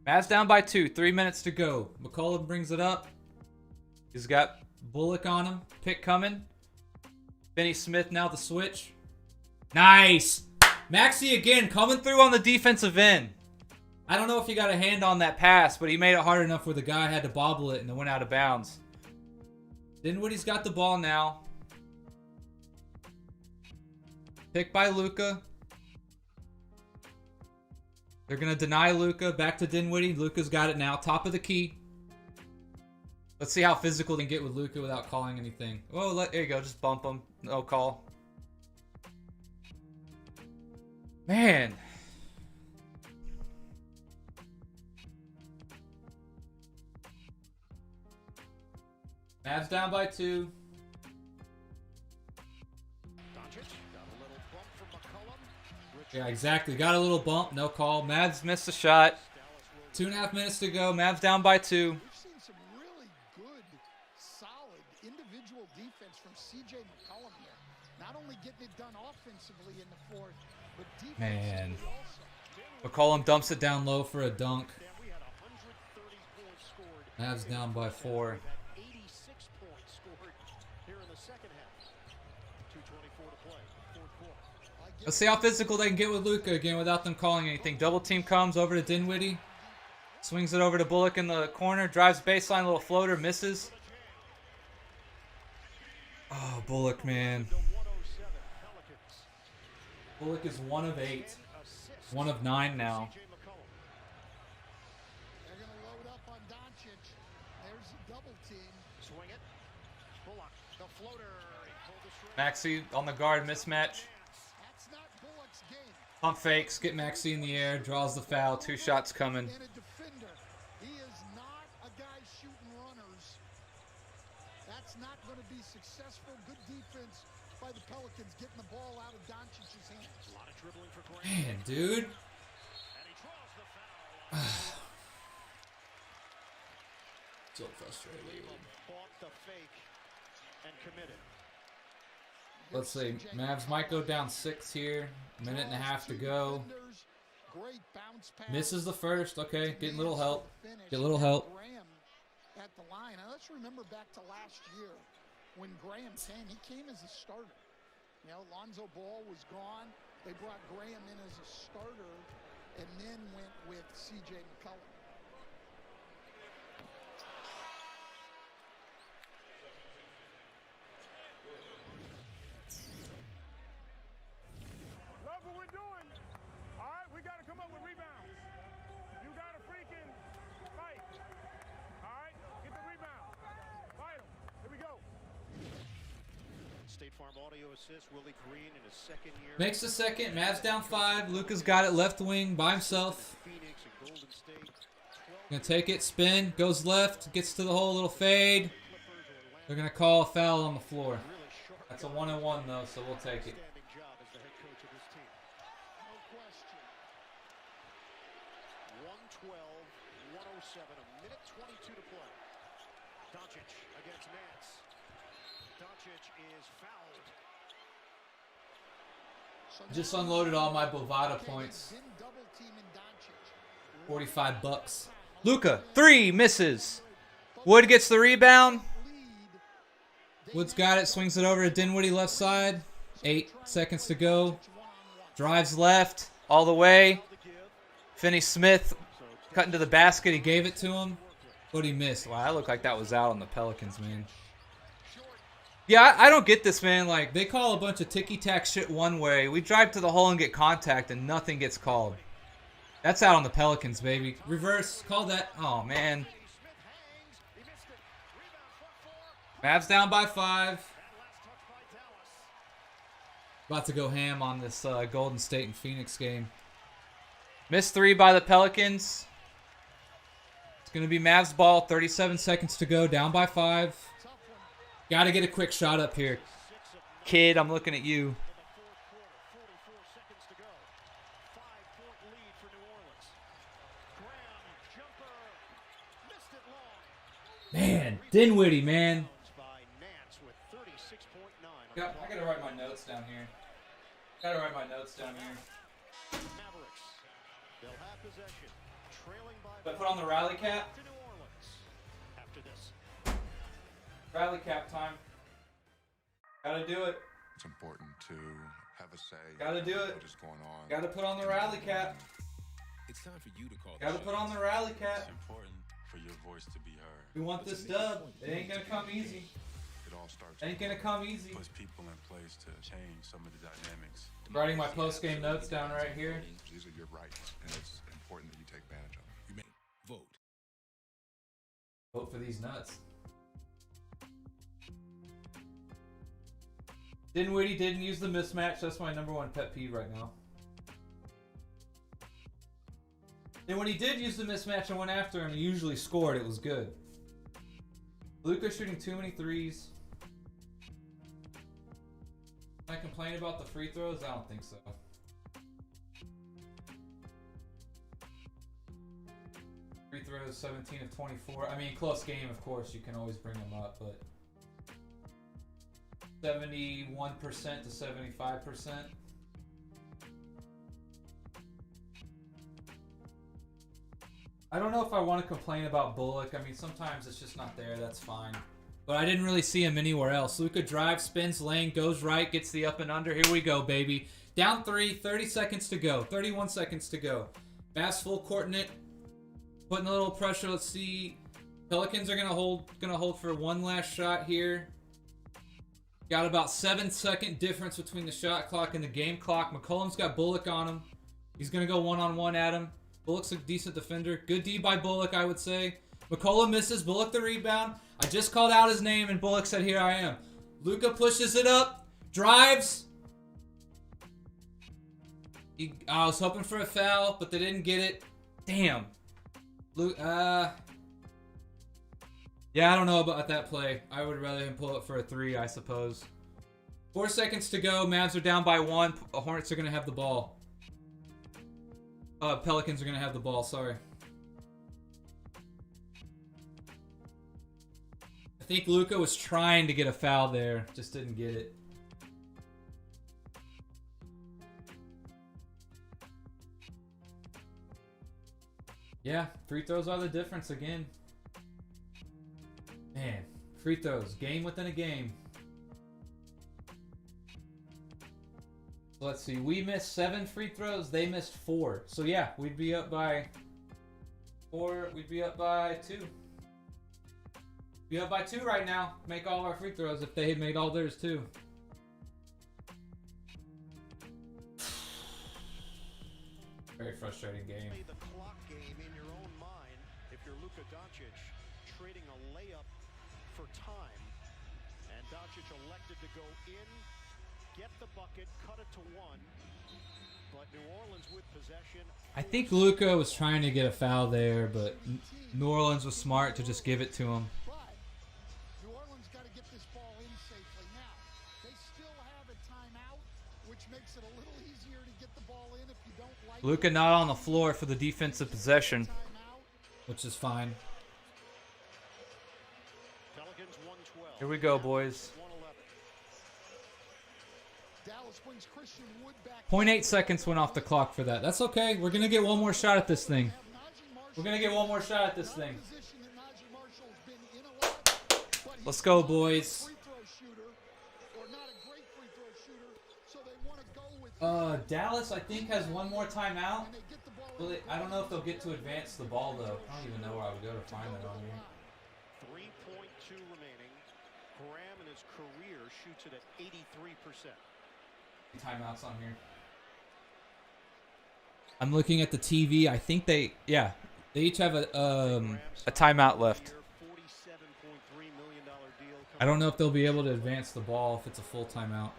Mavs down by 2. 3 minutes to go. McCollum brings it up. He's got Bullock on him. Pick coming. Finney Smith now the switch. Nice! Maxey again coming through on the defensive end. I don't know if he got a hand on that pass, but he made it hard enough where the guy had to bobble it and it went out of bounds. Dinwiddie's got the ball now. Pick by Luka. They're going to deny Luka. Back to Dinwiddie. Luka's got it now. Top of the key. Let's see how physical they can get with Luka without calling anything. Oh, there you go. Just bump him. No call. Man. Mavs down by 2. Yeah, exactly. Got a little bump. No call. Mavs missed a shot. 2.5 minutes to go. Mavs down by 2. We've seen some really good, solid individual defense from C.J. McCollum here. Not only getting it done offensively in the fourth, but defensively also. McCollum dumps it down low for a dunk. Mavs down by 4. 86 points scored here in the second half. 2:24 to play, fourth quarter. Let's see how physical they can get with Luka again without them calling anything. Double team comes over to Dinwiddie. Swings it over to Bullock in the corner. Drives baseline, little floater, misses. Oh, Bullock, man. Bullock is 1 of 8. 1 of 9 now. They're going to load up on Doncic. There's a double team. Swing it. Bullock, the floater. Maxey on the guard mismatch. That's not Bullock's game. Pump fakes, get Maxey in the air, draws the foul. 2 shots coming. And a defender. He is not a guy shooting runners. That's not going to be successful. Good defense by the Pelicans getting the ball out of Doncic's hands. A lot of dribbling for Graham. Man, dude. And he draws the foul. So frustrating. Bought the fake and committed. Let's see. Mavs might go down 6 here. 1.5 to go. Misses the first. Okay, getting a little help. Get a little help. Graham at the line. Now let's remember back to last year when Graham came. He came as a starter. You know, Lonzo Ball was gone. They brought Graham in as a starter and then went with C.J. McCollum. Love what we're doing. All right, we got to come up with rebounds. You got to freaking fight. All right, get the rebound. Fight them. Here we go. State Farm Audio assist. Willie Green in his second year. Makes the second. Mavs down 5. Luka's got it left wing by himself. Phoenix and Golden State. Gonna take it, spin, goes left, gets to the hole, little fade. They're gonna call a foul on the floor. That's a 1-on-1 though, so we'll take it. Outstanding job as the head coach of this team. No question. 112, 107, a minute 22 to play. Doncic against Nance. Doncic is fouled. Just unloaded all my Bovada points. 45 bucks. Luka, 3, misses. Wood gets the rebound. Wood's got it, swings it over to Dinwiddie left side. 8 seconds to go. Drives left, all the way. Finney Smith cutting to the basket. He gave it to him, but he missed. Wow, that looked like that was out on the Pelicans, man. Yeah, I don't get this, man. Like, they call a bunch of ticky-tack shit one way. We drive to the hole and get contact, and nothing gets called. That's out on the Pelicans, baby. Reverse, call that. Oh, man. Mavs down by 5. About to go ham on this Golden State and Phoenix game. Missed 3 by the Pelicans. It's going to be Mavs ball. 37 seconds to go. Down by 5. Got to get a quick shot up here. Kid, I'm looking at you. Man, Dinwiddie, man. I gotta write my notes down here. Mavericks. They'll have possession. Trailing by But put on the rally cap. to New Orleans. After this. Rally cap time. Gotta do it. It's important to have a say. Gotta do it. What is going on? Gotta put on the rally cap. It's time for you to call. Gotta put on the rally cap. It's important for your voice to be heard. We want this dub. It ain't gonna come easy. It all starts. Ain't gonna come easy. Puts people in place to change some of the dynamics. Writing my post-game notes down right here. These are your rights, and it's important that you take advantage of them. You may vote. Vote for these nuts. Dinwiddie didn't use the mismatch. That's my #1 pet peeve right now. And when he did use the mismatch and went after him, he usually scored. It was good. Luka shooting too many threes. Can I complain about the free throws? I don't think so. Free throws, 17 of 24. I mean, close game, of course. You can always bring them up, but 71% to 75%. I don't know if I want to complain about Bullock. I mean, sometimes it's just not there. That's fine. But I didn't really see him anywhere else. Luka drives, spins, lane, goes right, gets the up and under. Here we go, baby. Down 3, 30 seconds to go. 31 seconds to go. Fast full courting it. Putting a little pressure. Let's see. Pelicans are gonna hold for one last shot here. Got about 7-second difference between the shot clock and the game clock. McCollum's got Bullock on him. He's gonna go one-on-one at him. Bullock's a decent defender. Good D by Bullock, I would say. McCollum misses. Bullock the rebound. I just called out his name, and Bullock said, here I am. Luka pushes it up. Drives. I was hoping for a foul, but they didn't get it. Damn. Yeah, I don't know about that play. I would rather him pull it for a 3, I suppose. 4 seconds to go. Mavs are down by 1. Hornets are going to have the ball. Pelicans are going to have the ball, sorry. I think Luka was trying to get a foul there. Just didn't get it. Yeah, free throws are the difference again. Man, free throws. Game within a game. Let's see. We missed 7 free throws. They missed 4. So yeah, we'd be up by 4. We'd be up by 2. Be up by 2 right now. Make all our free throws if they had made all theirs too. Very frustrating game. The clock game in your own mind. If you're Luka Doncic, trading a layup for time, and Doncic elected to go in, get the bucket, cut it to 1. But New Orleans with possession. I think Luka was trying to get a foul there, but New Orleans was smart to just give it to him. But New Orleans got to get this ball in safely. Now, they still have a timeout, which makes it a little easier to get the ball in if you don't like Luka not on the floor for the defensive possession, which is fine. Pelicans 112. Here we go, boys. 0.8 seconds went off the clock for that. That's okay. We're going to get one more shot at this thing. We're going to get one more shot at this thing. Let's go, boys. Dallas, I think, has one more timeout. I don't know if they'll get to advance the ball, though. I don't even know where I would go to find that on here. 3.2 remaining. Graham in his career shoots it at 83%. Timeouts on here. I'm looking at the TV. I think they each have a timeout left. I don't know if they'll be able to advance the ball if it's a full timeout.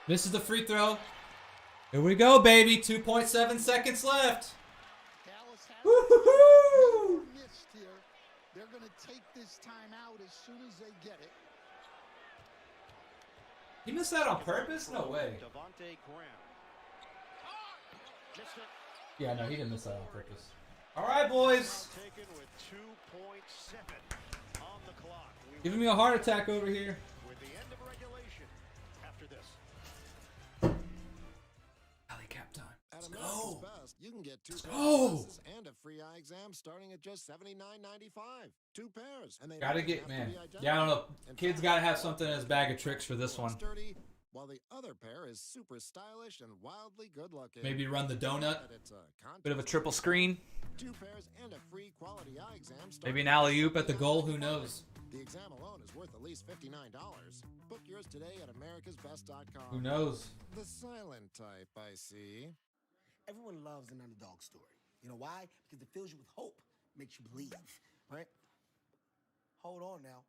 Misses the free throw. Here we go, baby. 2.7 seconds left. Woo-hoo-hoo! They're They're going to take this time out as soon as they get it. He missed that on purpose? No way. Yeah, no, he didn't miss that on purpose. All right, boys. Giving me a heart attack over here. With the end of regulation after this. Alley cap time. Let's go. Best, you can get 2 Let's pairs go. of glasses and a free eye exam starting at just $79.95. 2 pairs. And they Gotta don't get, have to man. be identical. Yeah, I don't know. In Kids fact, gotta have something in his bag of tricks for this one. Sturdy, while the other pair is super stylish and wildly good looking. Maybe run the donut. But it's a Bit of a triple screen. 2 pairs and a free quality eye exam. Maybe an alley-oop at the goal. Who knows? The exam alone is worth at least $59. Book yours today at americasbest.com. Who knows? The silent type, I see. Everyone loves an underdog story. You know why? Because it fills you with hope, makes you believe, right? Hold on now.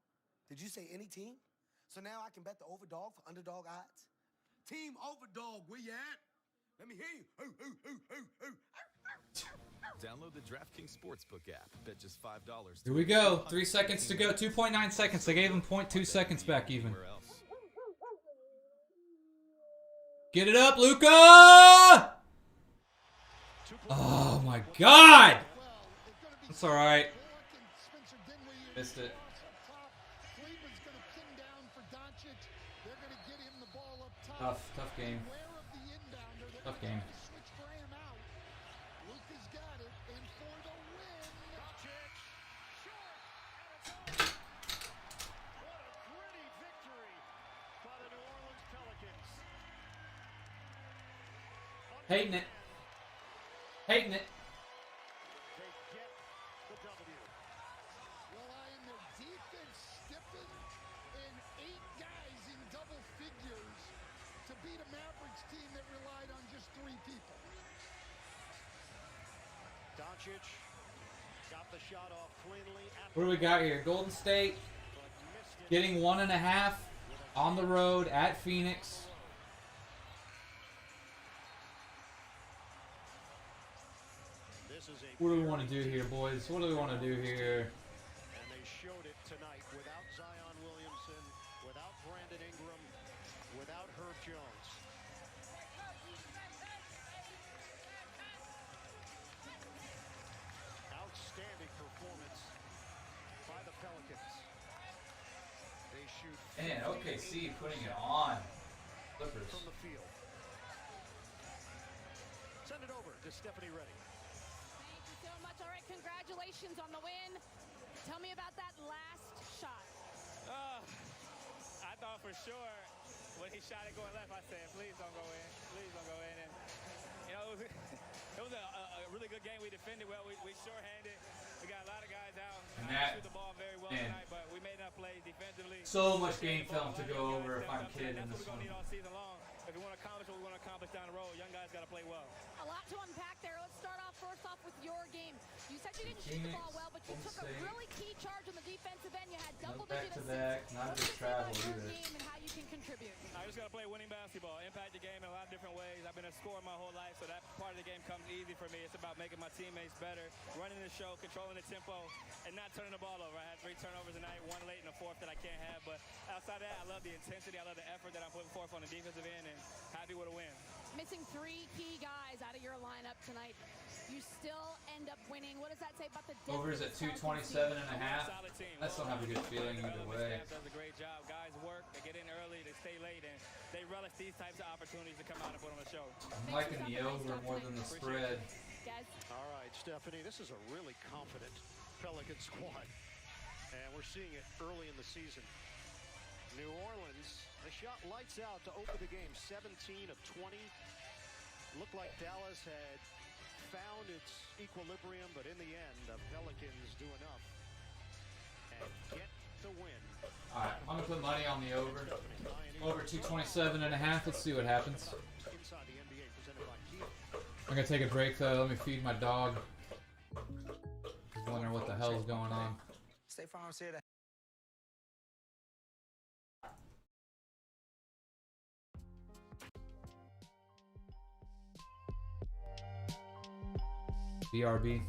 Did you say any team? So now I can bet the overdog for underdog odds? Team overdog, where you at? Let me hear you. Download the DraftKings Sportsbook app. Bet just $5. Here we go. 3 seconds to go. 2.9 seconds. They gave him 0.2 seconds back even. Get it up, Luka! Oh my God! That's all right. Missed it. Tough game. Tough game. Hating it. Hating it. They get the W. Well, their defense stiffened, and 8 guys in double figures to beat a Mavericks team that relied on just 3 people. Doncic got the shot off cleanly. What do we got here? Golden State getting 1.5 on the road at Phoenix. What do we want to do here, boys? What do we want to do here? And they showed it tonight without Zion Williamson, without Brandon Ingram, without Herb Jones. Outstanding performance by the Pelicans. They shoot. Man, OKC putting it on. Clippers. From the field. Send it over to Stephanie Reddy. So much. All right, congratulations on the win. Tell me about that last shot. I thought for sure when he shot it going left, I said, please don't go in. Please don't go in. And, you know, it was a really good game. We defended well. We sure-handed. We got a lot of guys out. And that, shoot the ball very well tonight, but we made enough plays defensively. So much game film to go over if I'm kidding this one. That's what we're going to need all season long. If we want to accomplish what we want to accomplish down the road, young guys got to play well. A lot to unpack there. Let's start off first off with your game. You said you didn't shoot the ball well, but you took a really key charge on the defensive end. You had double-digit assists. Not a big travel either. Game and how you can contribute. I just got to play winning basketball, impact the game in a lot of different ways. I've been a scorer my whole life, so that part of the game comes easy for me. It's about making my teammates better, running the show, controlling the tempo, and not turning the ball over. I had 3 turnovers tonight, 1 late in the 4th that I can't have, but outside of that, I love the intensity, I love the effort that I'm putting forth on the defensive end, and happy with a win. Missing 3 key guys out of your lineup tonight. You still end up winning. What does that say about the depth? Over is at 227.5. I still have a good feeling either way. Does a great job. Guys work, they get in early, they stay late, and they relish these types of opportunities to come out and put on the show. I'm liking the over more than the spread. All right, Stephanie, this is a really confident Pelican squad, and we're seeing it early in the season. New Orleans, they shot lights out to open the game, 17 of 20. Looked like Dallas had found its equilibrium, but in the end, the Pelicans do enough and get the win. All right, I'm gonna put money on the over. Over 227.5. Let's see what happens. Inside the NBA, presented by Kia. I'm gonna take a break though. Let me feed my dog. Wondering what the hell is going on. State Farm's here to BRB.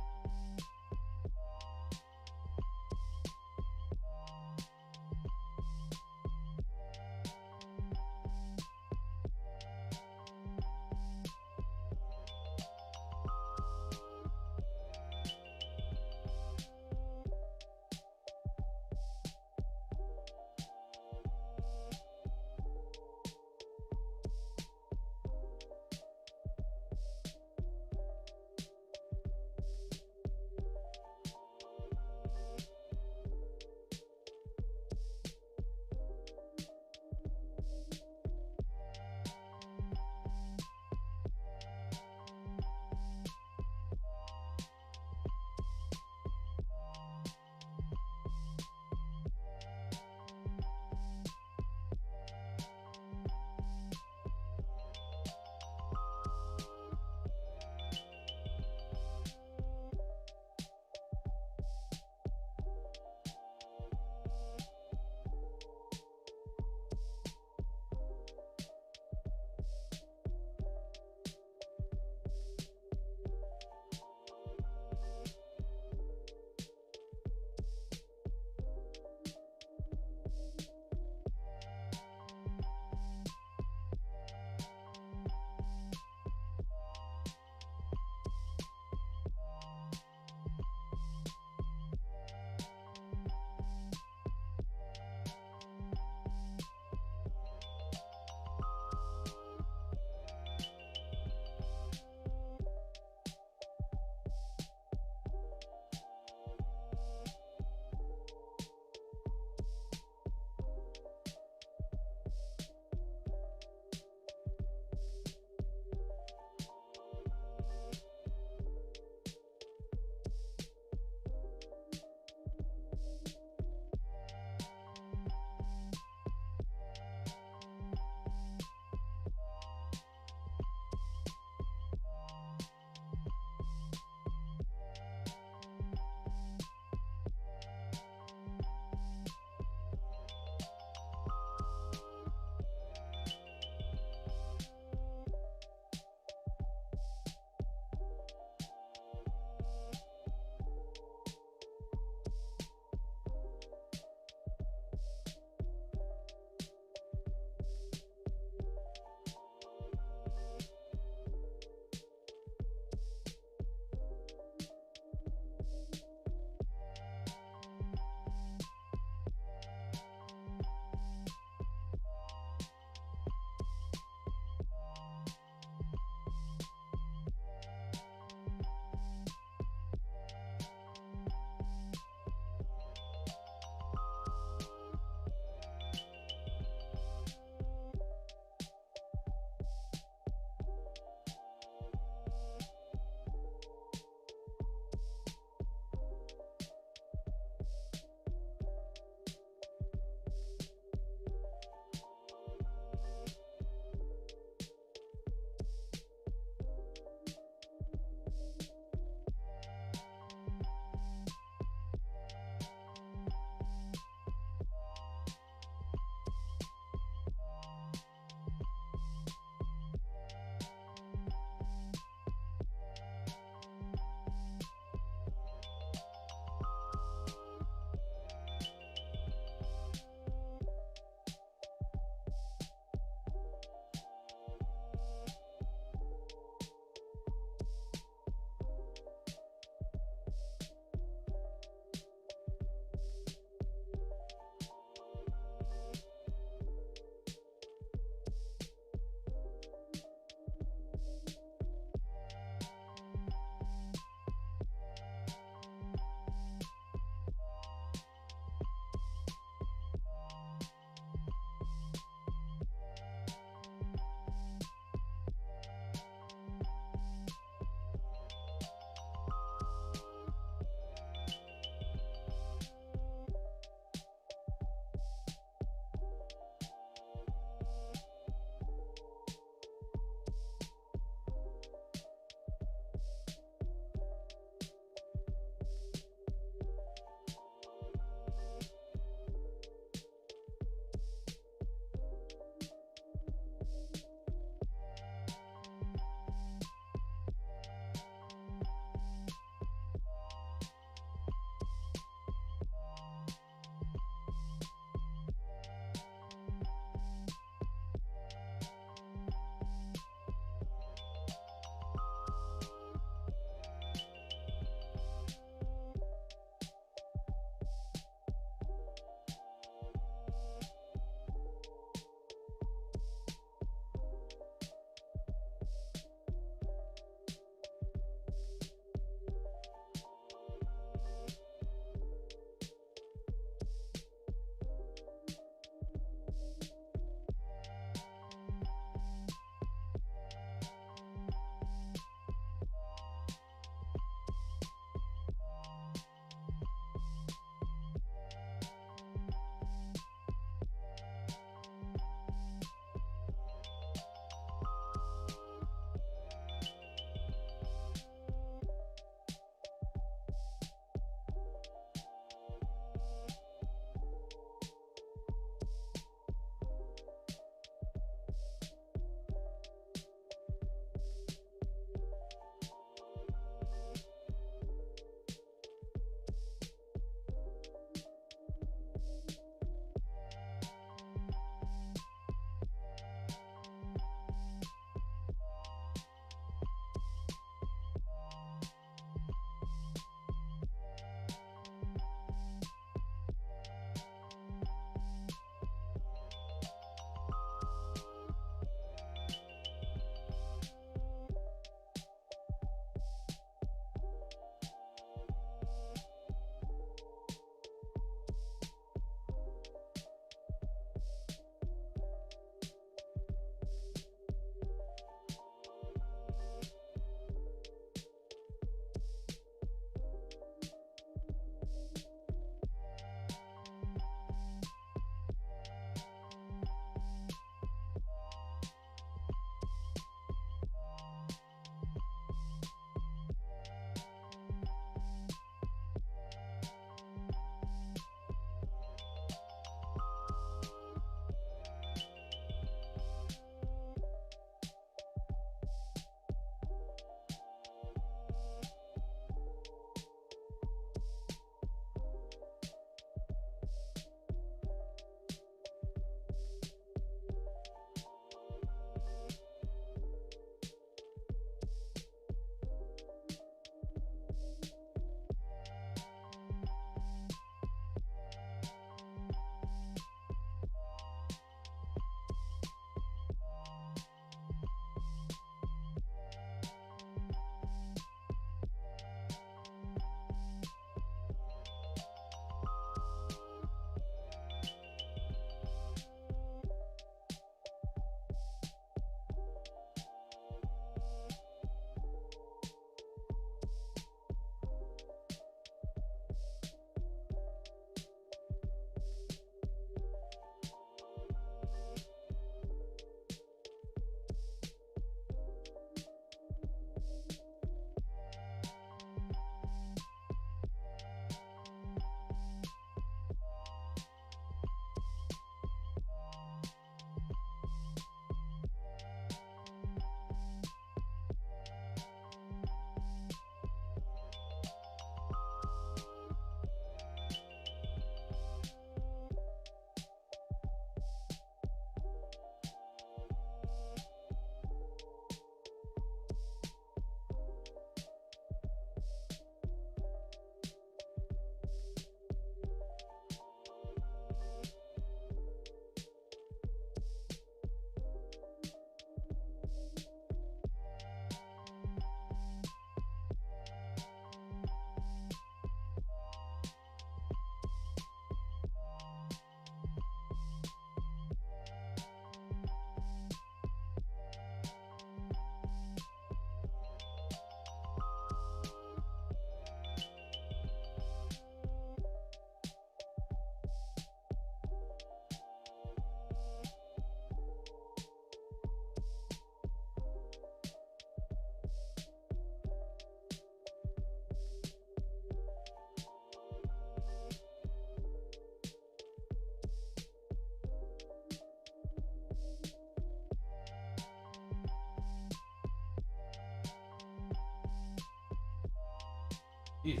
Jesus.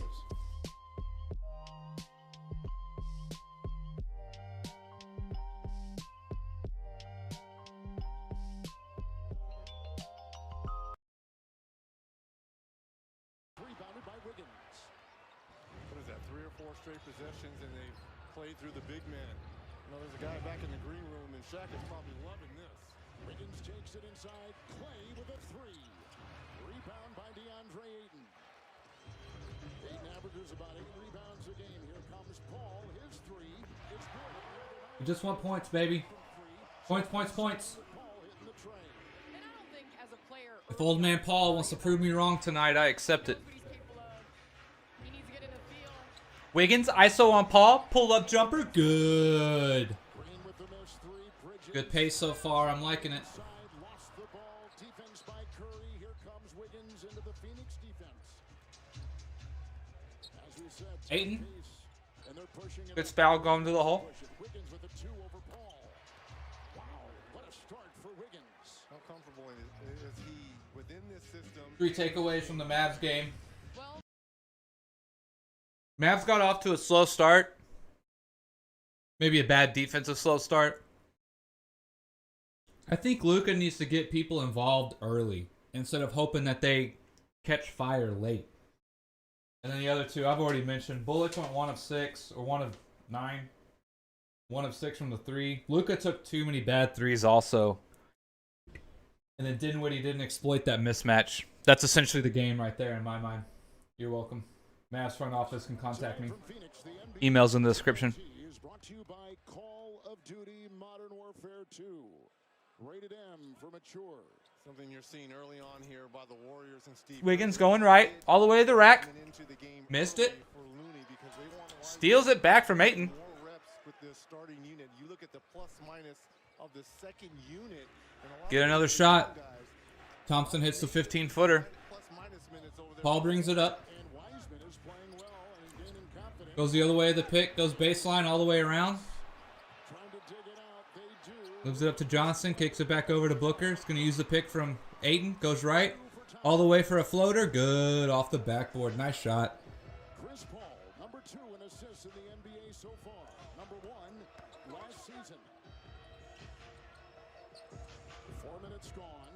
Rebounded by Wiggins. What is that, 3 or 4 straight possessions, and they've played through the big man. You know, there's a guy back in the green room, and Shaq is probably loving this. Wiggins takes it inside. Clay with a 3. Rebound by DeAndre Ayton. Ayton averages about 8 rebounds a game. Here comes Paul. His 3 is good. We just want points, baby. Points, points, points. If old man Paul wants to prove me wrong tonight, I accept it. Wiggins, ISO on Paul. Pull up jumper. Good. Good pace so far. I'm liking it. Ayton. Good foul going to the hole. How comfortable is he within this system? 3 takeaways from the Mavs game. Mavs got off to a slow start. Maybe a bad defensive slow start. I think Luka needs to get people involved early instead of hoping that they catch fire late. And then the other 2, I've already mentioned. Bullock went 1 of 6 or 1 of 9. 1 of 6 from the 3. Luka took too many bad 3s also. And then Dinwiddie didn't exploit that mismatch. That's essentially the game right there in my mind. You're welcome. Mavs front office can contact me. Emails in the description. Is brought to you by Call of Duty Modern Warfare 2. Rated M for mature. Something you're seeing early on here by the Warriors and Steve. Wiggins going right, all the way to the rack. Missed it. Steals it back from Ayton. More reps with this starting unit. You look at the plus minus of the second unit. Get another shot. Thompson hits the 15-footer. Paul brings it up. Goes the other way of the pick. Goes baseline all the way around. Moves it up to Johnson. Kicks it back over to Booker. He's going to use the pick from Ayton. Goes right. All the way for a floater. Good. Off the backboard. Nice shot. Chris Paul, number 2 in assists in the NBA so far. Number 1 last season. 4 minutes gone.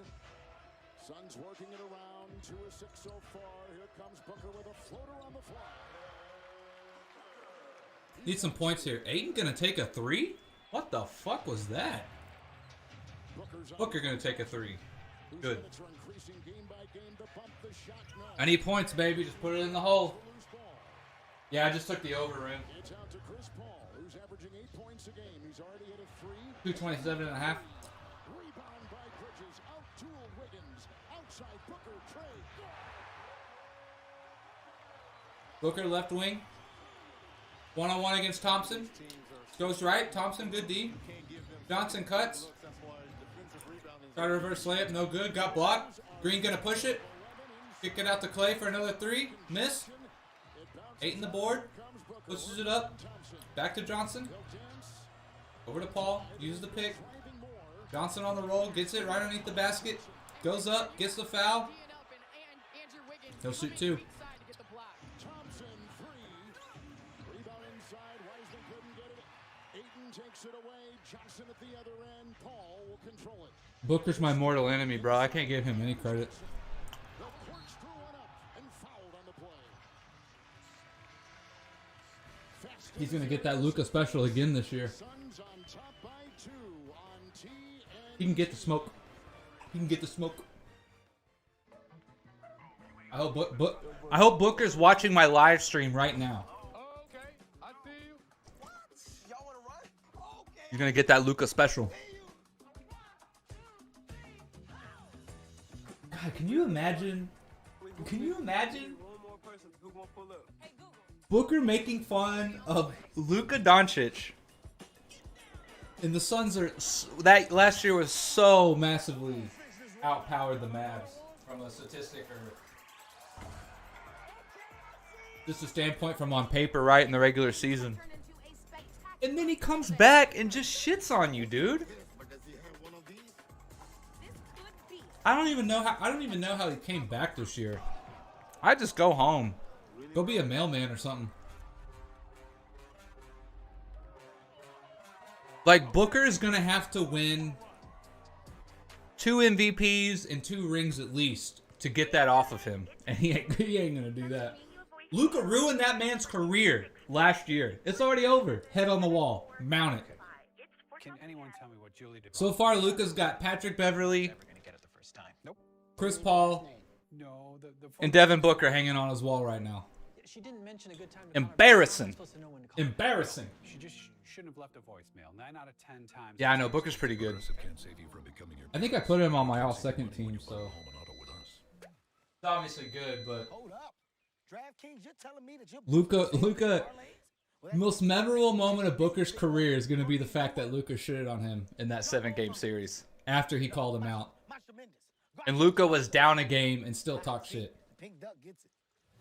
Suns working it around. 2 of 6 so far. Here comes Booker with a floater on the fly. Need some points here. Ayton gonna take a 3? What the fuck was that? Booker gonna take a 3. Good. I need points, baby. Just put it in the hole. Yeah, I just took the over rim. It's out to Chris Paul, who's averaging 8 points a game. He's already hit a 3. 227.5. Rebound by Bridges. Out duel Wiggins. Outside Booker. Trey. Booker left wing. 1-on-1 against Thompson. Goes right. Thompson, good D. Johnson cuts. Try to reverse layup, no good. Got blocked. Green gonna push it. Kick it out to Clay for another 3. Miss. 8 in the board. Pushes it up. Back to Johnson. Over to Paul. Uses the pick. Johnson on the roll. Gets it right underneath the basket. Goes up. Gets the foul. He'll shoot 2. Takes it away. Johnson at the other end. Paul will control it. Booker's my mortal enemy, bro. I can't give him any credit. The corkscrew one up and fouled on the play. He's gonna get that Luka special again this year. Suns on top by 2 on TNT. He can get the smoke. He can get the smoke. I hope Booker's watching my live stream right now. You're gonna get that Luka special. God, can you imagine? Can you imagine Booker making fun of Luka Doncic? And the Suns are that last year was so massively outpowered the Mavs from a statistic or just a standpoint from on paper, right, in the regular season. And then he comes back and just shits on you, dude. I don't even know how he came back this year. I just go home. Go be a mailman or something. Like, Booker is going to have to win 2 MVPs and 2 rings at least to get that off of him. And he ain't going to do that. Luka ruined that man's career last year. It's already over. Head on the wall. Mount it. Can anyone tell me what Julie did? So far, Luka's got Patrick Beverly, Chris Paul, and Devin Booker hanging on his wall right now. She didn't mention a good time. Embarrassing. Embarrassing. She just shouldn't have left a voicemail. 9 out of 10 times. Yeah, I know. Booker's pretty good. I think I put him on my all-second team, so. It's obviously good, but. Hold up. DraftKings, you're telling me that Luka, the most memorable moment of Booker's career is going to be the fact that Luka shitted on him in that 7-game series after he called him out. And Luka was down a game and still talked shit.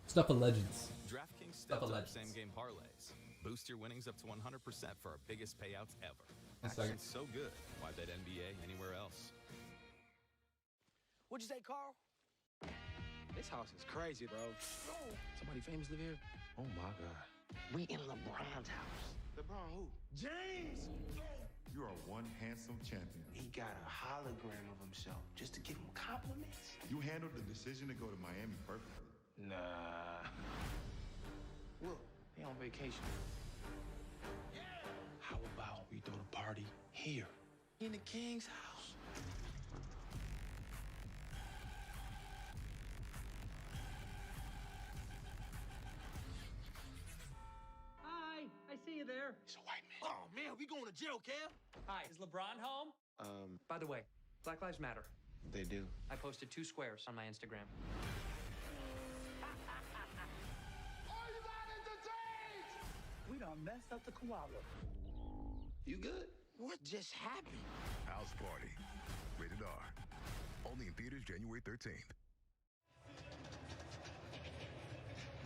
Stuff of legends. DraftKings Stuff of stepped up legends. same-game parlays. Boost your winnings up to 100% for our biggest payouts ever. One second. Action's so good. Why bet NBA anywhere else? What'd you say, Carl? This house is crazy, bro. Somebody famous live here? Oh my God. We in LeBron's house. LeBron who? James! You are one handsome champion. He got a hologram of himself just to give him compliments. You handled the decision to go to Miami perfectly. Nah. Look, they on vacation. Yeah. How about we throw the party here? In the King's house. Hi, I see you there. It's a white man. Oh man, we going to jail, Cam? Hi, is LeBron home? By the way, Black Lives Matter. They do. I posted 2 squares on my Instagram. We done messed up the koala. You good? What just happened? House Party. Rated R. Only in theaters January 13th.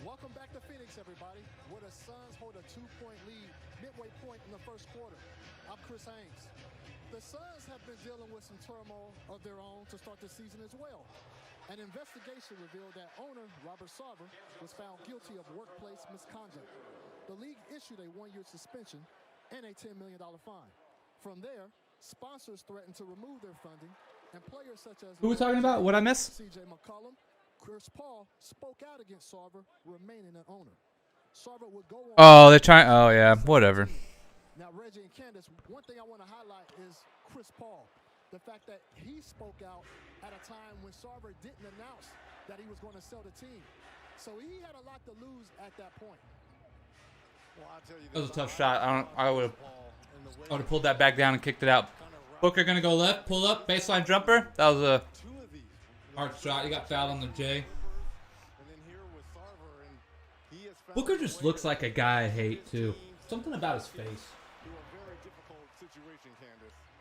Welcome back to Phoenix, everybody, where the Suns hold a 2-point lead midway point in the first quarter. I'm Chris Haynes. The Suns have been dealing with some turmoil of their own to start the season as well. An investigation revealed that owner Robert Sarver was found guilty of workplace misconduct. The league issued a 1-year suspension and a $10 million fine. From there, sponsors threatened to remove their funding, and players such as Who are we talking about? What'd I miss? CJ McCollum, Chris Paul spoke out against Sarver remaining an owner. Sarver would go on. Oh, they're trying. Oh, yeah. Whatever. Now, Reggie and Candace, one thing I want to highlight is Chris Paul. The fact that he spoke out at a time when Sarver didn't announce that he was going to sell the team. So he had a lot to lose at that point. Well, I'll tell you That was a tough shot. I would have pulled that back down and kicked it out. Booker gonna go left, pull up, baseline jumper. That was a hard shot. He got fouled on the J. Booker just looks like a guy I hate too. Something about his face.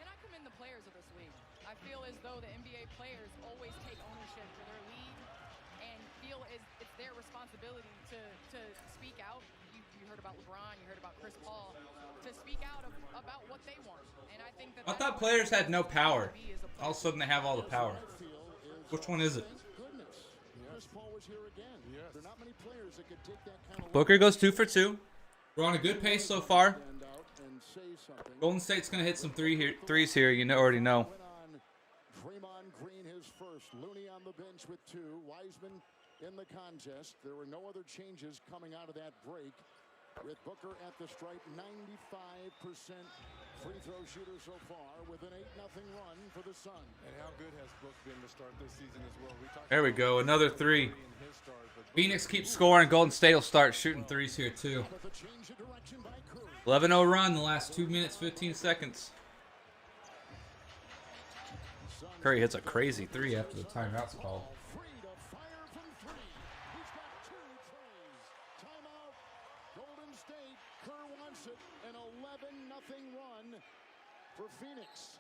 And I commend the players of this league. I feel as though the NBA players always take ownership for their league and feel it's their responsibility to speak out. You heard about LeBron, you heard about Chris Paul, to speak out about what they want. And I think that I thought players had no power. All of a sudden they have all the power. Which one is it? Booker goes 2 for 2. We're on a good pace so far. Golden State's gonna hit some threes here. You already know. Draymond Green his first. Looney on the bench with 2. Wiseman in the contest. There were no other changes coming out of that break. With Booker at the stripe, 95% free throw shooter so far with an 8-0 run for the Sun. And how good has Book been to start this season as well? There we go, another 3. Phoenix keeps scoring. Golden State will start shooting threes here too. 11-0 run the last 2 minutes, 15 seconds. Curry hits a crazy 3 after the timeout's called. For Phoenix,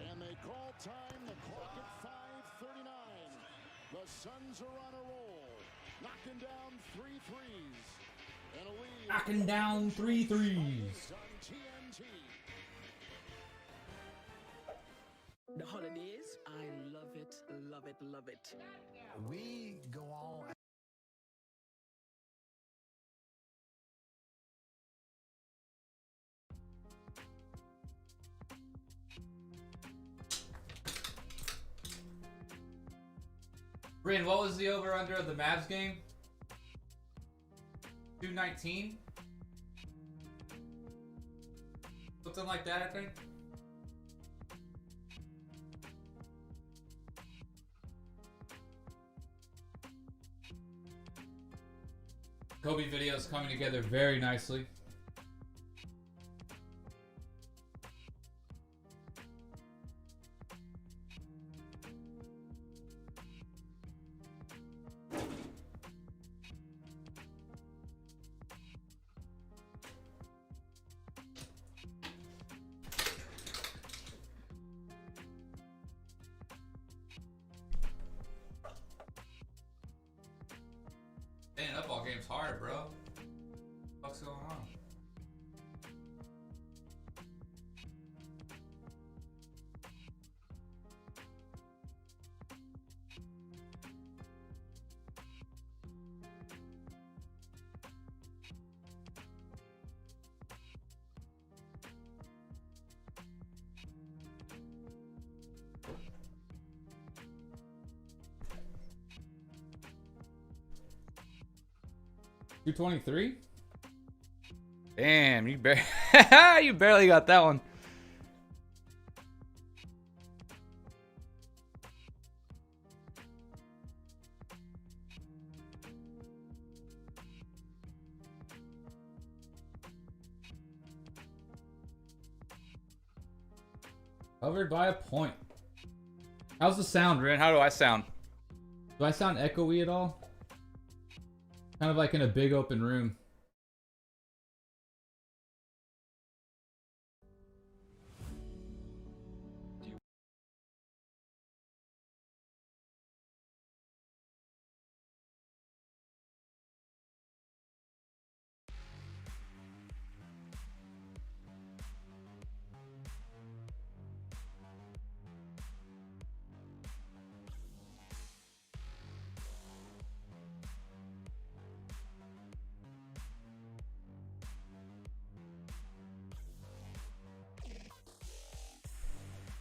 and they call time, the clock at 5:39. The Suns are on a roll, knocking down 3 threes, and a lead. Knocking down 3 threes. The holidays, I love it, love it, love it. We go on Bryn, what was the over-under of the Mavs game? 219? Something like that, I think. Kobe videos coming together very nicely. Man, that ball game's hard, bro. What's going on? $223? Damn, you you barely got that one. Covered by a point. How's the sound, Ren? How do I sound? Do I sound echoey at all? Kind of like in a big open room.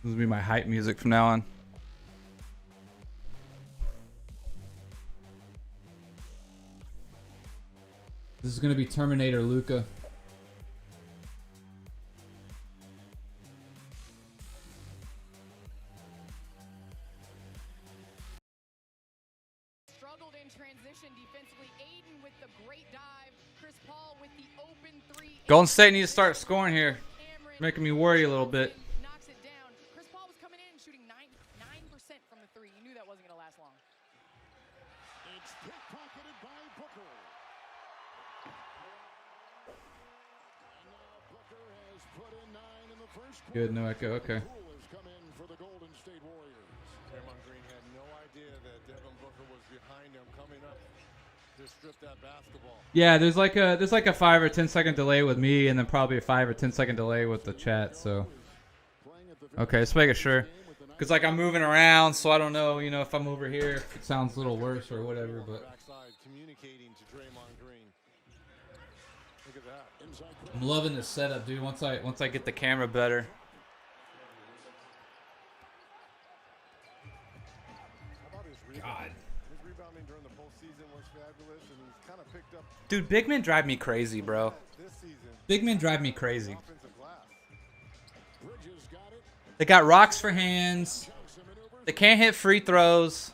This will be my hype music from now on. This is gonna be Terminator Luka. Struggled in transition defensively. Aiden with the great dive. Chris Paul with the open three. Golden State needs to start scoring here. Making me worry a little bit. Knocks it down. Chris Paul was coming in shooting 9% from the three. You knew that wasn't going to last long. It's pickpocketed by Booker. And now Booker has put in 9 in the first quarter. Good, no echo, okay. Poole has come in for the Golden State Warriors. Draymond Green had no idea that Devin Booker was behind him coming up to strip that basketball. Yeah, there's like a 5 or 10 second delay with me, and then probably a 5 or 10 second delay with the chat. So, okay, let's make it sure, cause like I'm moving around, so I don't know, you know, if I'm over here, if it sounds a little worse or whatever. But I'm loving this setup, dude. Once I get the camera better. God. Dude, big men drive me crazy, bro. Big men drive me crazy. They got rocks for hands. They can't hit free throws.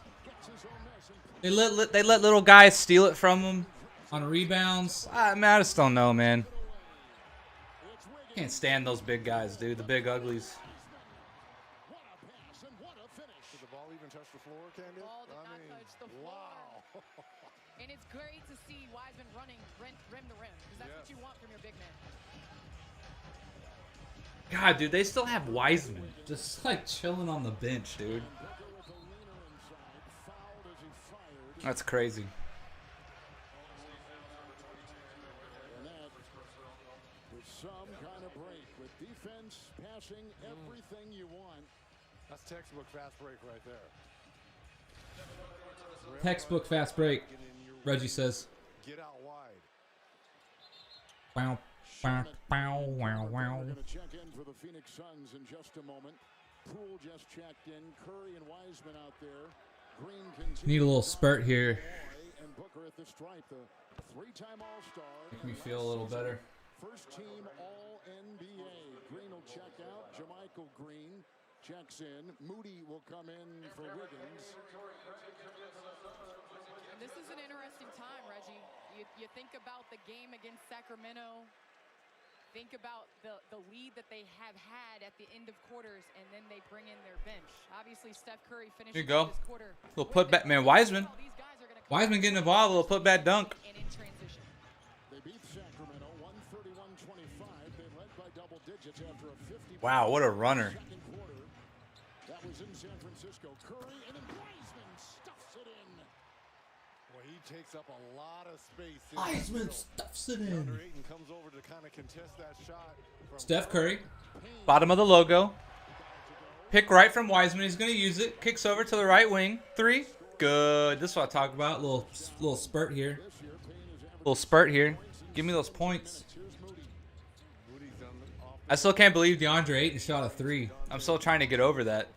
They let little guys steal it from them on rebounds. Man, I just don't know, man. Can't stand those big guys, dude. The big uglies. Did the ball even touch the floor, Candy? Ball did not touch the floor. Wow. And it's great to see Wiseman running rim to rim, because that's what you want from your big man. God, dude, they still have Wiseman just like chilling on the bench, dude. That's crazy. And that with some kind of break, with defense, passing, everything you want. That's textbook fast break right there. Textbook fast break, Reggie says. Get out wide. Wow, wow, wow, wow, wow. We're going to check in for the Phoenix Suns in just a moment. Poole just checked in. Curry and Wiseman out there. Need a little spurt here. Make me feel a little better. First team All-NBA. Green will check out. Jermichael Green checks in. Moody will come in for Wiggins. And this is an interesting time, Reggie. You think about the game against Sacramento. Think about the lead that they have had at the end of quarters, and then they bring in their bench. Obviously, Steph Curry finished Here you go. this quarter. Little putback, man. Wiseman getting involved. A little putback dunk. And in transition. They beat Sacramento 131-25. They led by double digits after a 50. Wow, what a runner. Second quarter. That was in San Francisco. Curry and then Wiseman stuffs it in. Well, he takes up a lot of space. Wiseman stuffs it in. Ayton comes over to kind of contest that shot. Steph Curry, bottom of the logo. Pick right from Wiseman. He's going to use it. Kicks over to the right wing. 3. Good. This is what I talk about. Little spurt here. Little spurt here. Give me those points. I still can't believe DeAndre Ayton shot a 3. I'm still trying to get over that.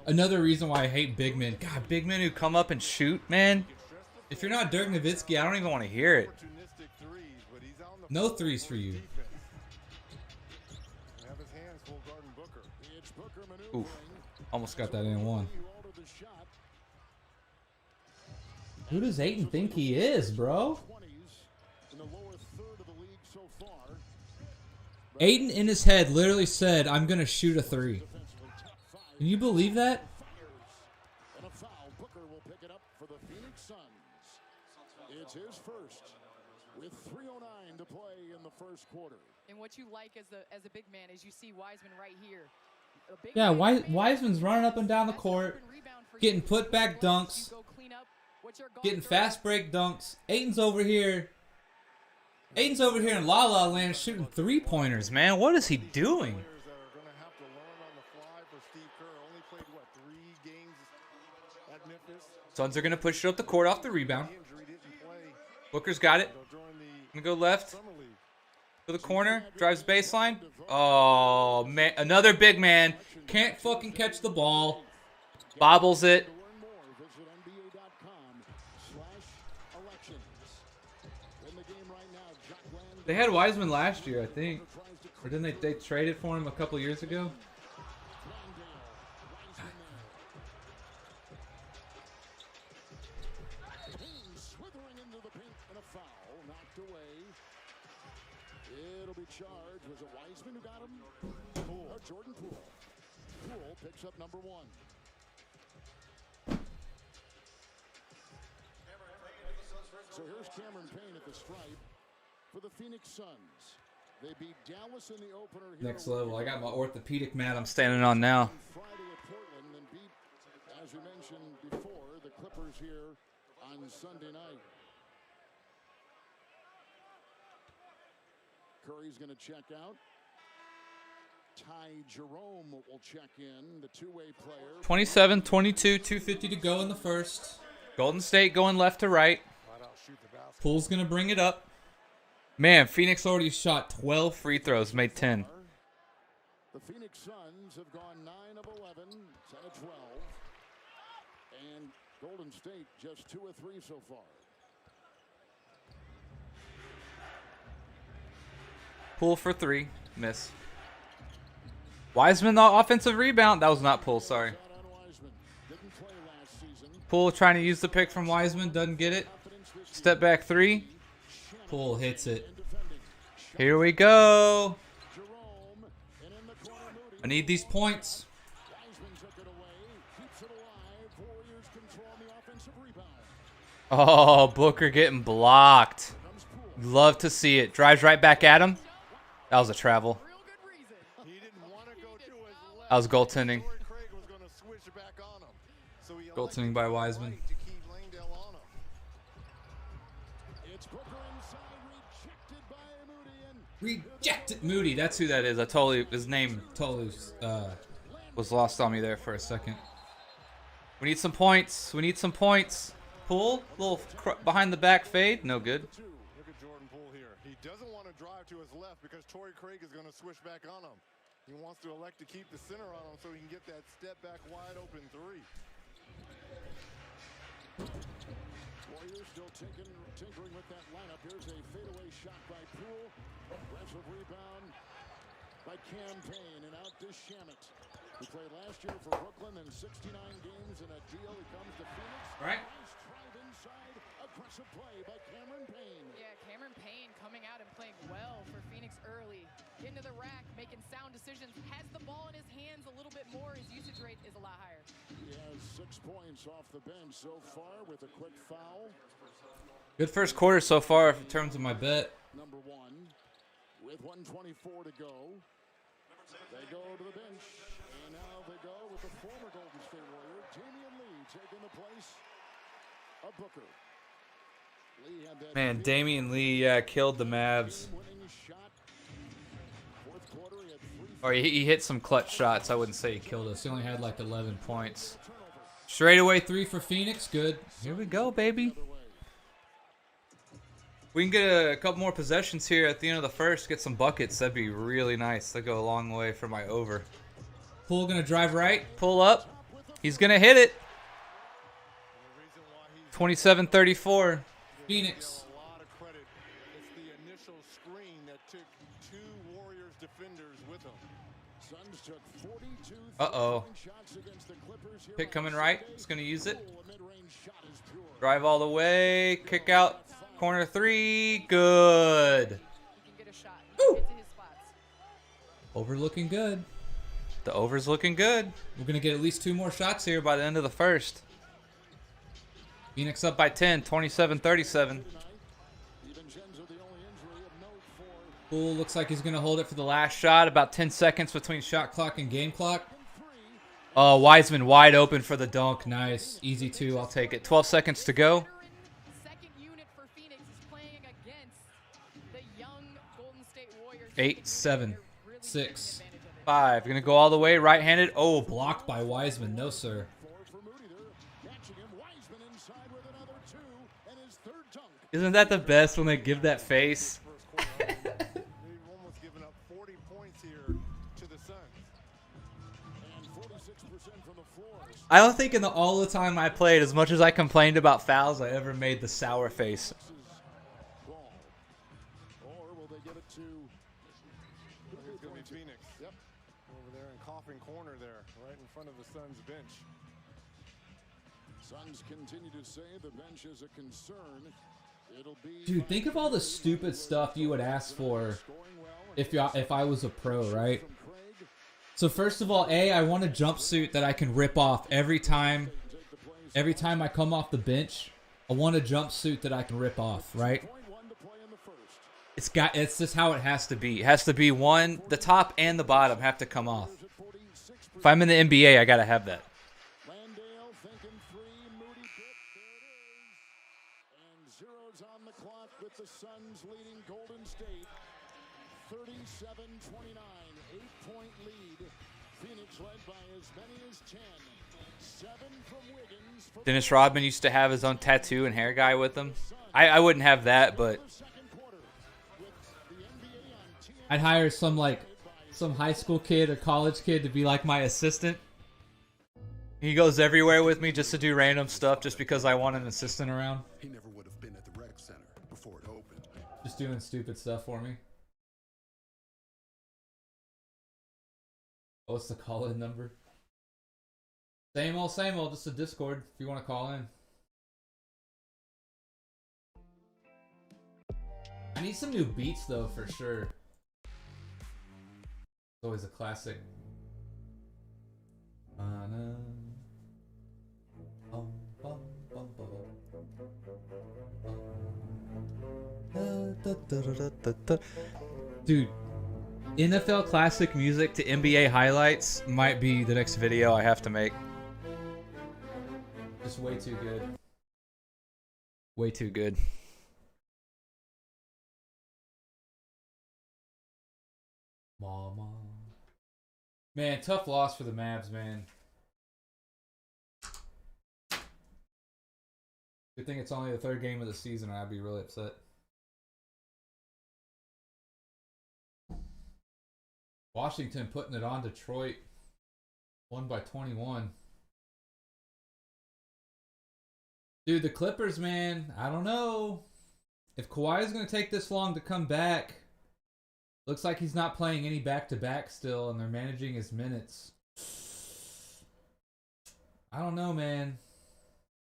Another reason why I hate big men. God, big men who come up and shoot, man. If you're not Dirk Nowitzki, I don't even want to hear it. No threes for you. Oof. Almost got that in one. Who does Ayton think he is, bro? Ayton in his head literally said, I'm going to shoot a 3. Can you believe that? And a foul. Booker will pick it up for the Phoenix Suns. It's his first with 3:09 to play in the first quarter. And what you like as a big man is you see Wiseman right here. Yeah, Wiseman's running up and down the court, getting put back dunks, getting fast break dunks. Ayton's over here. Ayton's over here in La La Land shooting 3-pointers, man. What is he doing? Suns are going to push it up the court off the rebound. Booker's got it. Going to go left. To the corner. Drives baseline. Oh, man. Another big man. Can't fucking catch the ball. Bobbles it. They had Wiseman last year, I think. Or didn't they traded for him a couple years ago? Charge. Was it Wiseman who got him? Poole. Jordan Poole. Poole picks up number 1. So here's Cameron Payne at the stripe for the Phoenix Suns. They beat Dallas in the opener. Next level. I got my orthopedic mat I'm standing on now. Friday at Portland and beat, as we mentioned before, the Clippers here on Sunday night. Curry's going to check out. Ty Jerome will check in, the two-way player. 27-22, 2:50 to go in the first. Golden State going left to right. Poole's going to bring it up. Man, Phoenix already shot 12 free throws, made 10. The Phoenix Suns have gone 9 of 11, 10 of 12. And Golden State just 2 of 3 so far. Poole for 3. Miss. Wiseman, the offensive rebound. That was not Poole, sorry. Poole trying to use the pick from Wiseman. Doesn't get it. Step back 3. Poole hits it. Here we go. I need these points. Oh, Booker getting blocked. Love to see it. Drives right back at him. That was a travel. That was goaltending. Goaltending by Wiseman. Rejected Moody. That's who that is. His name totally was lost on me there for a second. We need some points. We need some points. Poole, little behind the back fade. No good. Look at Jordan Poole here. He doesn't want to drive to his left because Torrey Craig is going to switch back on him. He wants to elect to keep the center on him so he can get that step back wide open three. Warriors still tinkering with that lineup. Here's a fadeaway shot by Poole. Aggressive rebound by Campaign, and out to Shamet. He played last year for Brooklyn in 69 games in a deal. He comes to Phoenix. All right. Nice drive inside. Aggressive play by Cameron Payne. Yeah, Cameron Payne coming out and playing well for Phoenix early. Getting to the rack, making sound decisions. Has the ball in his hands a little bit more. His usage rate is a lot higher. He has 6 points off the bench so far with a quick foul. Good first quarter so far in terms of my bet. Number 1 with 1:24 to go. They go to the bench, and now they go with the former Golden State Warrior, Damian Lee, taking the place of Booker. Lee had that Man, Damian Lee killed the Mavs. winning shot. Fourth quarter, he had 3 Or he hit some clutch shots. I wouldn't say he killed us. He only had like 11 points. Straight away 3 for Phoenix. Good. Here we go, baby. We can get a couple more possessions here at the end of the first. Get some buckets. That'd be really nice. That'd go a long way for my over. Poole gonna drive right. Pull up. He's gonna hit it. 27-34. Phoenix. A lot of credit. It's the initial screen that took 2 Warriors defenders with him. Suns took 42 Uh-oh. shots against the Clippers here Pick on coming right. Sunday. He's gonna use it. A mid-range shot is pure. Drive all the way. Kick out. Corner 3. Good. He can get a shot. Get to his spots. Over looking good. The over's looking good. We're going to get at least 2 more shots here by the end of the first. Phoenix up by 10, 27-37. Poole looks like he's going to hold it for the last shot. About 10 seconds between shot clock and game clock. Oh, Wiseman wide open for the dunk. Nice. Easy 2. I'll take it. 12 seconds to go. Second unit for Phoenix is playing against the young Golden State Warriors. 8, 7, 6, 5. Gonna go all the way. Right-handed. Oh, blocked by Wiseman. No, sir. Isn't that the best when they give that face? They've almost given up 40 points here to the Suns. And 46% from the floor. I don't think in all the time I played, as much as I complained about fouls, I ever made the sour face. Or will they get it to? It's going to be Phoenix. Yep. Over there in Coffin Corner there, right in front of the Suns bench. Suns continue to say the bench is a concern. It'll be Dude, think of all the stupid stuff you would ask for if I was a pro, right? So first of all, I want a jumpsuit that I can rip off every time I come off the bench. I want a jumpsuit that I can rip off, right? It's just how it has to be. It has to be one, the top and the bottom have to come off. If I'm in the NBA, I gotta have that. Landale thinking 3, Moody pick, there it is. And zeros on the clock with the Suns leading Golden State. 37-29, 8-point lead. Phoenix led by as many as 10. 7 from Wiggins. Dennis Rodman used to have his own tattoo and hair guy with him. I wouldn't have that, but I'd hire some high school kid or college kid to be like my assistant. He goes everywhere with me just to do random stuff just because I want an assistant around. He never would have been at the rec center before it opened. Just doing stupid stuff for me. What's the call-in number? Same old, just a Discord if you want to call in. I need some new beats though, for sure. It's always a classic. Dude, NFL classic music to NBA highlights might be the next video I have to make. Just way too good. Way too good. Mama. Man, tough loss for the Mavs, man. Good thing it's only the 3rd game of the season, or I'd be really upset. Washington putting it on Detroit. Won by 21. Dude, the Clippers, man, I don't know. If Kawhi is going to take this long to come back, looks like he's not playing any back-to-back still, and they're managing his minutes. I don't know, man.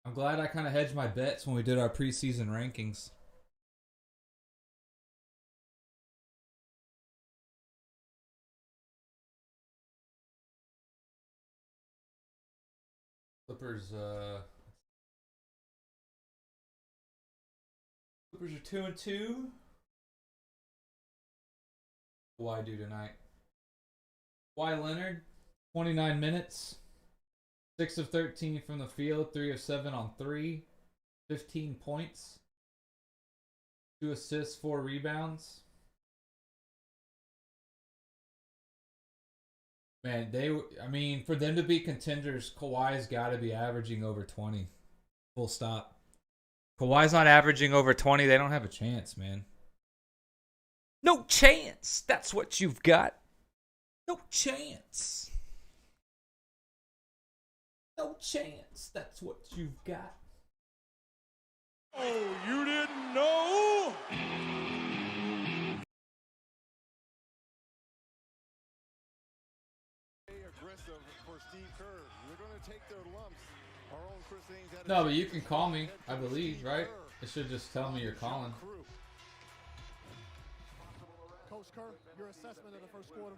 I'm glad I kind of hedged my bets when we did our preseason rankings. Clippers are 2-2. Why do tonight? Kawhi Leonard, 29 minutes, 6 of 13 from the field, 3 of 7 on 3, 15 points, 2 assists, 4 rebounds. Man, I mean, for them to be contenders, Kawhi's got to be averaging over 20. Full stop. Kawhi's not averaging over 20, they don't have a chance, man. No chance. That's what you've got. No chance. No chance. That's what you've got. Oh, you didn't know? Aggressive for Steve Kerr. They're going to take their lumps. Our own Chris Haynes had No, but you can call me, I believe, right? It should just tell me you're calling. Coach Kerr, your assessment of the first quarter?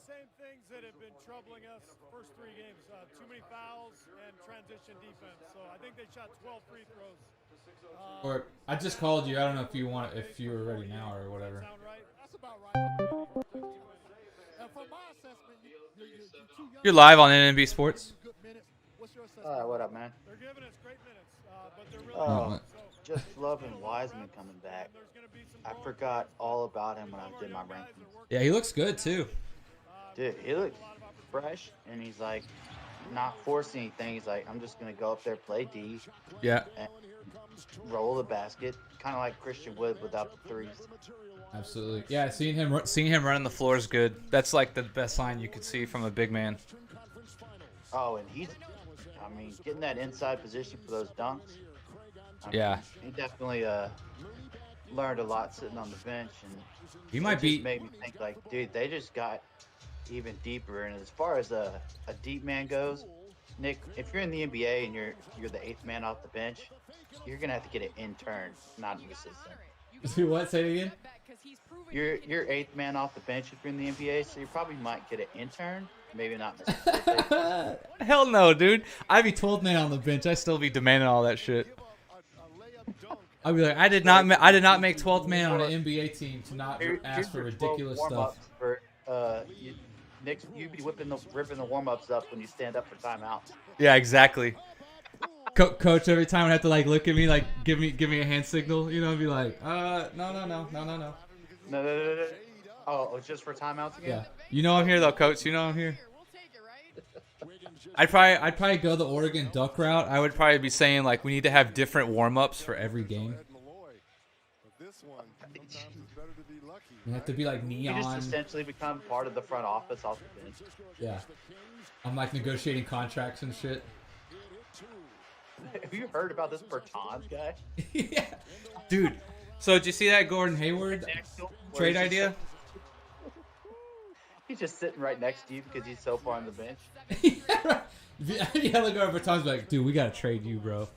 Same things that have been troubling us first 3 games. Too many fouls and transition defense. So I think they shot 12 free throws. Or I just called you. I don't know if you were ready now or whatever. Sound right? That's about right. And from my assessment, You're live on NNB Sports. What up, man? They're giving us great minutes, but they're really Just loving Wiseman coming back. I forgot all about him when I did my rankings. Yeah, he looks good too. Dude, he looks fresh, and he's like not forcing anything. He's like, I'm just gonna go up there, play D, Yeah, and roll the basket, kind of like Christian Wood without the threes. absolutely. Yeah, seeing him running the floor is good. That's like the best sign you could see from a big man. Oh, and I mean, getting that inside position for those dunks. Yeah. He definitely learned a lot sitting on the bench, and He might be. made me think like, dude, they just got even deeper. And as far as a deep man goes, Nick, if you're in the NBA and you're the 8th man off the bench, you're gonna have to get an intern, not an assistant. What? Say it again. You're 8th man off the bench if you're in the NBA, so you probably might get an intern, maybe not an assistant. Hell no, dude. I'd be 12th man on the bench. I'd still be demanding all that shit. I'd be like, I did not make 12th man on an NBA team to not ask for ridiculous stuff. Nick, you'd be ripping the warm-ups up when you stand up for timeout. Yeah, exactly. Coach every time would have to like look at me, like give me a hand signal, you know, and be like, no. No. Oh, it's just for timeouts again? Yeah. You know I'm here though, Coach. You know I'm here. I'd probably go the Oregon Duck route. I would probably be saying like we need to have different warm-ups for every game. You have to be like neon. You just essentially become part of the front office off the bench. Yeah. I'm like negotiating contracts and shit. Have you heard about this Bertans guy? Yeah. Dude, so did you see that Gordon Hayward trade idea? He's just sitting right next to you because he's so far on the bench. Yeah, look over Tom's like, dude, we gotta trade you, bro.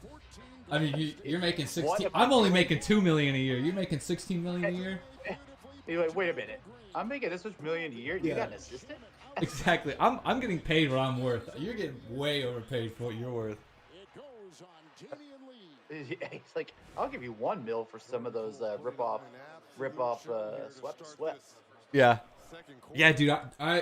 I mean, you're making 16. I'm only making $2 million a year. You're making $16 million a year. You're like, wait a minute. I'm making this much million a year. You got an assistant? Exactly. I'm getting paid what I'm worth. You're getting way overpaid for what you're worth. It's like, I'll give you $1 million for some of those rip-off sweats. Yeah. Yeah, dude, I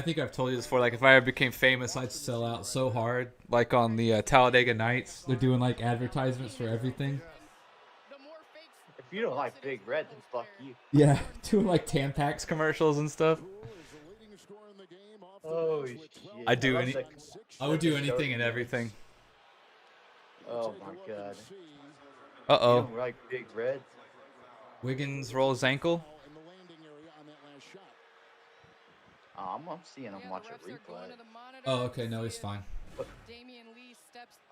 think I've told you this before. Like, if I ever became famous, I'd sell out so hard. Like on the Talladega Nights, they're doing like advertisements for everything. If you don't like Big Red, then fuck you. Yeah, doing like Tampax commercials and stuff. Oh shit! I would do anything and everything. Oh my god. Uh-oh. You don't like Big Red? Wiggins rolls ankle. I'm seeing him watch a replay. Oh, okay. No, he's fine.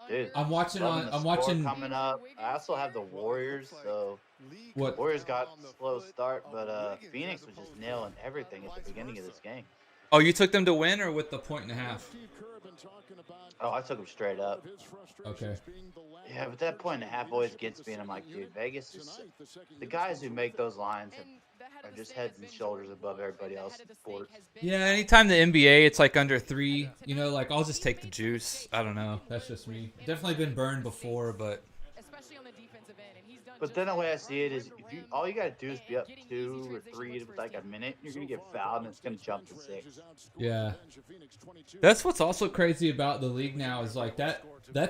Dude, I'm watching loving on. the I'm score watching. coming up. I also have the Warriors, so What? Warriors got a slow start, but Phoenix was just nailing everything at the beginning of this game. Oh, you took them to win or with the 1.5? Oh, I took them straight up. Okay. Yeah, but that 1.5 always gets me, and I'm like, dude, Vegas is the guys who make those lines are just heads and shoulders above everybody else in sports. Yeah, anytime the NBA, it's like under 3. You know, like I'll just take the juice. I don't know. That's just me. Definitely been burned before, but. But then the way I see it is, if all you gotta do is be up 2 or 3 with like a minute, you're gonna get fouled, and it's gonna jump to 6. Yeah. That's what's also crazy about the league now is like that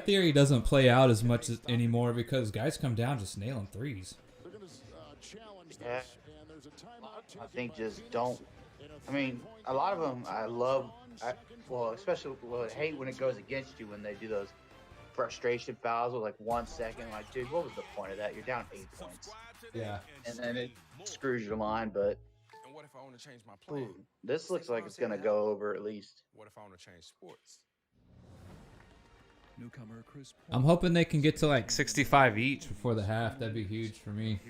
theory doesn't play out as much anymore because guys come down just nailing threes. Yeah. I think just don't. I mean, a lot of them I love. Especially I hate when it goes against you when they do those frustration fouls with like 1 second. Like, dude, what was the point of that? You're down 8 points. Yeah. And then it screws your line, but this looks like it's gonna go over at least. What if I want to change sports? Newcomer Chris Paul. I'm hoping they can get to like 65 each before the half. That'd be huge for me.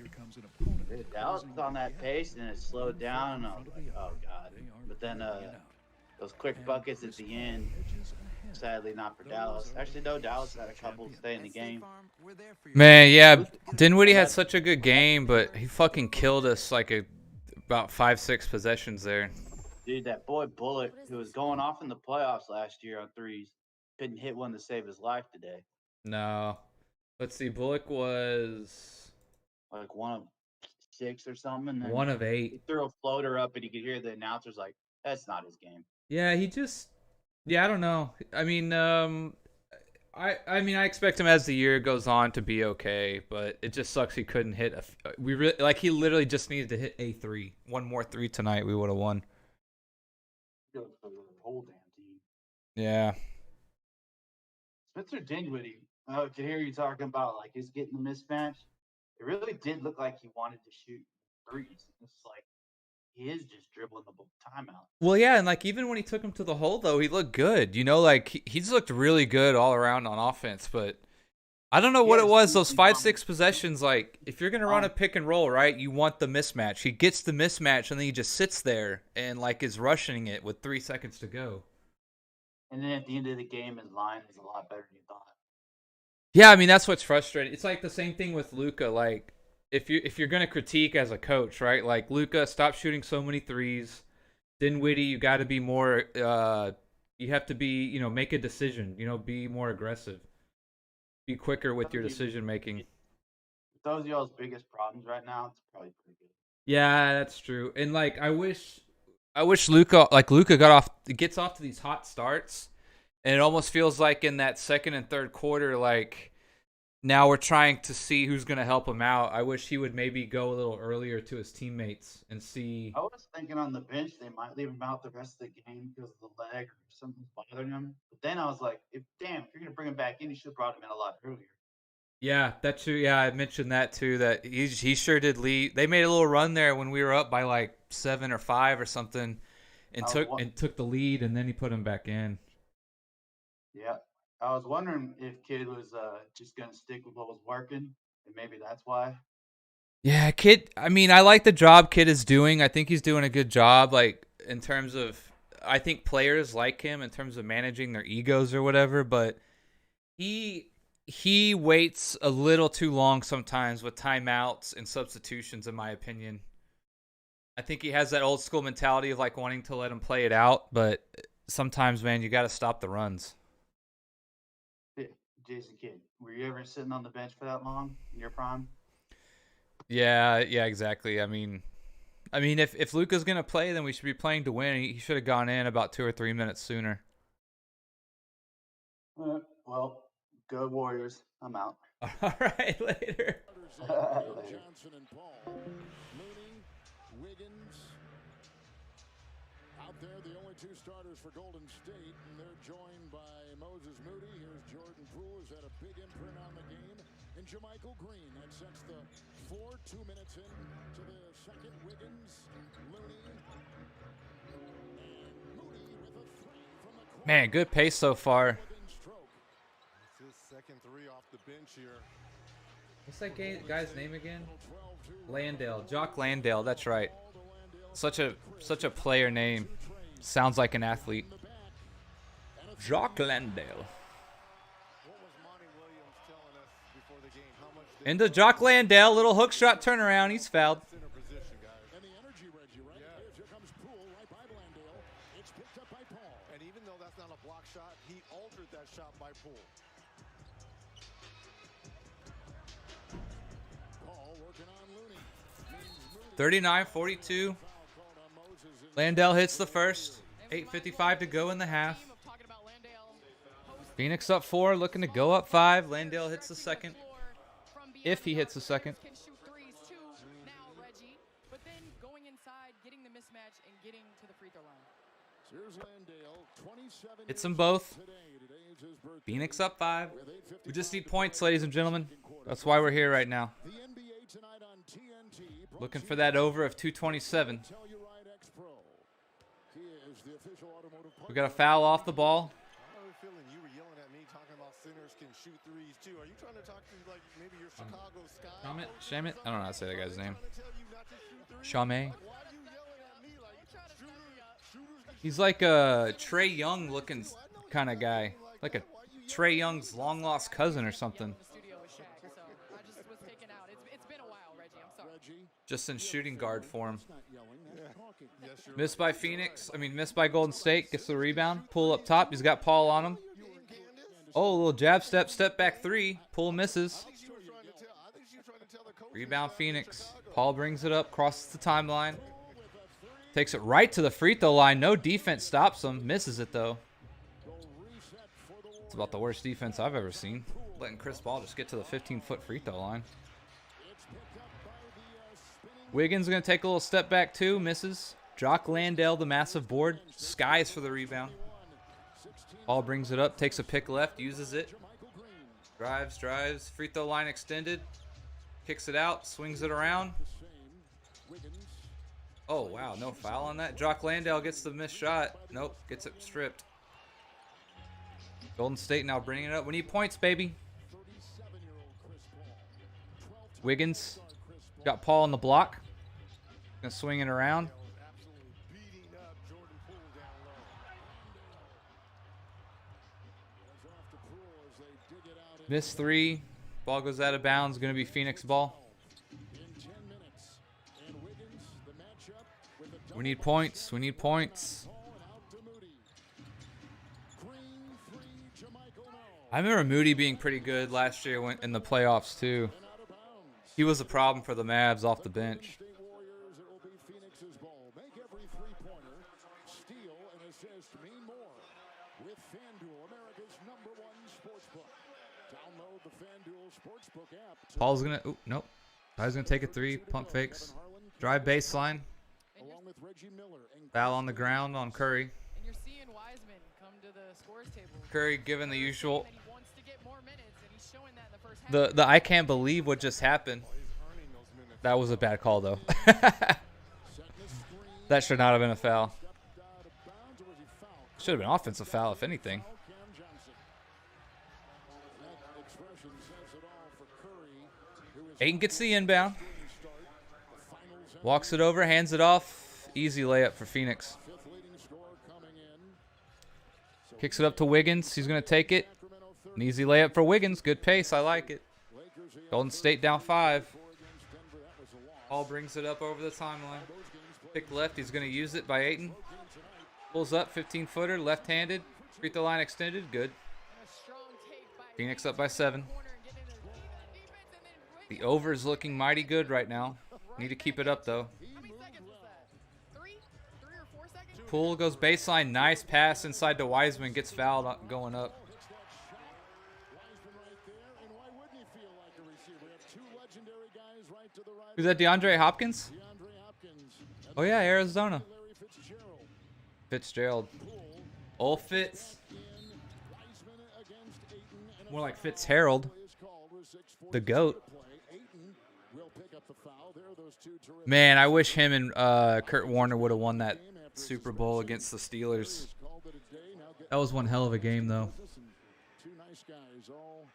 Dude, Dallas was on that pace and it slowed down, and I was like, oh god. But then those quick buckets at the end. Sadly, not for Dallas. Actually, no, Dallas had a couple stay in the game. Man, yeah, Dinwiddie had such a good game, but he fucking killed us like about 5-6 possessions there. Dude, that boy Bullock, who was going off in the playoffs last year on threes, couldn't hit one to save his life today. No. Let's see, Bullock was like 1 of 6 or something. And then 1 of 8. He threw a floater up, and you could hear the announcers like, that's not his game. Yeah, I don't know. I mean, I expect him as the year goes on to be okay, but it just sucks he couldn't hit he literally just needed to hit a 3. One more 3 tonight, we would have won. The whole damn team. Yeah. Spencer Dinwiddie, I could hear you talking about like he's getting the mismatch. It really did look like he wanted to shoot threes. It's like he is just dribbling the timeout. Well, yeah, and like even when he took him to the hole, though, he looked good. You know, like he's looked really good all around on offense. But I don't know what it was. Those 5-6 possessions, like if you're gonna run a pick and roll, right? You want the mismatch. He gets the mismatch, and then he just sits there and like is rushing it with 3 seconds to go. And then at the end of the game, his line is a lot better than you thought. Yeah, I mean that's what's frustrating. It's like the same thing with Luka. Like if you're gonna critique as a coach, right? Like Luka, stop shooting so many threes. Dinwiddie, you got to be more. You have to be, make a decision. Be more aggressive. Be quicker with your decision making. If those are y'all's biggest problems right now, it's probably pretty good. Yeah, that's true. And like I wish Luka gets off to these hot starts, and it almost feels like in that second and third quarter, like now we're trying to see who's going to help him out. I wish he would maybe go a little earlier to his teammates and see. I was thinking on the bench they might leave him out the rest of the game because of the leg or something's bothering him. But then I was like, if you're going to bring him back in, you should have brought him in a lot earlier. Yeah, that's true. Yeah, I mentioned that too, that he sure did lead. They made a little run there when we were up by like 7 or 5 or something and took the lead, and then he put him back in. Yeah. I was wondering if Kid was just going to stick with what was working, and maybe that's why. Yeah, Kid, I mean, I like the job Kid is doing. I think he's doing a good job, like, in terms of, I think players like him in terms of managing their egos or whatever, but he waits a little too long sometimes with timeouts and substitutions, in my opinion. I think he has that old school mentality of, like, wanting to let him play it out, but sometimes, man, you got to stop the runs. Jason Kidd, were you ever sitting on the bench for that long in your prime? Yeah, exactly. I mean, if Luka's gonna play, then we should be playing to win. He should have gone in about 2 or 3 minutes sooner. Well, go Warriors. I'm out. All right, later. Johnson and Paul, Mooney, Wiggins. Out there, the only 2 starters for Golden State, and they're joined by Moses Moody. Here's Jordan Poole, who's had a big imprint on the game, and JaMychal Green. That sets the 2 minutes in to the second. Wiggins, Looney, and Man, good pace so far. It's his second three off the bench here. What's that guy's name again? Landale. Jock Landale, that's right. Such a player name. Sounds like an athlete. Jock Landale. Into Jock Landale, little hook shot turnaround. He's fouled. And even though that's not a block shot, he altered that shot by Poole. 39-42. Landale hits the first. 8:55 to go in the half. Phoenix up 4, looking to go up 5. Landale hits the second. If he hits the second. Hits them both. Phoenix up 5. We just need points, ladies and gentlemen. That's why we're here right now. Looking for that over of 227. We got a foul off the ball. I have a feeling you were yelling at me talking about sinners can shoot threes too. Are you trying to talk to like maybe your Chicago Sky? Shamit? I don't know how to say that guy's name. Shame. He's like a Trey Young looking kind of guy. Like a Trey Young's long lost cousin or something. Just in shooting guard form. Missed by Phoenix. Missed by Golden State. Gets the rebound. Pull up top. He's got Paul on him. Oh, a little jab step. Step back 3. Pull misses. Rebound Phoenix. Paul brings it up. Crosses the timeline. Takes it right to the free throw line. No defense stops him. Misses it though. It's about the worst defense I've ever seen. Letting Chris Paul just get to the 15-foot free throw line. Wiggins going to take a little step back too. Misses. Jock Landale, the massive board. Skies for the rebound. Paul brings it up. Takes a pick left. Uses it. Drives. Free throw line extended. Kicks it out. Swings it around. Oh, wow. No foul on that. Jock Landale gets the missed shot. Nope. Gets it stripped. Golden State now bringing it up. We need points, baby. Wiggins. Got Paul on the block. Gonna swing it around. Miss 3. Ball goes out of bounds. Gonna be Phoenix ball. We need points. I remember Moody being pretty good last year in the playoffs too. He was a problem for the Mavs off the bench. Paul's gonna. Ooh, nope. Paul's gonna take a 3. Pump fakes. Drive baseline. Foul on the ground on Curry. Curry given the usual. The I can't believe what just happened. That was a bad call though. That should not have been a foul. Should have been offensive foul if anything. Ayton gets the inbound. Walks it over, hands it off. Easy layup for Phoenix. Kicks it up to Wiggins. He's going to take it. An easy layup for Wiggins. Good pace. I like it. Golden State down 5. Paul brings it up over the timeline. Pick left. He's going to use it by Ayton. Pulls up. 15-footer. Left-handed. Free throw line extended. Good. Phoenix up by 7. The over is looking mighty good right now. Need to keep it up, though. Poole goes baseline. Nice pass inside to Wiseman. Gets fouled going up. Who's that, DeAndre Hopkins? Oh, yeah, Arizona. Fitzgerald. Old Fitz. More like Fitzharold. The GOAT. Man, I wish him and Kurt Warner would have won that Super Bowl against the Steelers. That was one hell of a game, though. Two nice guys, all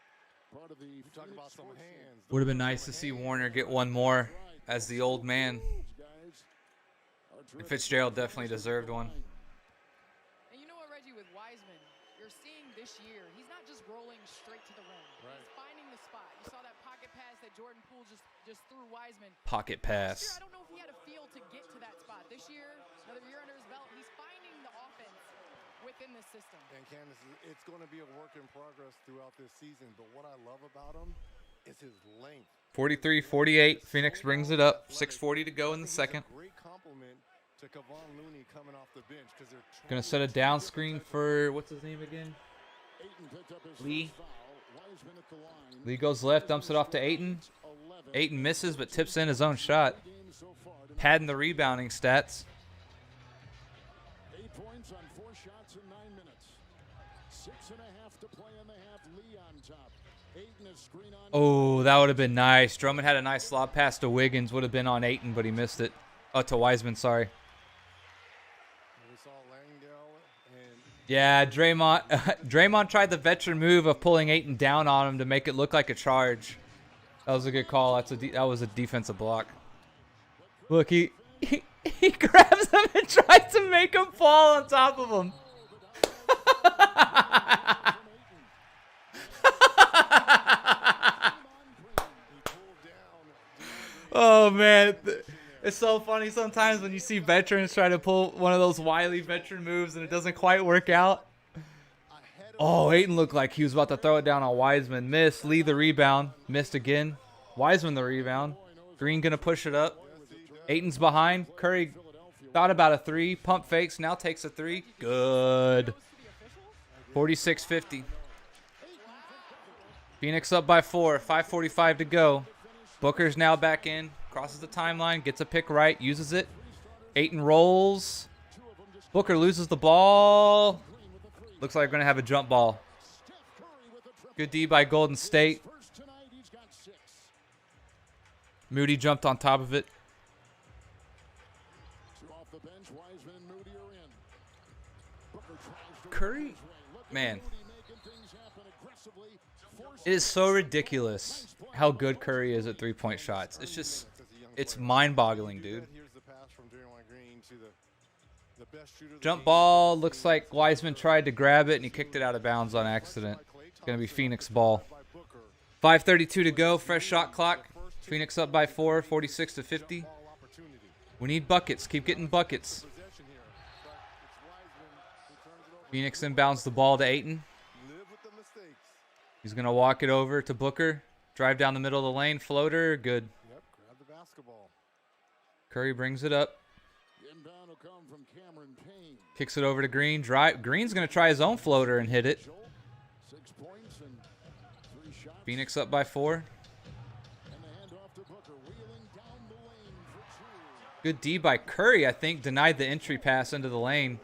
part of the. You talk about some hands. Would have been nice to see Warner get one more as the old man. And Fitzgerald definitely deserved one. And you know what, Reggie, with Wiseman, you're seeing this year, he's not just rolling straight to the rim. Right. He's finding the spot. You saw that pocket pass that Jordan Poole just threw Wiseman. Pocket pass. Last year, I don't know if he had a feel to get to that spot. This year, another year under his belt, he's finding the offense within this system. And Candace, it's going to be a work in progress throughout this season. But what I love about him is his length. 43-48. Phoenix brings it up. 6:40 to go in the second. Great compliment to Kevon Looney coming off the bench because they're Gonna set a down screen for what's his name again? Lee. Lee goes left, dumps it off to Ayton. Ayton misses but tips in his own shot. Padding the rebounding stats. 8 points on 4 shots in 9 minutes. 6.5 to play in the half. Lee on top. Ayton is screen on. Oh, that would have been nice. Drummond had a nice lob pass to Wiggins. Would have been on Ayton, but he missed it. Oh, to Wiseman, sorry. Yeah, Draymond tried the veteran move of pulling Ayton down on him to make it look like a charge. That was a good call. That was a defensive block. Look, he grabs him and tries to make him fall on top of him. Oh, man. It's so funny sometimes when you see veterans try to pull one of those wily veteran moves and it doesn't quite work out. Oh, Ayton looked like he was about to throw it down on Wiseman. Missed. Lee the rebound. Missed again. Wiseman the rebound. Green going to push it up. Ayton's behind. Curry thought about a three. Pump fakes. Now takes a three. Good. 46-50. Phoenix up by 4. 5:45 to go. Booker's now back in. Crosses the timeline, gets a pick right, uses it. Ayton rolls. Booker loses the ball. Looks like we're going to have a jump ball. Good D by Golden State. Moody jumped on top of it. Curry, man. It is so ridiculous how good Curry is at three-point shots. It's just... It's mind-boggling, dude. Jump ball. Looks like Wiseman tried to grab it, and he kicked it out of bounds on accident. It's going to be Phoenix ball. 5:32 to go. Fresh shot clock. Phoenix up by 4, 46-50. We need buckets. Keep getting buckets. Phoenix inbounds the ball to Ayton. He's going to walk it over to Booker. Drive down the middle of the lane. Floater. Good. Curry brings it up. Kicks it over to Green. Green's going to try his own floater and hit it. Phoenix up by 4. Good D by Curry, I think. Denied the entry pass into the lane.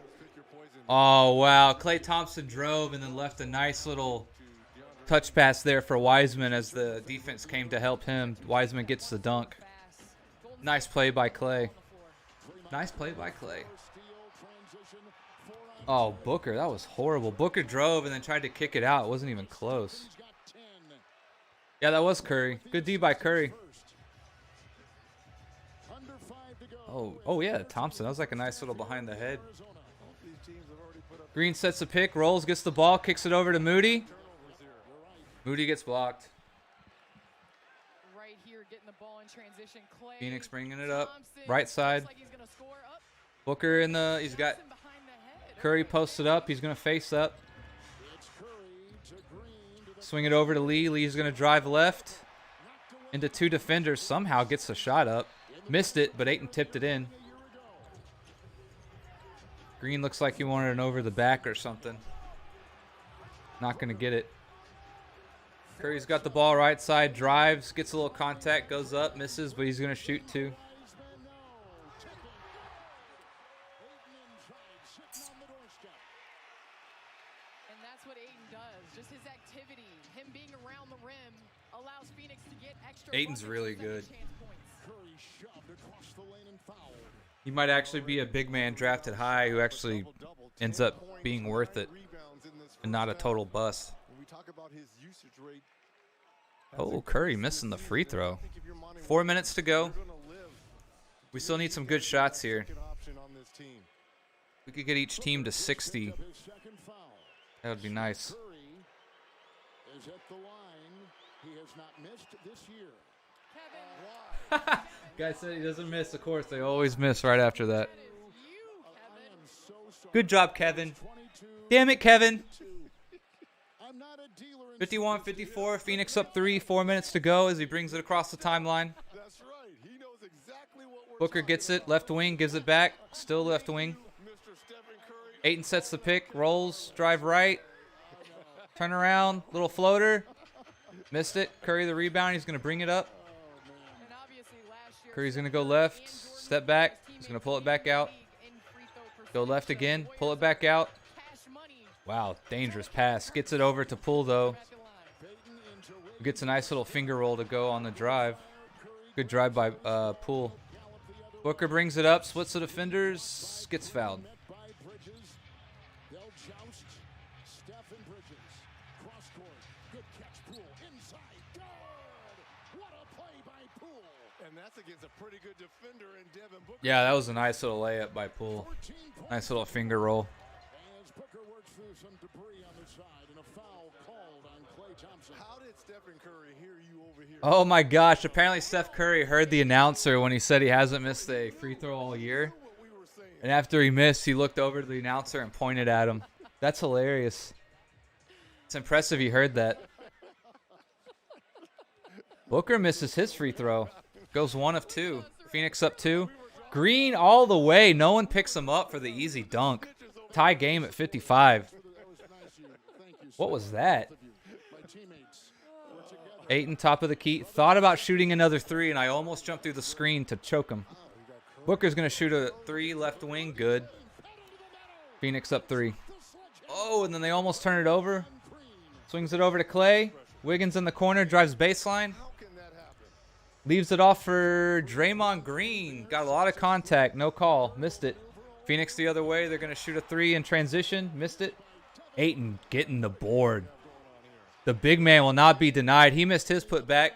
Oh, wow. Klay Thompson drove and then left a nice little touch pass there for Wiseman as the defense came to help him. Wiseman gets the dunk. Nice play by Klay. Nice play by Klay. Oh, Booker, that was horrible. Booker drove and then tried to kick it out. It wasn't even close. Yeah, that was Curry. Good D by Curry. Oh yeah, Thompson. That was like a nice little behind the head. Green sets a pick, rolls, gets the ball, kicks it over to Moody. Moody gets blocked. Right here, getting the ball in transition. Klay, Phoenix bringing it up. Right side. Booker in the... He's got... Curry posted up. He's going to face up. Swing it over to Lee. Lee's going to drive left. Into 2 defenders. Somehow gets the shot up. Missed it, but Ayton tipped it in. Green looks like he wanted an over the back or something. Not going to get it. Curry's got the ball right side, drives, gets a little contact, goes up, misses, but he's going to shoot 2. And that's what Ayton does. Just his activity, him being around the rim, allows Phoenix to get extra. Ayton's really good. He might actually be a big man drafted high who actually ends up being worth it. and not a total bust. When we talk about his usage rate, Oh, Curry missing the free throw. 4 minutes to go. We still need some good shots here. We could get each team to 60. That would be nice. Is at the line. He has not missed this year. Guy said he doesn't miss. Of course, they always miss right after that. Good job, Kevin. Damn it, Kevin. 51-54. Phoenix up 3. 4 minutes to go as he brings it across the timeline. Booker gets it. Left wing. Gives it back. Still left wing. Ayton sets the pick. Rolls. Drive right. Turn around. Little floater. Missed it. Curry the rebound. He's going to bring it up. Curry's going to go left. Step back. He's going to pull it back out. Go left again. Pull it back out. Wow, dangerous pass. Gets it over to Poole, though. Gets a nice little finger roll to go on the drive. Good drive by Poole. Booker brings it up. Splits the defenders. Gets fouled. Yeah, that was a nice little layup by Poole. Nice little finger roll. Oh my gosh, apparently Steph Curry heard the announcer when he said he hasn't missed a free throw all year. And after he missed, he looked over to the announcer and pointed at him. That's hilarious. It's impressive he heard that. Booker misses his free throw. Goes 1 of 2. Phoenix up 2. Green all the way. No one picks him up for the easy dunk. Tie game at 55. What was that? Ayton top of the key. Thought about shooting another 3, and I almost jumped through the screen to choke him. Booker's going to shoot a 3 left wing. Good. Phoenix up 3. Oh, and then they almost turn it over. Swings it over to Clay. Wiggins in the corner. Drives baseline. Leaves it off for Draymond Green. Got a lot of contact. No call. Missed it. Phoenix the other way. They're going to shoot a 3 in transition. Missed it. Ayton getting the board. The big man will not be denied. He missed his putback.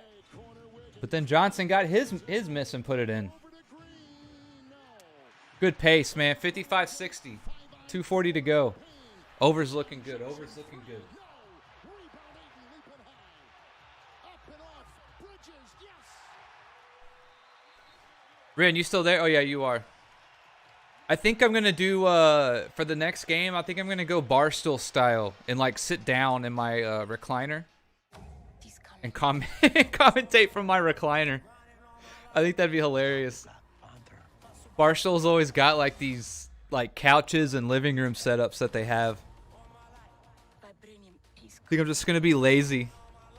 But then Johnson got his miss and put it in. Good pace, man. 55-60. 2:40 to go. Over's looking good. Over's looking good. Rin, you still there? Oh, yeah, you are. I think I'm going to do, for the next game, I think I'm going to go Barstool style and, like, sit down in my recliner and commentate from my recliner. I think that'd be hilarious. Barstool's always got, like, these, like, couches and living room setups that they have. I think I'm just going to be lazy.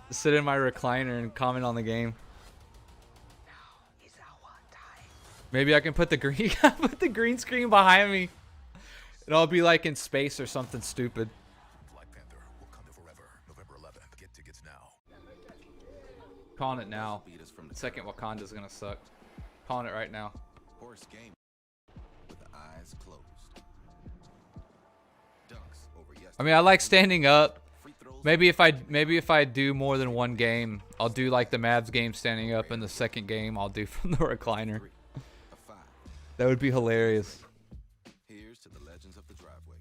Just sit in my recliner and comment on the game. Maybe I can put the green screen behind me. And I'll be like in space or something stupid. Black Panther, Wakanda Forever, November 11th. Get tickets now. Calling it now. The second Wakanda's gonna suck. Calling it right now. Horse game with the eyes closed. Dunks over yesterday. I mean, I like standing up. Maybe if I do more than one game, I'll do like the Mavs game standing up, and the second game I'll do from the recliner. That would be hilarious. Here's to the legends of the driveway.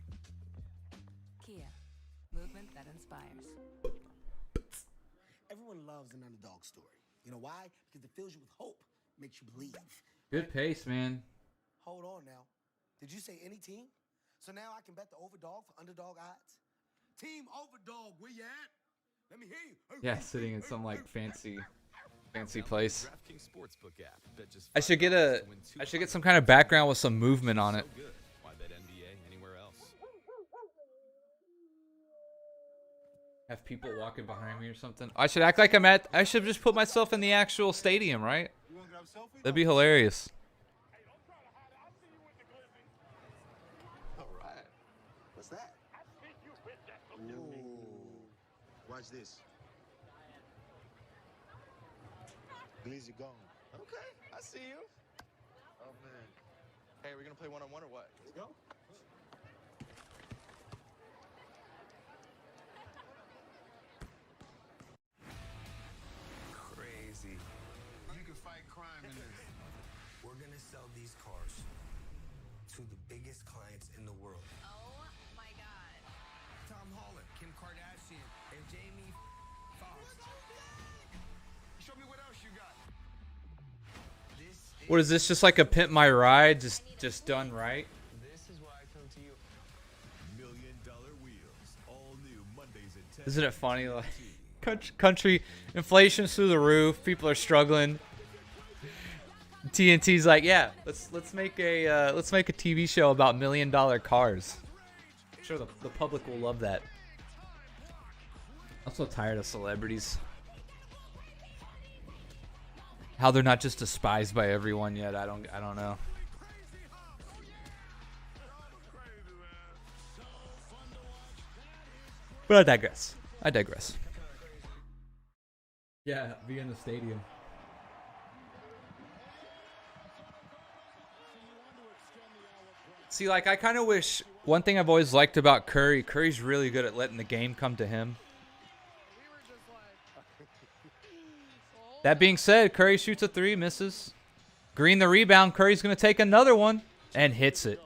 Kia, movement that inspires. Everyone loves an underdog story. You know why? Because it fills you with hope, makes you believe. Good pace, man. Hold on now. Did you say any team? So now I can bet the overdog for underdog odds? Team overdog, where you at? Let me hear you. Yeah, sitting in some like fancy place. Sportsbook app that just I should get some kind of background with some movement on it. Why bet NBA anywhere else? Have people walking behind me or something. I should act like I should just put myself in the actual stadium, right? That'd be hilarious. All right. What's that? Ooh. Watch this. Glizzy gone. Okay, I see you. Oh, man. Hey, we're going to play one-on-one or what? Let's go. sell these cars to the biggest clients in the world. Oh my God. Tom Holland, Kim Kardashian, and Jamie Foxx. Show me what else you got. What is this? Just like a Pimp My Ride, just done right? This is why I come to you. $1 Million Wheels, all new Mondays at 10. Isn't it funny? Like country inflation's through the roof. People are struggling. TNT's like, yeah, let's make a TV show about $1 million cars. I'm sure the public will love that. I'm so tired of celebrities. How they're not just despised by everyone yet, I don't know. But I digress. Yeah, be in the stadium. See, like, I kind of wish, one thing I've always liked about Curry's really good at letting the game come to him. That being said, Curry shoots a 3, misses. Green the rebound. Curry's going to take another one and hits it.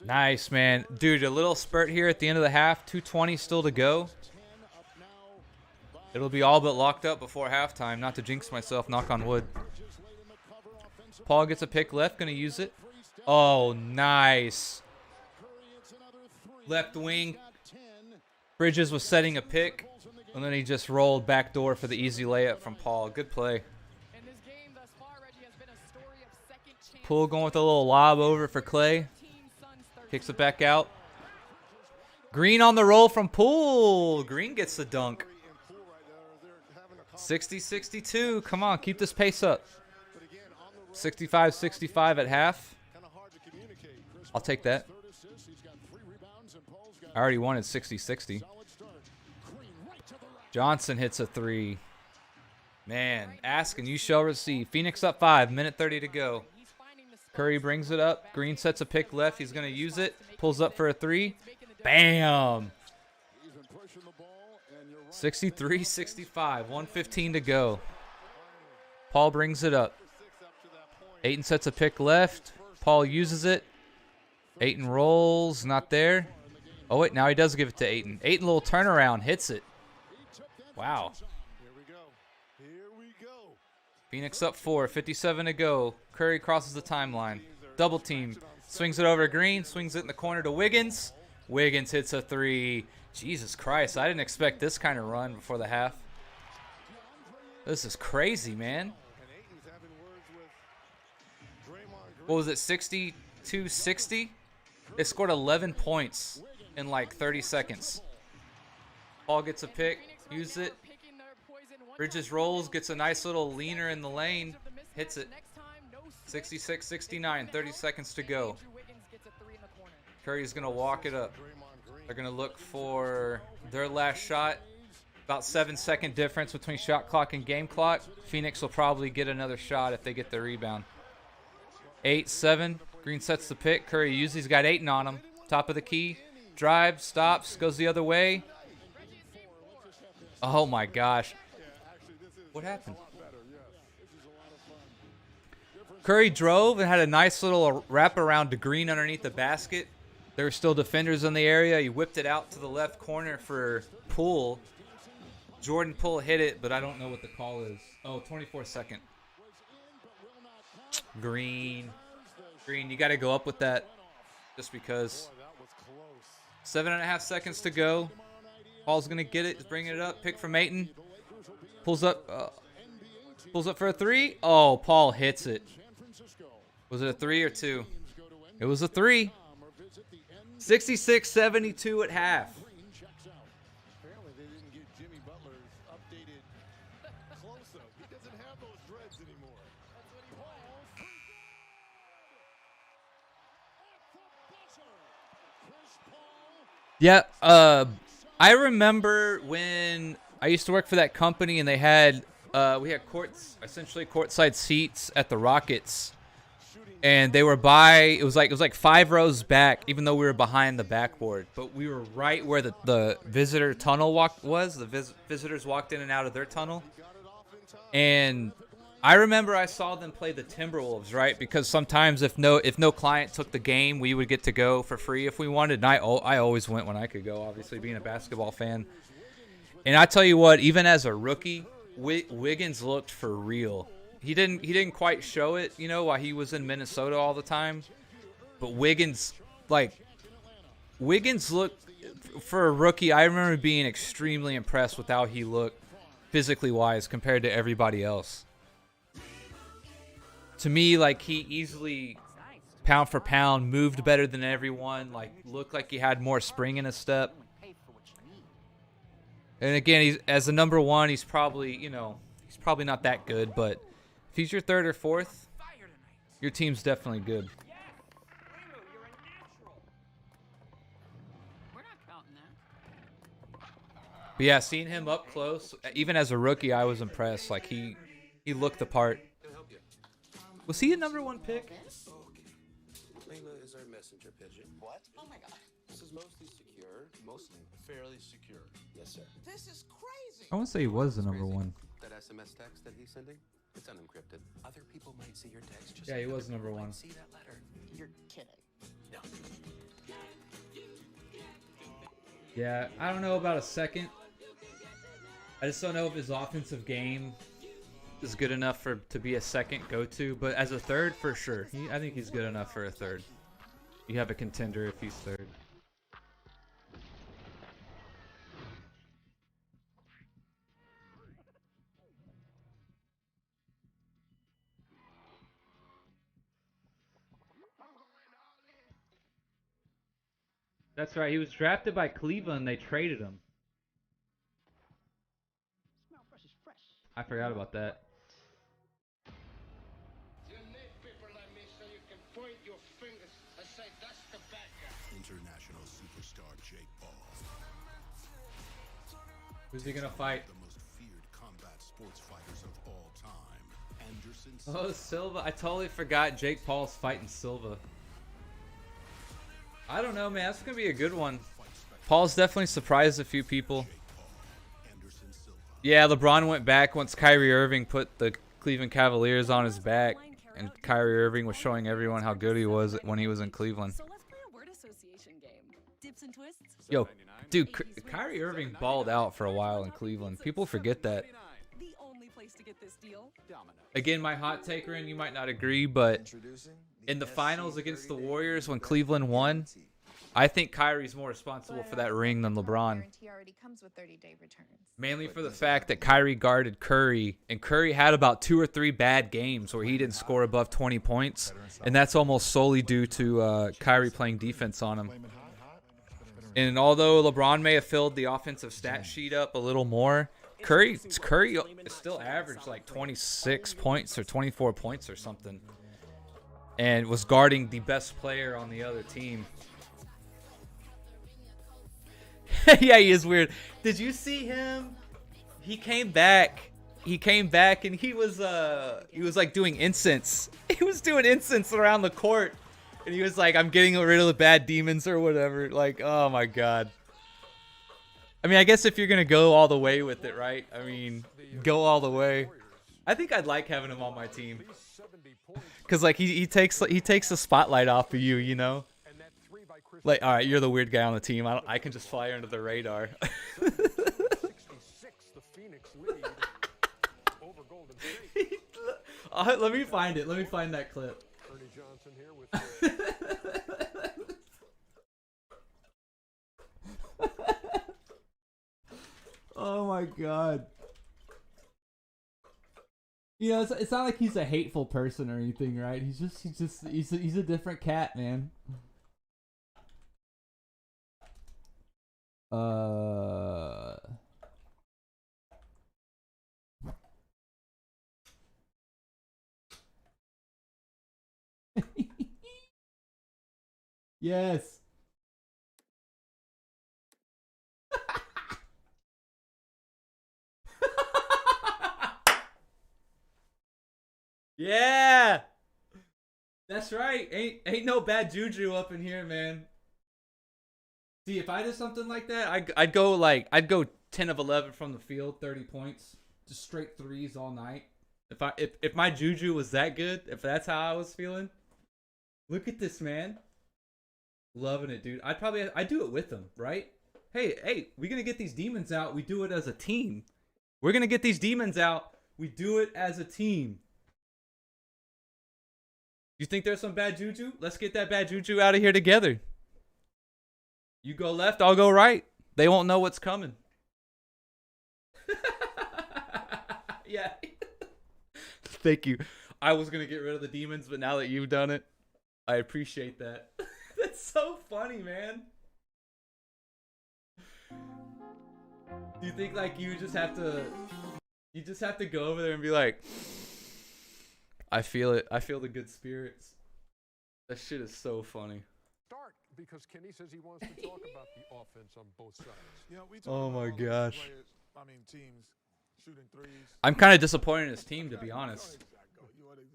Nice, man. Dude, a little spurt here at the end of the half. 2:20 still to go. It'll be all but locked up before halftime. Not to jinx myself, knock on wood. Paul gets a pick left, going to use it. Oh, nice. Left wing. Bridges was setting a pick. And then he just rolled back door for the easy layup from Paul. Good play. Poole going with a little lob over for Clay. Kicks it back out. Green on the roll from Poole. Green gets the dunk. 60-62. Come on, keep this pace up. 65-65 at half. I'll take that. I already wanted 60-60. Johnson hits a 3. Man, ask and you shall receive. Phoenix up 5, minute 30 to go. Curry brings it up. Green sets a pick left. He's going to use it. Pulls up for a 3. Bam! 63-65, 1:15 to go. Paul brings it up. Ayton sets a pick left. Paul uses it. Ayton rolls, not there. Oh, wait, now he does give it to Ayton. Ayton, little turnaround, hits it. Wow. Here we go. Phoenix up 4, 57 to go. Curry crosses the timeline. Double team. Swings it over to Green. Swings it in the corner to Wiggins. Wiggins hits a 3. Jesus Christ, I didn't expect this kind of run before the half. This is crazy, man. What was it, 62-60? They scored 11 points in like 30 seconds. Paul gets a pick. Use it. Bridges rolls, gets a nice little leaner in the lane, hits it. 66-69, 30 seconds to go. Curry's going to walk it up. They're going to look for their last shot. About 7-second difference between shot clock and game clock. Phoenix will probably get another shot if they get the rebound. 8-7. Green sets the pick. Curry uses. He's got Ayton on him. Top of the key. Drives, stops, goes the other way. Oh my gosh. What happened? Curry drove and had a nice little wrap around to Green underneath the basket. There were still defenders in the area. He whipped it out to the left corner for Poole. Jordan Poole hit it, but I don't know what the call is. Oh, 24-second. Green. Green, you got to go up with that just because. 7.5 seconds to go. Paul's going to get it. He's bringing it up. Pick from Ayton. Pulls up for a 3. Oh, Paul hits it. Was it a 3 or 2? It was a 3. 66-72 at half. Apparently they didn't get Jimmy Butler's updated close-up. He doesn't have those dreads anymore. Yeah, I remember when I used to work for that company and they had we had essentially courtside seats at the Rockets. And they were it was like 5 rows back, even though we were behind the backboard. But we were right where the visitor tunnel was. The visitors walked in and out of their tunnel. And I remember I saw them play the Timberwolves, right? Because sometimes if no client took the game, we would get to go for free if we wanted. And I always went when I could go, obviously being a basketball fan. And I tell you what, even as a rookie, Wiggins looked for real. He didn't quite show it, you know, while he was in Minnesota all the time. But Wiggins looked, for a rookie, I remember being extremely impressed with how he looked physically wise compared to everybody else. To me, like, he easily, pound for pound, moved better than everyone, like, looked like he had more spring in his step. And again, he's, as a number one, he's probably, you know, he's probably not that good, but if he's your third or fourth, your team's definitely good. But yeah, seeing him up close, even as a rookie, I was impressed. Like, he looked the part. Was he a number one pick? Layla is our messenger pigeon. What? Oh my god. This is mostly secure. Mostly. Fairly secure. Yes, sir. This is crazy. I want to say he was the number one. That SMS text that he's sending, it's unencrypted. Other people might see your text just Yeah, he was number one. see that letter. You're kidding. No. Yeah, I don't know about a second. I just don't know if his offensive game is good enough to be a second go-to, but as a third, for sure. I think he's good enough for a third. You have a contender if he's third. That's right. He was drafted by Cleveland. They traded him. I forgot about that. International superstar Jake Paul. Who's he gonna fight? The most feared combat sports fighters of all time. Anderson Oh, Silva. I totally forgot Jake Paul's fighting Silva. I don't know, man. That's going to be a good one. Paul's definitely surprised a few people. Yeah, LeBron went back once Kyrie Irving put the Cleveland Cavaliers on his back. And Kyrie Irving was showing everyone how good he was when he was in Cleveland. So let's play a word association game. Dips and twists. Yo, dude, Kyrie Irving balled out for a while in Cleveland. People forget that. The only place to get this deal. Again, my hot take, Ren, you might not agree, but in the finals against the Warriors when Cleveland won, I think Kyrie's more responsible for that ring than LeBron. Mainly for the fact that Kyrie guarded Curry, and Curry had about 2 or 3 bad games where he didn't score above 20 points, and that's almost solely due to Kyrie playing defense on him. And although LeBron may have filled the offensive stat sheet up a little more, Curry still averaged like 26 points or 24 points or something, and was guarding the best player on the other team. Yeah, he is weird. Did you see him? He came back and he was like doing incense. He was doing incense around the court, and he was like, "I'm getting rid of the bad demons" or whatever. Like, oh my god. I mean, I guess if you're gonna go all the way with it, right? I mean, go all the way. I think I'd like having him on my team, cause like he takes the spotlight off of you, you know. Like, all right, you're the weird guy on the team. I can just fly under the radar. Let me find it. Let me find that clip. Oh my god. You know, it's not like he's a hateful person or anything, right? He's a different cat, man. Yes. Yeah. That's right. Ain't no bad juju up in here, man. See, if I did something like that, I'd go 10 of 11 from the field, 30 points, just straight threes all night. If my juju was that good, if that's how I was feeling, look at this, man. Loving it, dude. I'd do it with them, right? Hey, we're gonna get these demons out. We do it as a team. We're gonna get these demons out. We do it as a team. You think there's some bad juju? Let's get that bad juju out of here together. You go left, I'll go right. They won't know what's coming. Yeah. Thank you. I was going to get rid of the demons, but now that you've done it, I appreciate that. That's so funny, man. Do you think like you just have to go over there and be like, I feel it. I feel the good spirits. That shit is so funny. Start because Kenny says he wants to talk about the offense on both sides. You know, we talk Oh about my all these gosh. players, I mean, teams shooting threes. I'm kind of disappointed in his team, to be honest.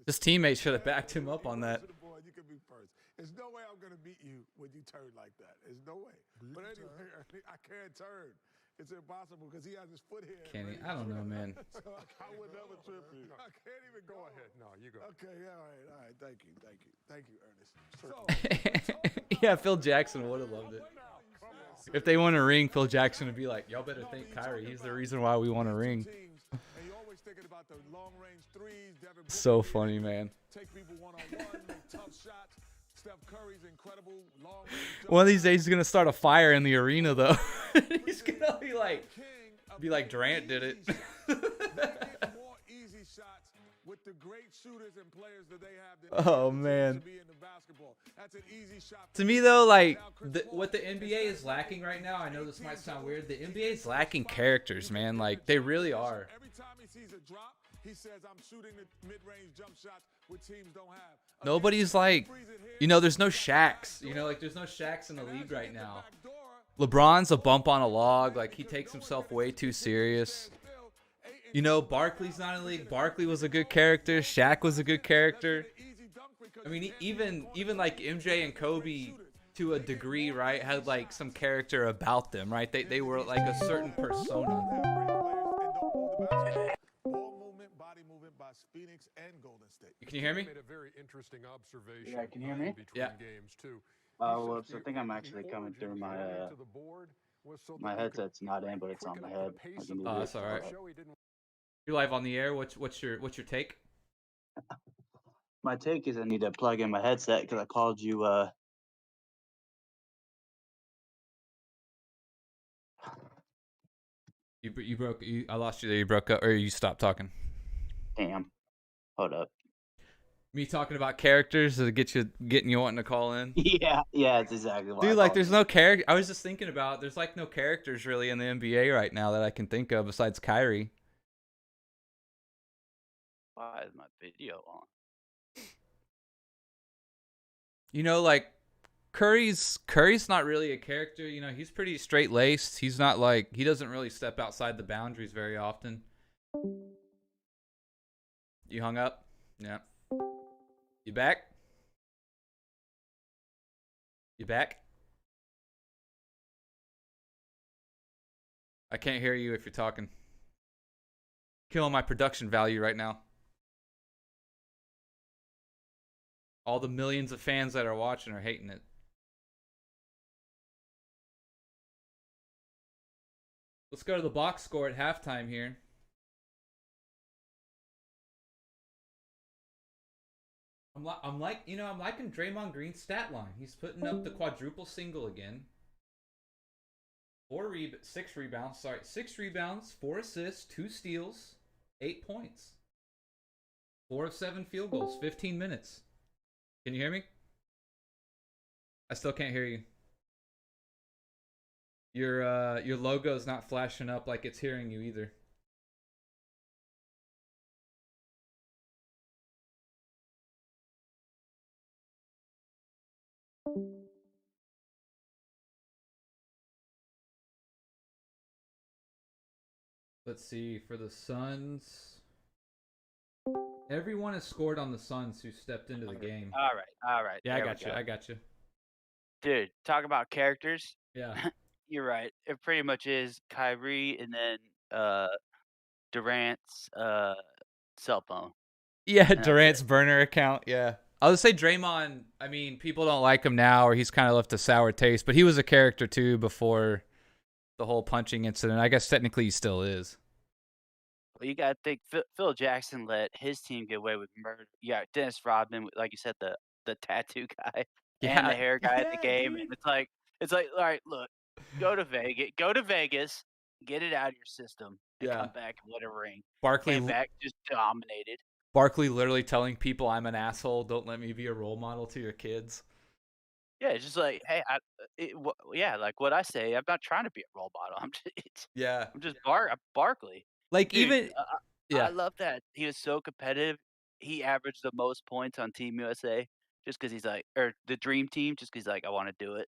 His teammates should have backed him up on that. You can be first. There's no way I'm gonna beat you when you turn like that. There's no way. But anyway, I can't turn. It's impossible because he has his foot here. Kenny, I don't know, man. So I would never trip you. I can't even go ahead. No, you go. Okay, yeah, all right. Thank you, Ernest. So, Yeah, Phil Jackson would have loved it. If they won a ring, Phil Jackson would be like, y'all better thank Kyrie. He's the reason why we won a ring. So funny, man. One of these days, he's gonna start a fire in the arena, though. He's gonna be like Durant did it. Oh man. To me though, like what the NBA is lacking right now, I know this might sound weird, the NBA is lacking characters, man. Like they really are. Every time he sees a drop, he says, I'm shooting the mid-range jump shots which teams don't have. Nobody's like, you know, there's no Shaqs. You know, like there's no Shaqs in the league right now. LeBron's a bump on a log. Like he takes himself way too serious. You know, Barkley's not in the league. Barkley was a good character. Shaq was a good character. I mean, even like MJ and Kobe, to a degree, right, had like some character about them, right? They were like a certain persona. Can you hear me? Made a very interesting observation. Yeah, can you hear me? Yeah. Games too. Well, so I think I'm actually coming through my my headset's not in, but it's on my head. Oh, that's all right. You're live on the air. What's your take? My take is I need to plug in my headset because I called you. You broke. I lost you there. You broke up, or you stopped talking. Damn. Hold up. Me talking about characters to getting you wanting to call in. Yeah, it's exactly what. Dude, like, there's no character. I was just thinking about. There's like no characters really in the NBA right now that I can think of besides Kyrie. Why is my video on? You know, like Curry's not really a character. You know, he's pretty straight laced. He's not like he doesn't really step outside the boundaries very often. You hung up? Yeah. You back? You back? I can't hear you if you're talking. Killing my production value right now. All the millions of fans that are watching are hating it. Let's go to the box score at halftime here. I'm liking Draymond Green's stat line. He's putting up the quadruple single again. 6 rebounds, 4 assists, 2 steals, 8 points. 4 of 7 field goals, 15 minutes. Can you hear me? I still can't hear you. Your logo's not flashing up like it's hearing you either. Let's see, for the Suns. Everyone has scored on the Suns who stepped into the game. All right. Yeah, There I got you. Dude, talk about characters. Yeah. You're right. It pretty much is Kyrie and then Durant's cell phone. Yeah, And Durant's burner account. Yeah. I would say Draymond, I mean, people don't like him now, or he's kind of left a sour taste, but he was a character too before the whole punching incident. I guess technically he still is. Well, you got to think Phil Jackson let his team get away with murder. You got Dennis Rodman, like you said, the tattoo guy and the hair guy at the game. Dude. And it's like, all right, look, go to Vegas, get it out of your system, and come back and win a ring. Barkley Came back, just dominated. Barkley literally telling people I'm an asshole. Don't let me be a role model to your kids. Yeah, it's just like, hey, like what I say. I'm not trying to be a role model. I'm just Barkley. Like, Dude, even I love that he was so competitive. He averaged the most points on Team USA just because he's like, or the Dream Team, just because he's like, I want to do it.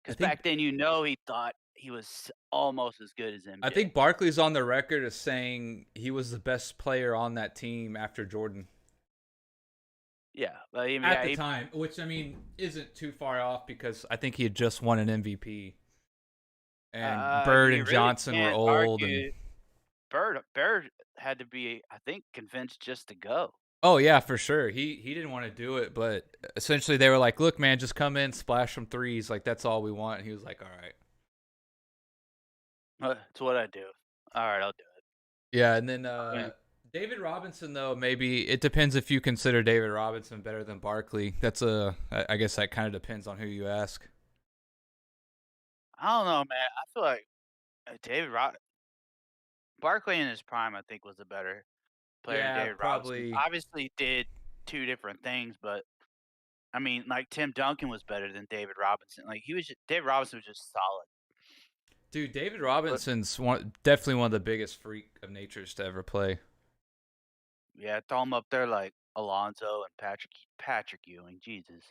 Because back then, he thought he was almost as good as MJ. I think Barkley's on the record as saying he was the best player on that team after Jordan. Yeah, I mean, at the time, which I mean isn't too far off because I think he had just won an MVP, and Bird and Johnson were old. And Bird had to be, I think, convinced just to go. Oh yeah, for sure. He didn't want to do it, but essentially they were like, "Look, man, just come in, splash some threes. Like that's all we want." And he was like, "All right." That's what I do. All right, I'll do it. Yeah, and then David Robinson, though, maybe it depends if you consider David Robinson better than Barkley. I guess that kind of depends on who you ask. I don't know, man. I feel like Barkley in his prime, I think, was a better player than David Robinson. Obviously did two different things, but I mean, like Tim Duncan was better than David Robinson. Like David Robinson was just solid. Dude, David Robinson's definitely one of the biggest freak of natures to ever play. Yeah, throw him up there like Alonzo and Patrick Ewing. Jesus.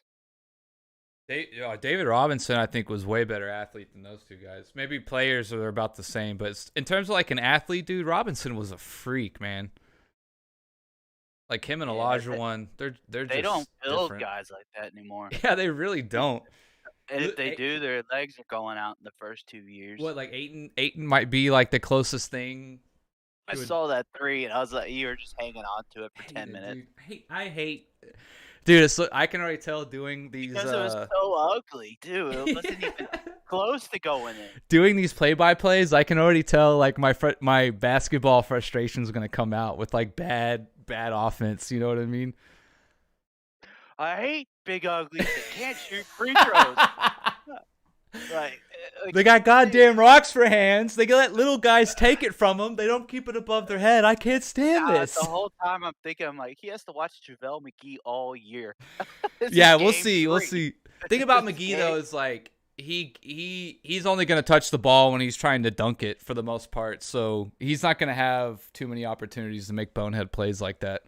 David Robinson, I think, was way better athlete than those two guys. Maybe players are about the same, but in terms of like an athlete, dude, Robinson was a freak, man. Like him and Olajuwon, they're they just don't build different. guys like that anymore. Yeah, they really don't. And if they do, their legs are going out in the first 2 years. What, like Ayton might be like the closest thing. I saw that three, and I was like, you were just hanging on to it for 10 minutes. Dude. I hate. Dude, I can already tell doing these. Because it was so ugly, too. It wasn't even close to going in. Doing these play-by-plays, I can already tell like my basketball frustration is gonna come out with like bad offense. You know what I mean? I hate big uglies that can't shoot free throws. Like, they got goddamn rocks for hands. They let little guys take it from them. They don't keep it above their head. I can't stand this. The whole time I'm thinking, I'm like, he has to watch JaVale McGee all year. Yeah, we'll see. We'll see. The thing about McGee though is like he's only gonna touch the ball when he's trying to dunk it for the most part. So he's not gonna have too many opportunities to make bonehead plays like that.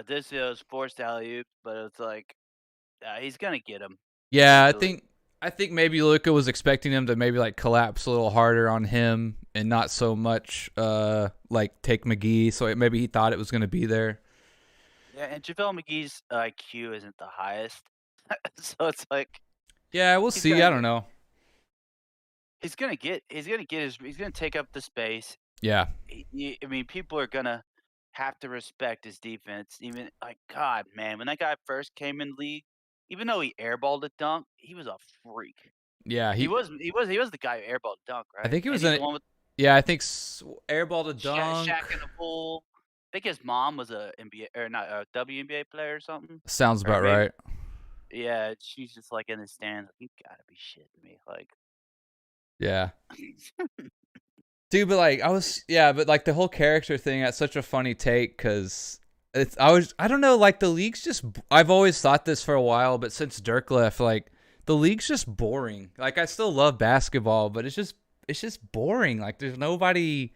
This is forced alley-oop, but it's like he's gonna get him. Yeah, I think maybe Luka was expecting him to maybe like collapse a little harder on him and not so much like take McGee. So maybe he thought it was going to be there. Yeah, and JaVale McGee's IQ isn't the highest, so it's like. Yeah, we'll see. I don't know. He's gonna take up the space. Yeah. I mean, people are gonna have to respect his defense. Even like God, man, when that guy first came in the league. Even though he airballed a dunk, he was a freak. Yeah, he was the guy who airballed a dunk, right? I think he was I think airballed a dunk. Shaq in the pool. I think his mom was a WNBA player or something. Sounds about right. Yeah, she's just like in the stands. Like, you gotta be shitting me, like. Yeah. Dude, but like but like the whole character thing, that's such a funny take because. I don't know, like the league's just, I've always thought this for a while, but since Dirk left, like the league's just boring. Like I still love basketball, but it's just boring. Like there's nobody's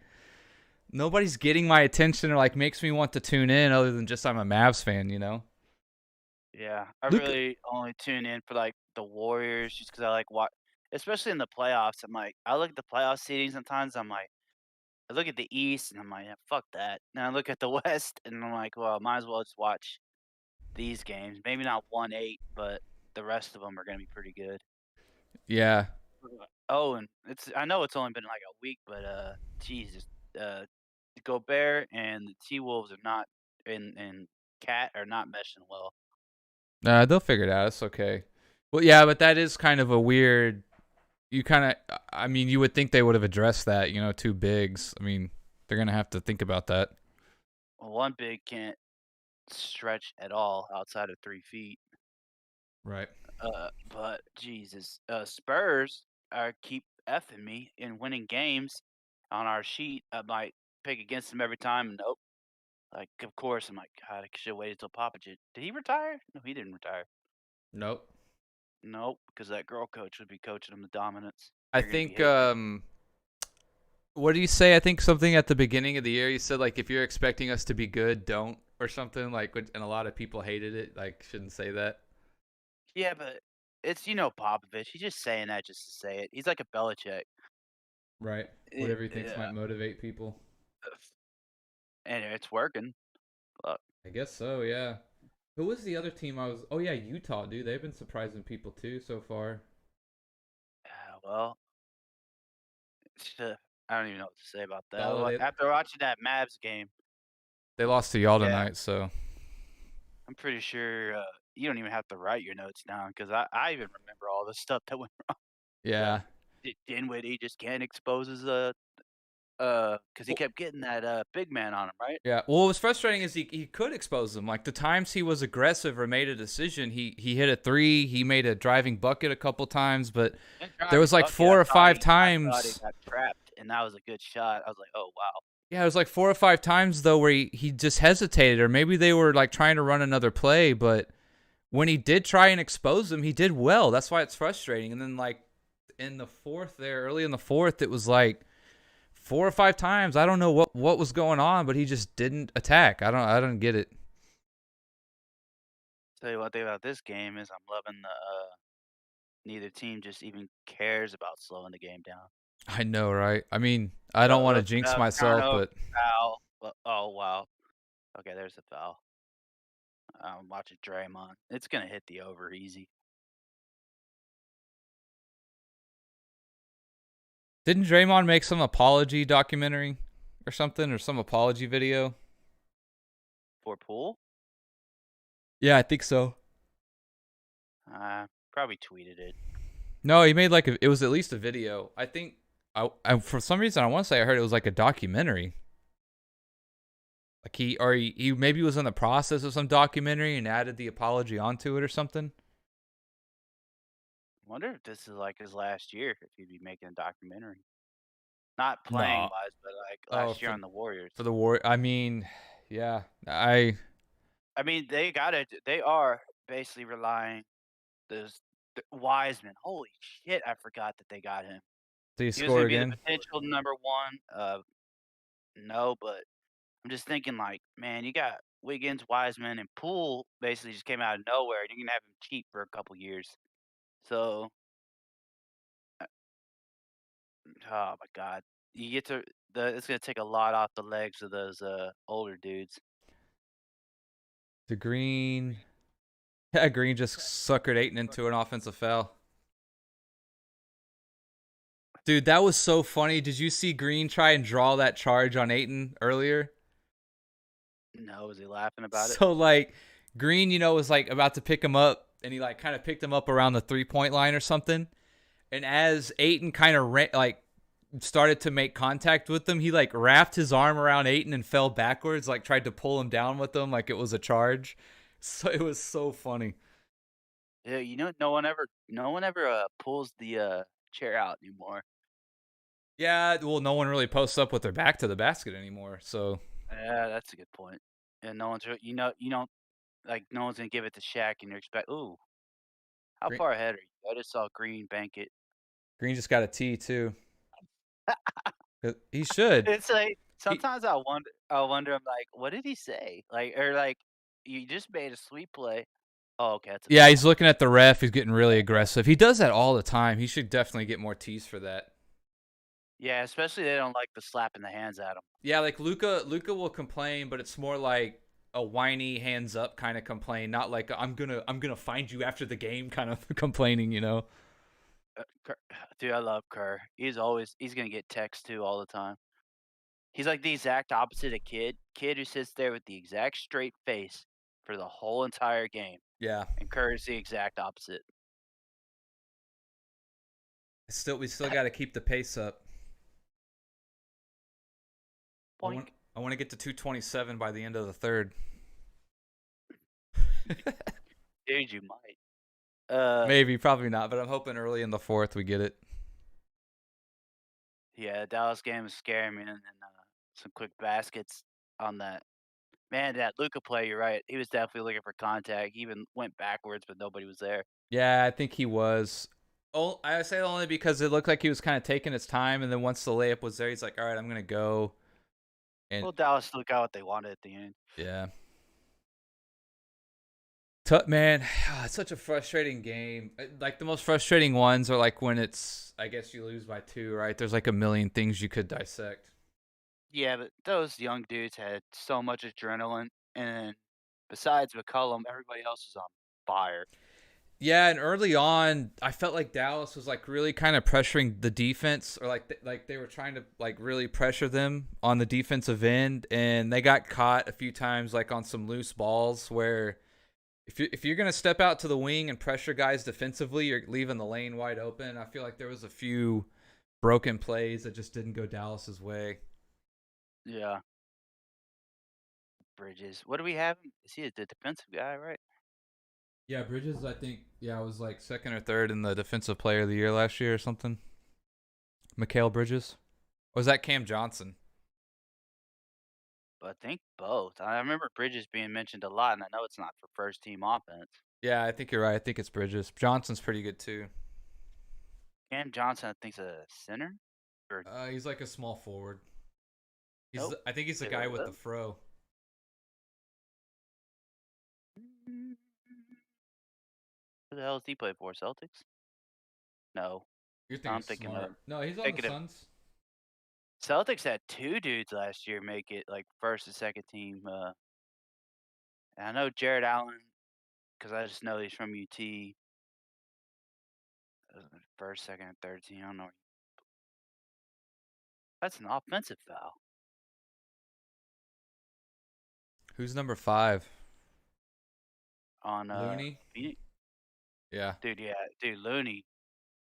getting my attention or like makes me want to tune in other than just I'm a Mavs fan, you know? Yeah, I really only tune in for like the Warriors just because I like watch, especially in the playoffs. I'm like, I look at the playoff seeding sometimes. I'm like, I look at the East and I'm like, yeah, fuck that. And I look at the West and I'm like, well, might as well just watch these games. Maybe not 1-8, but the rest of them are gonna be pretty good. Yeah. Oh, and I know it's only been like a week, but Jesus, Gobert and the T-Wolves are not and Cat are not meshing well. Nah, they'll figure it out. It's okay. Well, yeah, but that is kind of a weird. You kind of, I mean, you would think they would have addressed that. You know, two bigs. I mean, they're gonna have to think about that. Well, one big can't stretch at all outside of 3 feet. Right. But Jesus, Spurs are keep effing me in winning games on our sheet. I might pick against them every time. Nope. Like, of course, I'm like, God, I should have waited till Popovich. Did he retire? No, he didn't retire. Nope. Nope, because that girl coach would be coaching them the dominance. I You're gonna be think. hating. What did you say? I think something at the beginning of the year. You said like, if you're expecting us to be good, don't, or something like. And a lot of people hated it. Like, shouldn't say that. Yeah, but it's Popovich. He's just saying that just to say it. He's like a Belichick. Right. Whatever he thinks might motivate people. And it's working. But I guess so, yeah. Who was the other team I was... Oh, yeah, Utah, dude. They've been surprising people, too, so far. Well, I don't even know what to say about that. Well, After watching that Mavs game... They lost to y'all tonight, so... I'm pretty sure you don't even have to write your notes down, because I even remember all the stuff that went wrong. Yeah. Dinwiddie just can't expose his... because he kept getting that big man on him, right? Yeah. Well, what was frustrating is he could expose them. Like, the times he was aggressive or made a decision, he hit a three, he made a driving bucket a couple times, but there was like 4 or 5 times. I thought he got trapped, and that was a good shot. I was like, oh, wow. Yeah, it was like 4 or 5 times, though, where he just hesitated, or maybe they were like trying to run another play, but when he did try and expose them, he did well. That's why it's frustrating. And then, like, in the fourth there, early in the fourth, it was like 4 or 5 times. I don't know what was going on, but he just didn't attack. I don't get it. Tell you what thing about this game is I'm loving the neither team just even cares about slowing the game down. I know, right? I mean, I don't want to jinx myself, but foul. Oh wow. Okay, there's the foul. I'm watching Draymond. It's gonna hit the over easy. Didn't Draymond make some apology documentary or something, or some apology video? For Poole? Yeah, I think so. Probably tweeted it. No, he made it was at least a video. I think, I for some reason, I want to say I heard it was like a documentary. Like he maybe was in the process of some documentary and added the apology onto it or something. I wonder if this is like his last year, if he'd be making a documentary. Not playing wise, but like last year on the Warriors. For the Warriors, I mean, yeah, I mean, they are basically relying the Wiseman. Holy shit, I forgot that they got him. Did he score again? Be the potential #1. No, but I'm just thinking, like, man, you got Wiggins, Wiseman, and Poole basically just came out of nowhere, and you're gonna have him cheap for a couple years. So, oh my God, you get to it's gonna take a lot off the legs of those older dudes. The Green, yeah, Green just suckered Ayton into an offensive foul. Dude, that was so funny. Did you see Green try and draw that charge on Ayton earlier? No, was he laughing about it? So, like, Green, was, like, about to pick him up, and he, like, kind of picked him up around the three-point line or something. And as Ayton kind of, started to make contact with him, he, like, wrapped his arm around Ayton and fell backwards, like, tried to pull him down with him like it was a charge. So, it was so funny. Yeah, no one ever pulls the chair out anymore. Yeah, well, no one really posts up with their back to the basket anymore, so... Yeah, that's a good point. And no one's no one's gonna give it to Shaq, and you expect, ooh, how far ahead are you? I just saw Green bank it. Green just got a T too. He should. It's like sometimes I wonder. I'm like, what did he say? You just made a sweet play. Oh, okay. Yeah, he's looking at the ref. He's getting really aggressive. He does that all the time. He should definitely get more T's for that. Yeah, especially they don't like the slapping the hands at him. Yeah, like Luka will complain, but it's more like a whiny hands up kind of complain, not like I'm gonna find you after the game kind of complaining, Dude, I love Kerr. He's gonna get text too all the time. He's like the exact opposite of Kid. Kid who sits there with the exact straight face for the whole entire game. Yeah. And Curry's the exact opposite. We still got to keep the pace up. I want to get to 227 by the end of the third. Dude, you might. Maybe, probably not, but I'm hoping early in the fourth we get it. Yeah, the Dallas game is scaring me, and some quick baskets on that. Man, that Luka play, you're right. He was definitely looking for contact. He even went backwards, but nobody was there. Yeah, I think he was. Oh, I say only because it looked like he was kind of taking his time, and then once the layup was there, he's like, all right, I'm going to go. And Well, Dallas still got what they wanted at the end. Yeah. Man, it's such a frustrating game. Like, the most frustrating ones are like when it's, I guess you lose by 2, right? There's like a million things you could dissect. Yeah, but those young dudes had so much adrenaline, and besides McCollum, everybody else was on fire. Yeah, and early on, I felt like Dallas was like really kind of pressuring the defense, or like they were trying to like really pressure them on the defensive end, and they got caught a few times like on some loose balls where if you're gonna step out to the wing and pressure guys defensively, you're leaving the lane wide open. I feel like there was a few broken plays that just didn't go Dallas's way. Yeah. Bridges. What do we have? Is he the defensive guy, right? Yeah, Bridges, I think, was like second or third in the defensive player of the year last year or something. Mikal Bridges. Or was that Cam Johnson? I think both. I remember Bridges being mentioned a lot, and I know it's not for first team offense. Yeah, I think you're right. I think it's Bridges. Johnson's pretty good too. Cam Johnson, I think's a center. Or he's like a small forward. Nope. I think he's the guy with the fro. Who the hell does he play for? Celtics? No. You're thinking Smart. No, he's on the Suns. Celtics had 2 dudes last year make it like first and second team. And I know Jared Allen because I just know he's from UT. First, second, and third team. I don't know. That's an offensive foul. Who's number 5? On Looney? Phoenix? Yeah. Dude, Looney.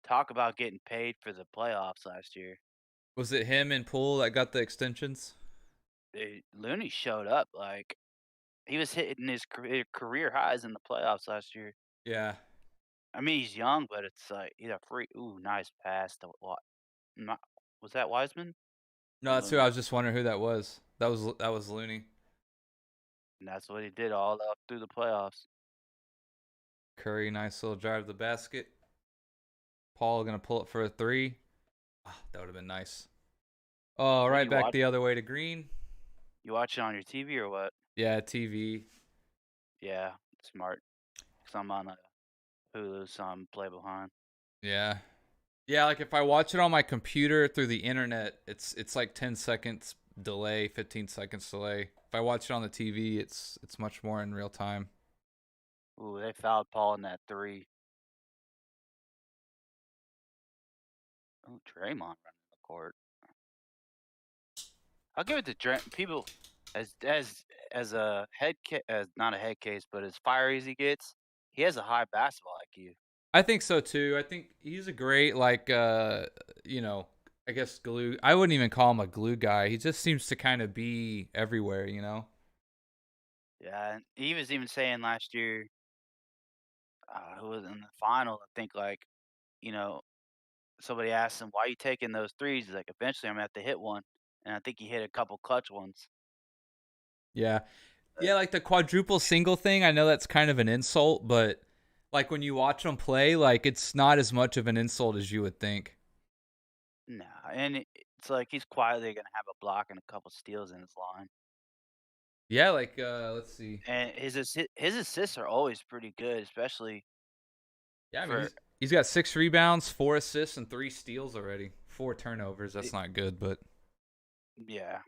Talk about getting paid for the playoffs last year. Was it him and Poole that got the extensions? Dude, Looney showed up like he was hitting his career highs in the playoffs last year. Yeah. I mean, he's young, but it's like he's a free. Ooh, nice pass to what? Was that Wiseman? No, that's who I was just wondering who that was. That was Looney. And that's what he did all up through the playoffs. Curry, nice little drive to the basket. Paul gonna pull it for a 3. Oh, that would have been nice. Oh, right back the other way to Green. You watch it on your TV or what? Yeah, TV. Yeah, smart. Because I'm on Hulu, so I'm play behind. Yeah. Yeah, like if I watch it on my computer through the internet, it's like 10 seconds delay, 15 seconds delay. If I watch it on the TV, it's much more in real time. Ooh, they fouled Paul in that 3. Oh, Draymond running the court. I'll give it to people as a not a head case, but as fiery as he gets, he has a high basketball IQ. I think so too. I think he's a great I guess glue. I wouldn't even call him a glue guy. He just seems to kind of be everywhere, Yeah, and he was even saying last year, who was in the final, I think somebody asked him, why are you taking those threes? He's like, eventually I'm going to have to hit one. And I think he hit a couple clutch ones. Yeah. Yeah, like the quadruple single thing, I know that's kind of an insult, but like when you watch him play, like it's not as much of an insult as you would think. No, and it's like he's quietly going to have a block and a couple steals in his line. Yeah, like let's see. And his assists are always pretty good, especially. Yeah, I mean, he's got 6 rebounds, 4 assists, and 3 steals already. 4 turnovers. That's not good, but yeah.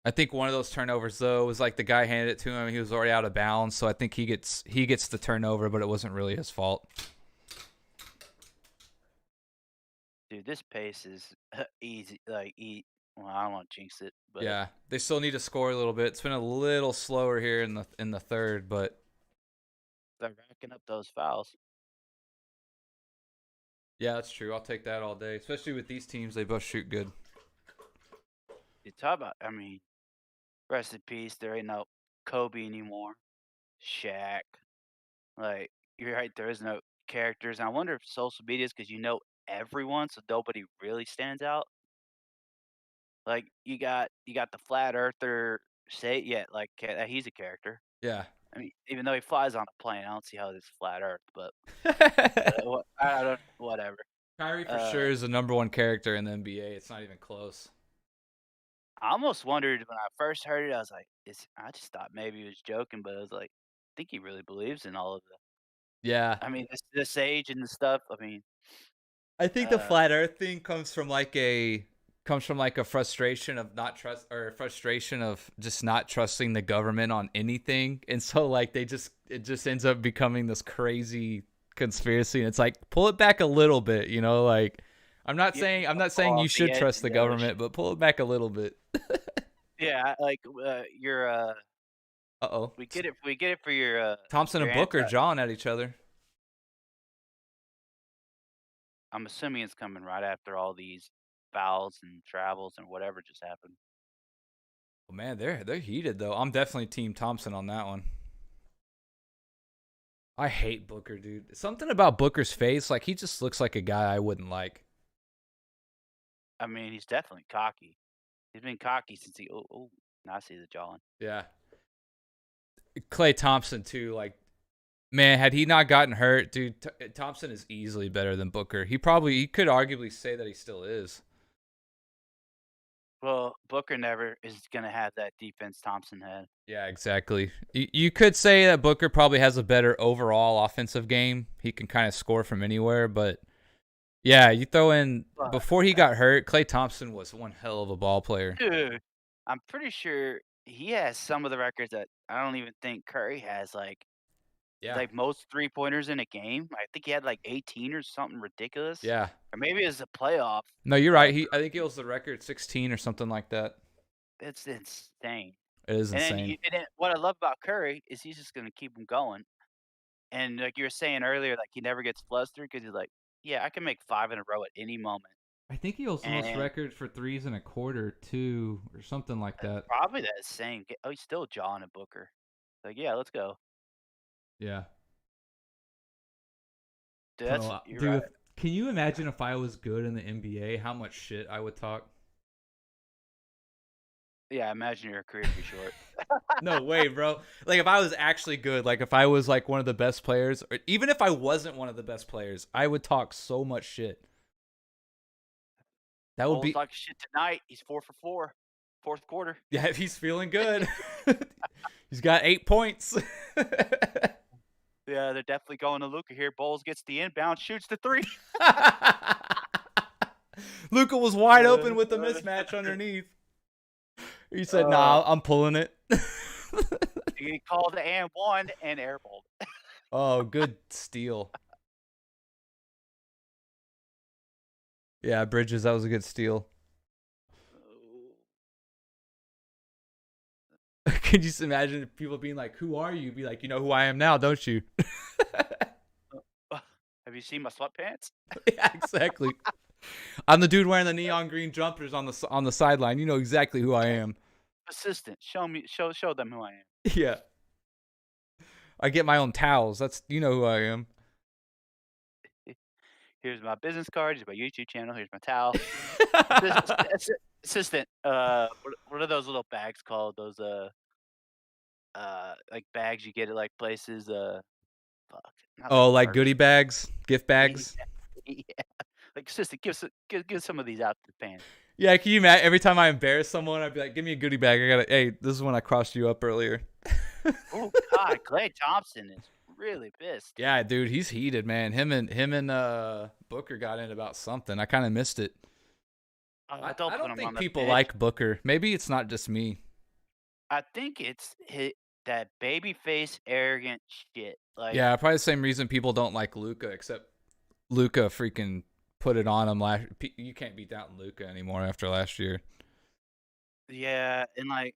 I think one of those turnovers though was like the guy handed it to him. He was already out of bounds, so I think he gets the turnover, but it wasn't really his fault. Dude, this pace is easy. Well, I don't want to jinx it, but Yeah, they still need to score a little bit. It's been a little slower here in the third, but they're racking up those fouls. yeah, that's true. I'll take that all day, especially with these teams. They both shoot good. You talk about, I mean, rest in peace. There ain't no Kobe anymore. Shaq. Like, you're right. There is no characters. And I wonder if social media is because you know everyone, so nobody really stands out. Like, you got the flat earther. Like he's a character. Yeah. I mean, even though he flies on a plane, I don't see how it's flat Earth, but I don't. Whatever. Kyrie for sure is the #1 character in the NBA. It's not even close. I almost wondered when I first heard it. I was like, I just thought maybe he was joking, but I was like, I think he really believes in all of the. Yeah. I mean, this age and the stuff. I mean, I think the flat Earth thing comes from like a frustration of not trust or a frustration of just not trusting the government on anything, and so like it just ends up becoming this crazy conspiracy. And it's like, pull it back a little bit, you know? Like, I'm not saying you should trust the government, but pull it back a little bit. Yeah, like you're Uh-oh. We get it for your Thompson and Booker jawing at each other. I'm assuming it's coming right after all these fouls and travels and whatever just happened. Oh, man, they're heated though. I'm definitely Team Thompson on that one. I hate Booker, dude. Something about Booker's face, like he just looks like a guy I wouldn't like. I mean, he's definitely cocky. He's been cocky since now I see the jawing. Yeah. Klay Thompson too, like, man, had he not gotten hurt, dude, Thompson is easily better than Booker. He could arguably say that he still is. Well, Booker never is going to have that defense Thompson had. Yeah, exactly. You could say that Booker probably has a better overall offensive game. He can kind of score from anywhere, but yeah, you throw in, before he got hurt, Klay Thompson was one hell of a ball player. Dude, I'm pretty sure he has some of the records that I don't even think Curry has, like most 3-pointers in a game. I think he had like 18 or something ridiculous. Yeah. Or maybe it's a playoff. No, you're right. I think it was the record 16 or something like that. It's insane. It is insane. And then what I love about Curry is he's just going to keep him going. And like you were saying earlier, like he never gets flustered because he's like, yeah, I can make 5 in a row at any moment. I think he holds the most records for 3s in a quarter too, or something like that. Probably that same. Oh, he's still jawing at Booker. Like, yeah, let's go. Yeah. Dude, right. Can you imagine if I was good in the NBA, how much shit I would talk? Yeah, imagine your career would be short. No way, bro. Like, if I was actually good, like if I was like one of the best players, or even if I wasn't one of the best players, I would talk so much shit. That would be talking shit tonight. He's 4 for 4, fourth quarter. Yeah, if he's feeling good. He's got 8 points. Yeah, they're definitely going to Luka here. Bowles gets the inbound, shoots the 3. Luka was wide open with the mismatch underneath. He said, "Nah, I'm pulling it." He called the and 1 and airballed. Oh, good steal. Yeah, Bridges, that was a good steal. Could you just imagine people being like, "Who are you?" Be like, "You know who I am now, don't you?" Have you seen my sweatpants? Yeah, exactly. I'm the dude wearing the neon green jumpers on the sideline. You know exactly who I am. Assistant, show them who I am. Yeah. I get my own towels. You know who I am. Here's my business card. Here's my YouTube channel. Here's my towel. Assistant. What are those little bags called? Those like bags you get at like places. Like goodie bags, gift bags. Yeah. Like, assistant, give some of these out to the fans. Yeah, can you imagine? Every time I embarrass someone, I'd be like, "Give me a goodie bag. Hey, this is when I crossed you up earlier." Oh God, Klay Thompson is really pissed. Yeah, dude, he's heated, man. Him and Booker got in about something. I kind of missed it. I don't think people like Booker. Maybe it's not just me. I think it's that babyface arrogant shit. Like, yeah, probably the same reason people don't like Luka, except Luka freaking put it on him last. You can't beat down Luka anymore after last year. Yeah, and like,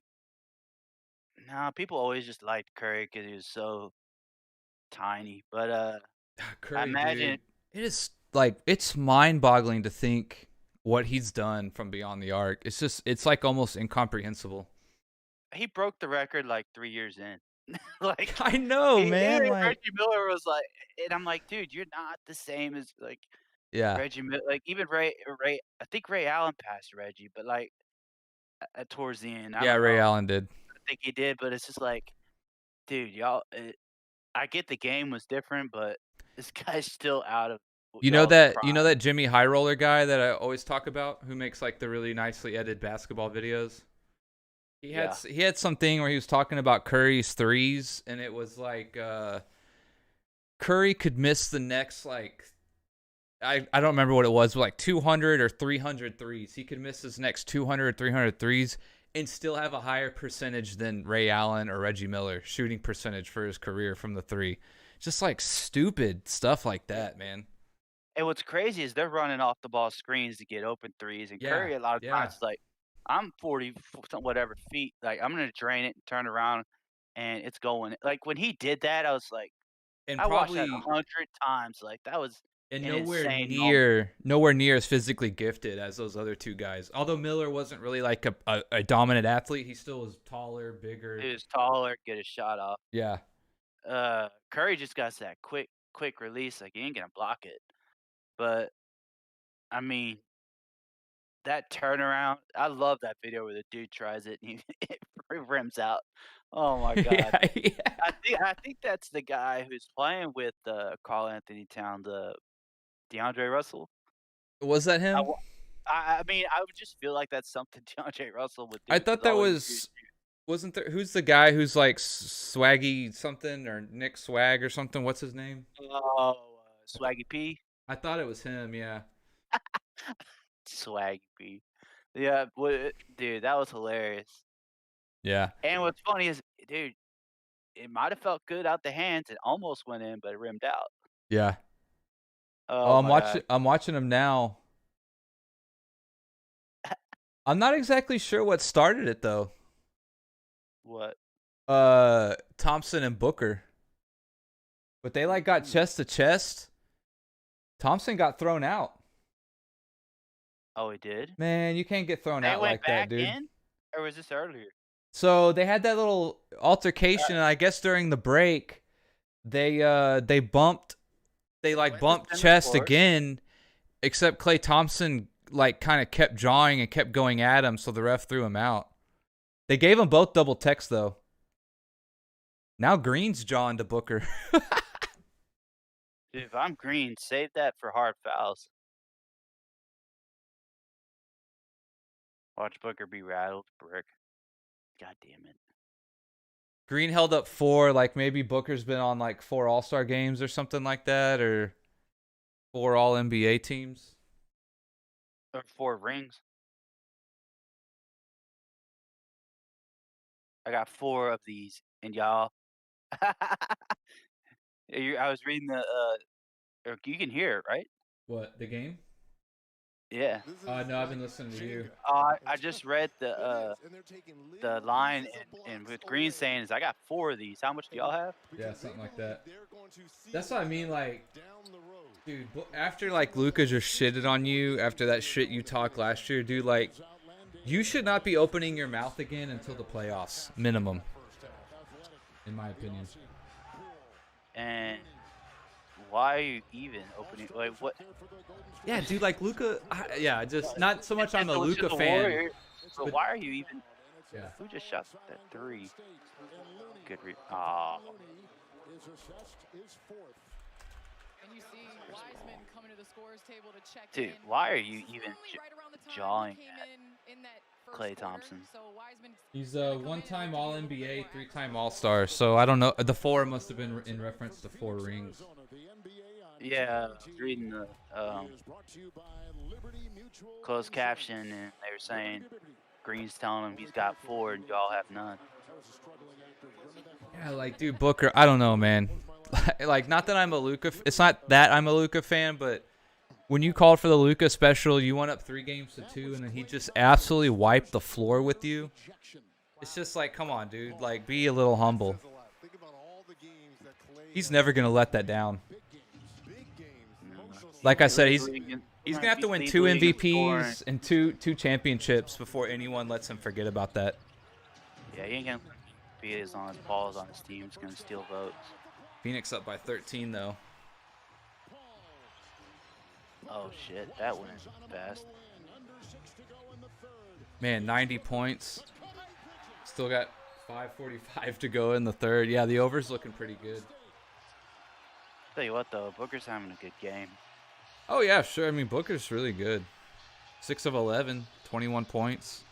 nah, people always just liked Curry because he was so tiny. But I Curry, imagine dude, it is like it's mind-boggling to think what he's done from beyond the arc. It's like almost incomprehensible. he broke the record like 3 years in. Like I know, man. even Like, Reggie Miller was like, and I'm like, dude, you're not the same as like yeah, Reggie Miller. Like even Ray, I think Ray Allen passed Reggie, but like towards the end, I yeah. don't Ray know. Allen did. I think he did, but it's just like, dude, y'all. I get the game was different, but this guy's still out of y'all's You know prime. that Jimmy High Roller guy that I always talk about, who makes like the really nicely edited basketball videos. He had something where he was talking about Curry's threes, and it was like Curry could miss the next like I don't remember what it was, but like 200 or 300 threes. He could miss his next 200 or 300 threes and still have a higher percentage than Ray Allen or Reggie Miller shooting percentage for his career from the three. Just like stupid stuff like that, man. And what's crazy is they're running off the ball screens to get open threes, and Curry a lot of times is like, I'm 40 whatever feet, like I'm gonna drain it and turn around, and it's going. Like when he did that, I was like, And I watched probably that 100 times. Like that was and an insane moment. nowhere near as physically gifted as those other two guys. Although Miller wasn't really like a dominant athlete, he still was taller, bigger. He was taller, get his shot off. Yeah. Curry just got that quick release. Like he ain't gonna block it. But I mean, that turnaround, I love that video where the dude tries it and he it rims out. Oh my god! I think that's the guy who's playing with Karl Anthony Towns, DeAndre Russell. Was that him? I mean, I would just feel like that's something DeAndre Russell would do. I thought that wasn't there. Who's the guy who's like Swaggy something or Nick Swag or something? What's his name? Oh, Swaggy P. I thought it was him. Yeah. Swaggy P. Yeah, dude, that was hilarious. Yeah. And what's funny is, dude, it might have felt good out the hands. It almost went in, but it rimmed out. Yeah. Oh, I'm watching him now. I'm not exactly sure what started it though. What? Thompson and Booker. But they like got chest to chest. Thompson got thrown out. Oh, he did? Man, you can't get thrown out like that, dude. In? Or was this earlier? So they had that little altercation, and I guess during the break, they bumped chest again, except Klay Thompson like kind of kept jawing and kept going at him, so the ref threw him out. They gave them both double techs though. Now Green's jawing to Booker. Dude, if I'm Green, save that for hard fouls. Watch Booker be rattled, brick. God damn it. Green held up 4, like maybe Booker's been on like 4 All-Star games or something like that, or 4 All-NBA teams. Or 4 rings. I got 4 of these, and y'all. I was reading the. You can hear it, right? What, the game? Yeah. No, I've been listening to you. I just read the line, and with Green saying is, I got 4 of these. How much do y'all have? Yeah, something like that. That's what I mean, like, dude, after like Luka just shitted on you after that shit you talked last year, dude, like, you should not be opening your mouth again until the playoffs, minimum, in my opinion. And why are you even opening? Like, what? Yeah, dude, like Luka. Yeah, just not so much. I'm a Luka fan. Warrior, but why are you even? Yeah. Who just shot that 3? Good. Oh. And you see Wiseman coming to the scorers table to check Dude, why are you even jawing at Klay Thompson? He's a 1-time All-NBA, 3-time All-Star. So I don't know. The 4 must have been in reference to 4 rings. Yeah, I was reading the closed caption, and they were saying Green's telling him he's got 4 and y'all have none. Yeah, like, dude, Booker, I don't know, man. Like, not that I'm a Luka. It's not that I'm a Luka fan, but When you called for the Luka special, you went up 3-2, and then he just absolutely wiped the floor with you. It's just like, come on, dude. Like, be a little humble. He's never going to let that down. Like I said, he's going to have to win 2 MVPs and two championships before anyone lets him forget about that. Yeah, he ain't going to be as long as Paul's on his team. He's going to steal votes. Phoenix up by 13, though. Oh, shit. That went fast. Man, 90 points. Still got 5:45 to go in the third. Yeah, the over's looking pretty good. Tell you what, though. Booker's having a good game. Oh, yeah, sure. I mean, Booker's really good. 6 of 11, 21 points.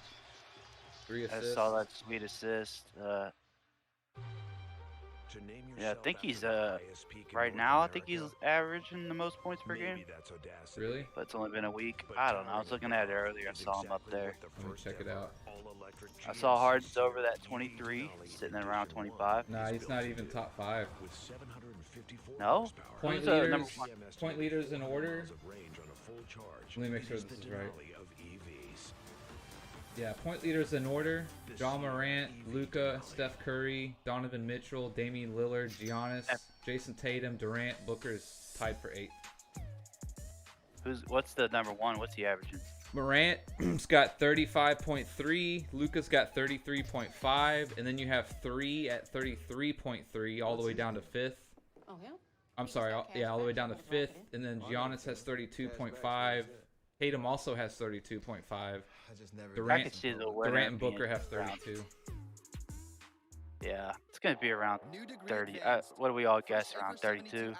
3 assists. I saw that sweet assist. Yeah, I think he's right now. I think he's averaging the most points per game. Really? But it's only been a week. I don't know. I was looking at it earlier. I saw him up there. Let me check it out. I saw Harden's over that 23, sitting at around 25. Nah, he's not even top 5. No? Point leaders in order. Let me make sure this is right. Yeah, point leaders in order: John Morant, Luka, Steph Curry, Donovan Mitchell, Damian Lillard, Giannis, Jason Tatum, Durant. Booker's tied for 8th. What's the number 1? What's he averaging? Morant's got 35.3, Luka's got 33.5, and then you have 3 at 33.3 all the way down to 5th. Oh, yeah? I'm sorry, all the way down to 5th, and then Giannis has 32.5. Tatum also has 32.5. Durant and Booker have 32. Yeah, it's going to be around 30. What do we all guess? Around 32?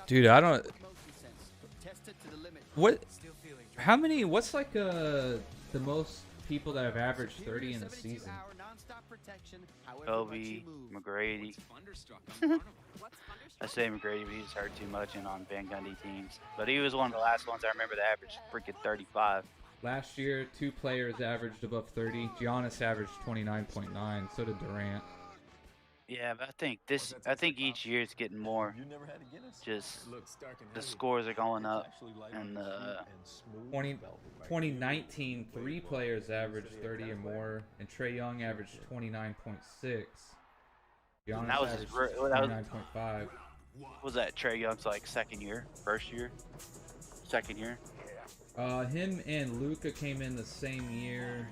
Dude, I don't... How many... What's like the most people that have averaged 30 in a season? Kobe, McGrady. I say McGrady, but he's hurt too much and on Van Gundy teams. But he was one of the last ones I remember that averaged freaking 35. Last year, 2 players averaged above 30. Giannis averaged 29.9. So did Durant. Yeah, but I think each year it's getting more. Just the scores are going up, and 2019, 3 players averaged 30 or more, and Trae Young averaged 29.6. Giannis averaged 29.5. Was that Trae Young's like second year? Him and Luka came in the same year,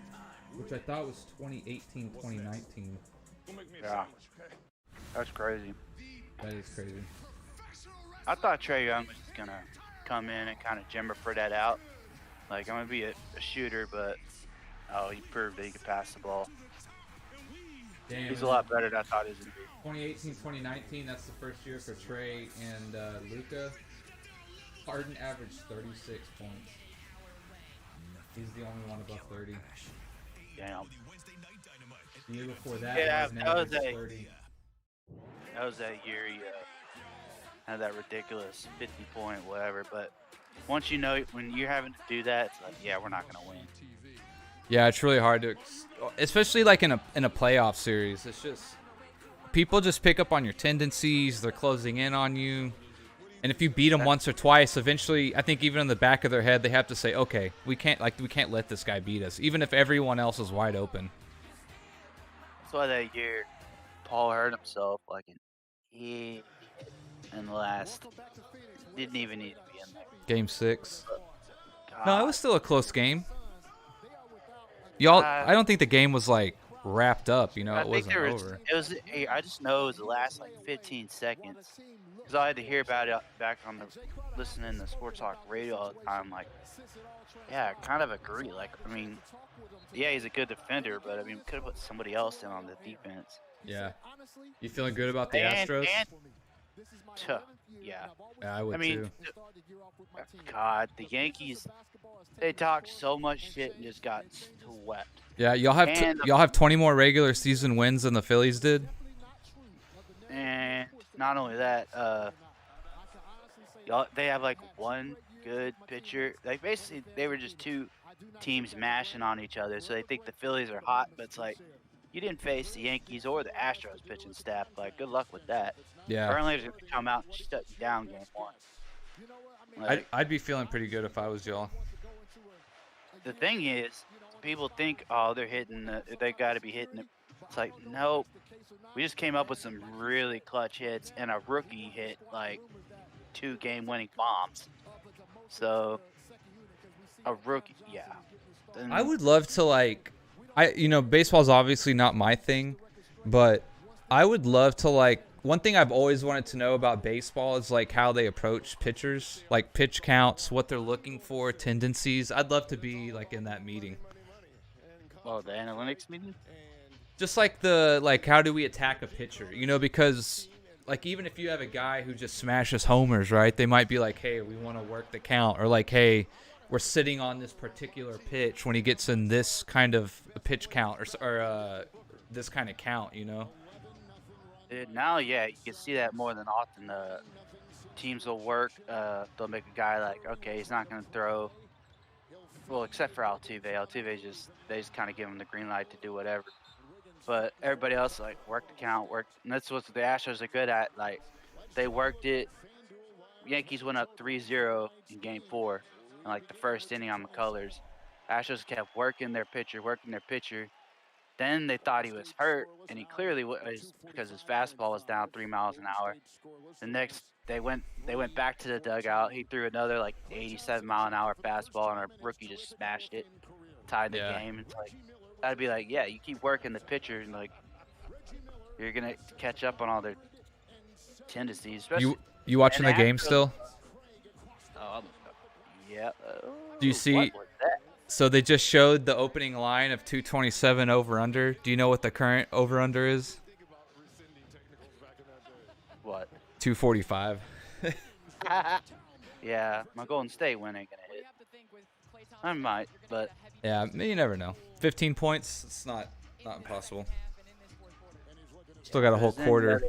which I thought was 2018, 2019. Yeah, that's crazy. That is crazy. I thought Trae Young was just gonna come in and kind of Jimmer for that out. Like, I'm gonna be a shooter, but he proved that he could pass the ball. Damn, he's a lot better than I thought he was gonna be. 2018, 2019, that's the first year for Trae and Luka. Harden averaged 36 points. He's the only one above 30. Damn. The year before that, that was 30. That was that year he had that ridiculous 50-point whatever. But once you know, when you're having to do that, it's like, yeah, we're not gonna win. Yeah, it's really hard to, especially like in a playoff series. It's just people just pick up on your tendencies. They're closing in on you, and if you beat them once or twice, eventually, I think even in the back of their head, they have to say, okay, we can't let this guy beat us, even if everyone else is wide open. That's why that year Paul hurt himself in the last. Didn't even need to be in there. Game 6. No, it was still a close game. Y'all, I don't think the game was like wrapped up. It wasn't over. I just know it was the last 15 seconds because I had to hear about it back on listening to sports talk radio all the time. Yeah, I kind of agree. Yeah, he's a good defender, but we could have put somebody else in on the defense. Yeah. You feeling good about the Astros? Yeah, I would too. God, the Yankees, they talked so much shit and just got swept. Yeah, y'all have 20 more regular season wins than the Phillies did. And not only that, they have one good pitcher. Basically, they were just 2 teams mashing on each other, so they think the Phillies are hot, but it's you didn't face the Yankees or the Astros pitching staff. Good luck with that. Yeah. Verlander's going to come out and shut you down game 1. Like, I'd be feeling pretty good if I was y'all. the thing is, people think, oh, they're hitting, they got to be hitting it. It's like, nope. We just came up with some really clutch hits, and a rookie hit like 2 game-winning bombs. So, a rookie, yeah. Then, I would love to like, baseball's obviously not my thing, but I would love to like. One thing I've always wanted to know about baseball is like how they approach pitchers, like pitch counts, what they're looking for, tendencies. I'd love to be like in that meeting. Oh, the analytics meeting? Just like how do we attack a pitcher? Because like even if you have a guy who just smashes homers, right? They might be like, hey, we want to work the count, or like, hey, we're sitting on this particular pitch when he gets in this kind of pitch count or this kind of count, Dude, now, yeah, you can see that more than often. Teams will work. They'll make a guy like, okay, he's not going to throw. Well, except for Altuve. Altuve they just kind of give him the green light to do whatever. But everybody else, like, work the count, work. And that's what the Astros are good at. Like, they worked it. Yankees went up 3-0 in Game 4 in, like, the first inning on McCullers. Astros kept working their pitcher. Then they thought he was hurt, and he clearly was because his fastball was down 3 miles an hour. The next, they went back to the dugout. He threw another like 87-mile-an-hour fastball, and our rookie just smashed it, tied the game. It's like that'd be like, yeah, you keep working the pitcher, and like you're gonna catch up on all their tendencies. You watching the game still? Oh, yeah. Do you see? What was that? So they just showed the opening line of 227 over/under. Do you know what the current over/under is? What? 245. Yeah, my Golden State win ain't gonna hit. I might, but yeah, you never know. 15 points, it's not impossible. Still got a whole quarter.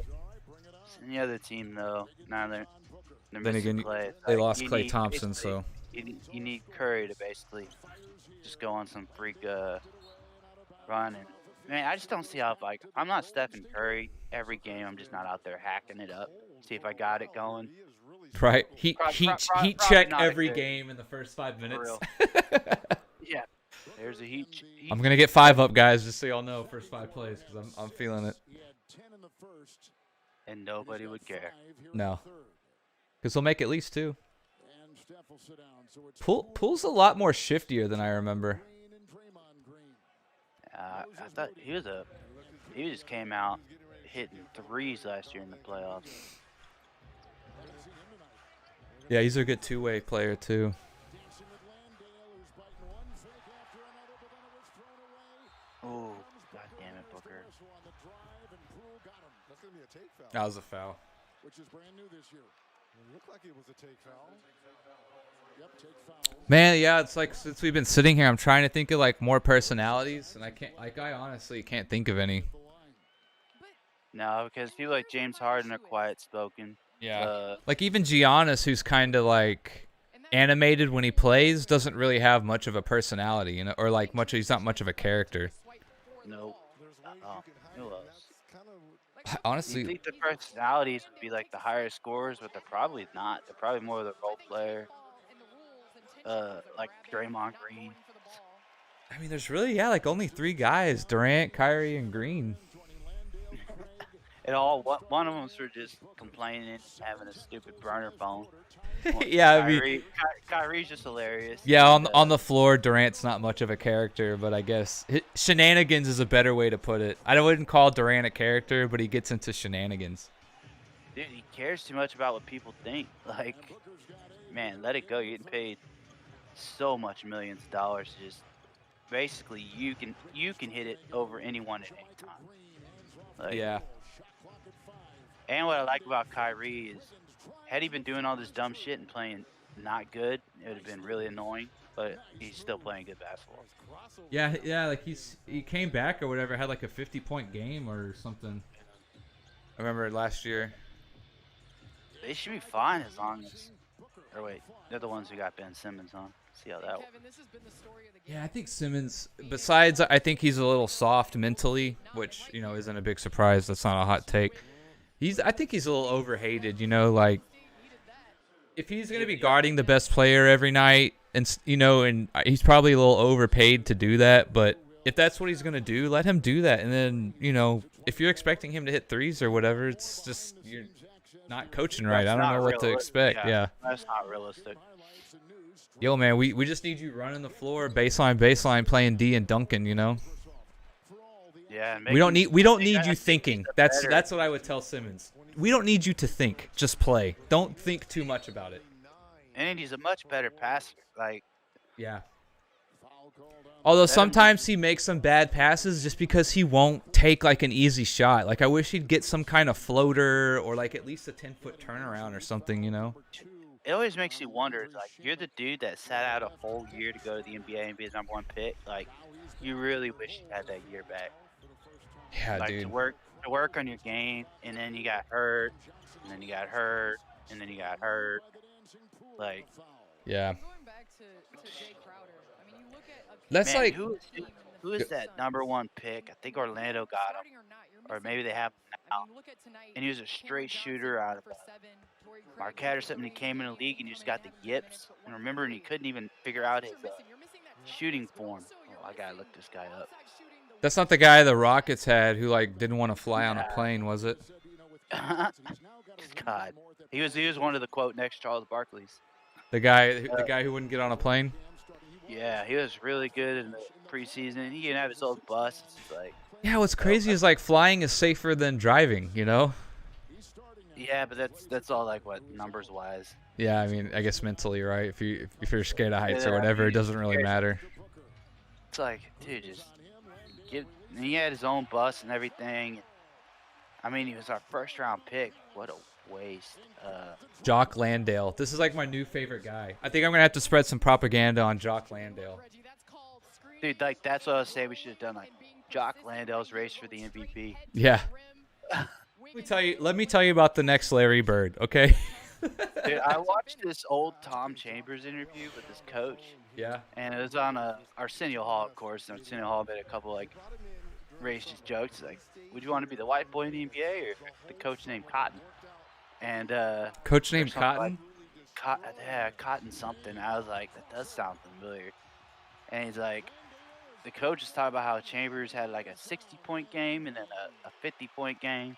Any other team though, now they're then again, Clay. they Like, lost Klay Thompson, so you need Curry to basically just go on some freak run. And man, I just don't see how, like, I'm not Stephen Curry every game. I'm just not out there hacking it up. See if I got it going. Right, heat check every good. game in the first 5 minutes. Yeah, there's a heat. I'm gonna get 5 up, guys, just so y'all know. First 5 plays, because I'm feeling it. And nobody would care. No, because he'll make at least 2. Pool's a lot more shiftier than I remember. I thought he just came out hitting 3s last year in the playoffs. Yeah, he's a good 2-way player too. Oh, god damn it, Booker. That's gonna be a take foul. That was a foul. Which is brand new this year. It looked like it was a take foul. Yep, take foul. Man, yeah, it's like since we've been sitting here, I'm trying to think of like more personalities, and I honestly can't think of any. No, because people like James Harden are quiet spoken. Yeah. Like even Giannis, who's kind of like animated when he plays, doesn't really have much of a personality, or like he's not much of a character. Nope. Who else? Honestly, you think the personalities would be like the higher scorers, but they're probably not. They're probably more of the role player. Like Draymond Green. I mean, there's really like only 3 guys: Durant, Kyrie, and Green. One of them's for just complaining, having a stupid burner phone. Yeah, Kyrie's just hilarious. Yeah, on the floor, Durant's not much of a character, but I guess shenanigans is a better way to put it. I wouldn't call Durant a character, but he gets into shenanigans. Dude, he cares too much about what people think. Like, man, let it go. You're getting paid so much millions of dollars to just basically you can hit it over anyone at any time. Like, yeah. And what I like about Kyrie is, had he been doing all this dumb shit and playing not good, it would have been really annoying. But he's still playing good basketball. Yeah, like he came back or whatever, had like a 50-point game or something. I remember last year. They should be fine as long as. Or wait, they're the ones who got Ben Simmons on. See how that works. Yeah, I think Simmons. Besides, I think he's a little soft mentally, which isn't a big surprise. That's not a hot take. I think he's a little overhated. Like If he's going to be guarding the best player every night, and he's probably a little overpaid to do that, but if that's what he's going to do, let him do that. And then, if you're expecting him to hit threes or whatever, it's just you're not coaching right. I don't know what to expect. Yeah. That's not realistic. Yo, man, we just need you running the floor, baseline, playing D and dunking, Yeah. We don't need you thinking. That's what I would tell Simmons. We don't need you to think. Just play. Don't think too much about it. And he's a much better passer. Like, yeah. Although sometimes he makes some bad passes just because he won't take like an easy shot. Like I wish he'd get some kind of floater or like at least a 10-foot turnaround or something, It always makes you wonder. It's like you're the dude that sat out a whole year to go to the NBA and be his #1 pick. Like, you really wish you had that year back. Yeah, like, dude. To work on your game, and then you got hurt, and then you got hurt, and then you got hurt. Like, yeah. Going back to Jay Crowder, I mean, you look at That's man, like who is that #1 pick? I think Orlando got him, or maybe they have him now. And he was a straight shooter out of Marquette or something. He came in the league and he just got the yips. And remember, and he couldn't even figure out his shooting form. Oh, I gotta look this guy up. That's not the guy the Rockets had who like didn't want to fly on a plane, was it? God, he was one of the quote next Charles Barkley's. The guy who wouldn't get on a plane. Yeah, he was really good in the preseason. He can have his own bus. It's like, yeah, what's crazy is like flying is safer than driving, Yeah, but that's all like what numbers wise. Yeah, I mean, I guess mentally, right? If you're scared of heights or whatever, it doesn't really matter. It's like, dude, just give. And he had his own bus and everything. I mean, he was our first-round pick. What a waste. Jock Landale. This is like my new favorite guy. I think I'm gonna have to spread some propaganda on Jock Landale. Dude, like that's what I was saying. We should have done like Jock Landale's race for the MVP. Yeah. Let me tell you about the next Larry Bird, okay? Dude, I watched this old Tom Chambers interview with his coach. Yeah. And it was on Arsenio Hall, of course. And Arsenio Hall made a couple like racist jokes, like, "Would you want to be the white boy in the NBA or the coach named Cotton?" And coach named Cotton. Like, Cotton something. I was like, that does sound familiar. And he's like, the coach is talking about how Chambers had like a 60-point game and then a 50-point game.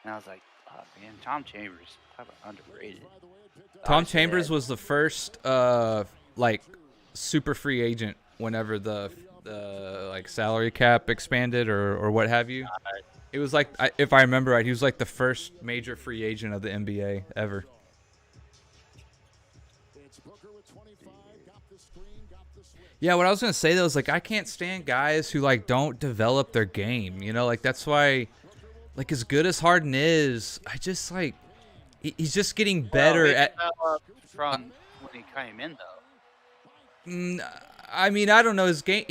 And I was like, oh man, Tom Chambers, talk about underrated. Tom Chambers was the first like super free agent whenever the like salary cap expanded or what have you. It was like, if I remember right, he was like the first major free agent of the NBA ever. Yeah, what I was gonna say though is like I can't stand guys who like don't develop their game. Like that's why, like as good as Harden is, I just like he's just getting better at. From when he came in though. I mean, I don't know his game.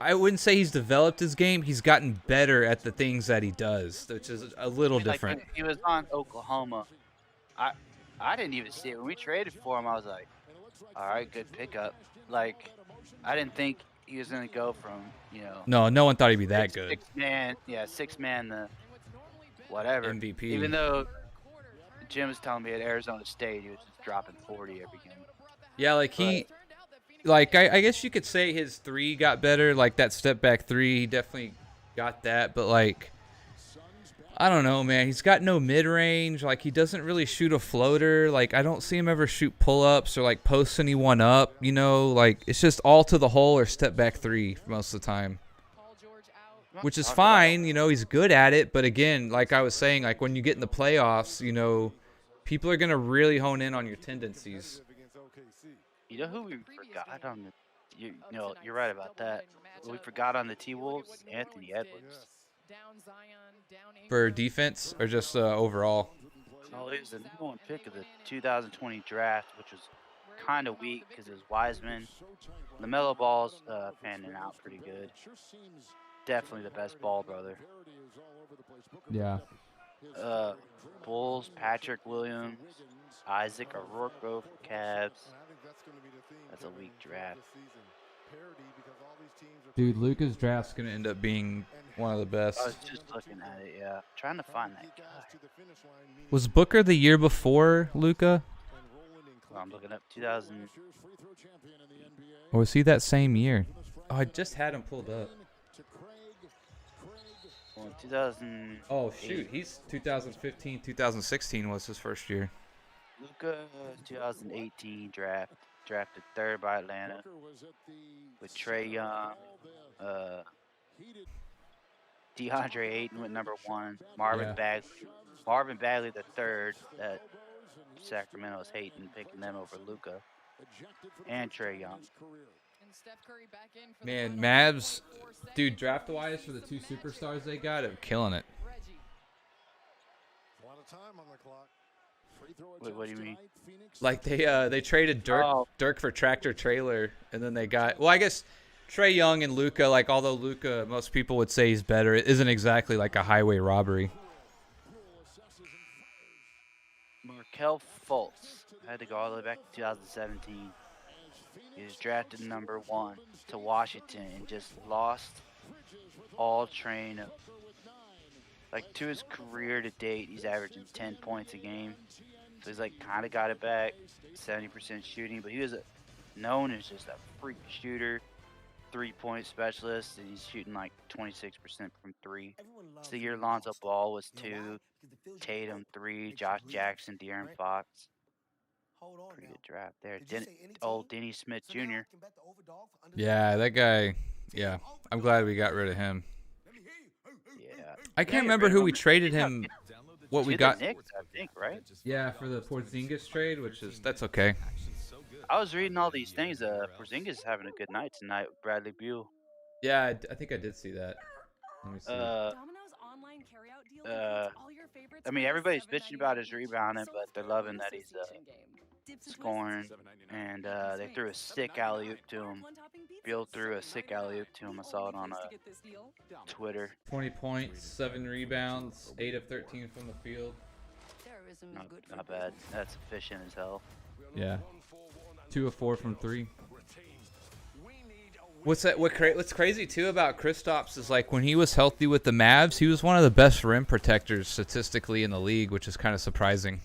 I wouldn't say he's developed his game. He's gotten better at the things that he does, which is a little different. Like, he was on Oklahoma. I didn't even see it when we traded for him. I was like, all right, good pickup. Like, I didn't think he was gonna go from No one thought he'd be that good. Six man, the whatever MVP. Even though Jim was telling me at Arizona State he was just dropping 40 every game. Yeah, like I guess you could say his three got better. Like that step back three, he definitely got that. But like, I don't know, man. He's got no mid range. Like he doesn't really shoot a floater. Like I don't see him ever shoot pull ups or like post anyone up. Like it's just all to the hole or step back three most of the time. Which is fine. He's good at it. But again, like I was saying, like when you get in the playoffs, people are gonna really hone in on your tendencies. You know who we forgot on the? You're right about that. We forgot on the T-Wolves, Anthony Edwards. For defense or just overall? No, he was the #1 pick of the 2020 draft, which was kind of weak because it was Wiseman. LaMelo Ball's panning out pretty good. Definitely the best Ball brother. Yeah. Bulls, Patrick Williams, Isaac O'Rourke for Cavs. That's a weak draft. Dude, Luka's draft's going to end up being one of the best. I was just looking at it, yeah. Trying to find that guy. Was Booker the year before Luka? Well, I'm looking up 2000. Or was he that same year? Oh, I just had him pulled up. Well, 2000. Oh shoot, he's 2015, 2016 was his first year. Luka, 2018 drafted third by Atlanta with Trae Young. DeAndre Ayton went number 1. Marvin Bagley the third. That Sacramento is hating picking them over Luka and Trae Young. Man, Mavs, dude, draft-wise for the 2 superstars they got, they're killing it. A lot of time on the clock. Wait, what do you mean? Like they traded Dirk for tractor trailer, and then they got, well, I guess Trae Young and Luka, like although Luka, most people would say he's better, it isn't exactly like a highway robbery. Markelle Fultz. I had to go all the way back to 2017. He was drafted number 1 to Washington and just lost all train of, like, to his career to date, he's averaging 10 points a game. So he's like kind of got it back, 70% shooting, but he was known as just a freak shooter, 3-point specialist, and he's shooting like 26% from 3. So year Lonzo Ball was 2, Tatum 3, Josh Jackson, De'Aaron Fox. Pretty good draft there. Old Denny Smith Jr. Yeah, that guy. Yeah, I'm glad we got rid of him. Yeah. I can't remember who we traded him. What we got? Knicks, I think, right? Yeah, for the Porzingis trade, that's okay. I was reading all these things. Porzingis is having a good night tonight with Bradley Beal. Yeah, I think I did see that. Let me see. I mean, everybody's bitching about his rebounding, but they're loving that he's scoring. And they threw a sick alley-oop to him. Beal threw a sick alley-oop to him. I saw it on Twitter. 20 points, 7 rebounds, 8 of 13 from the field. Not bad. That's efficient as hell. Yeah. 2 of 4 from 3. What's crazy too about Kristaps is like when he was healthy with the Mavs, he was one of the best rim protectors statistically in the league, which is kind of surprising.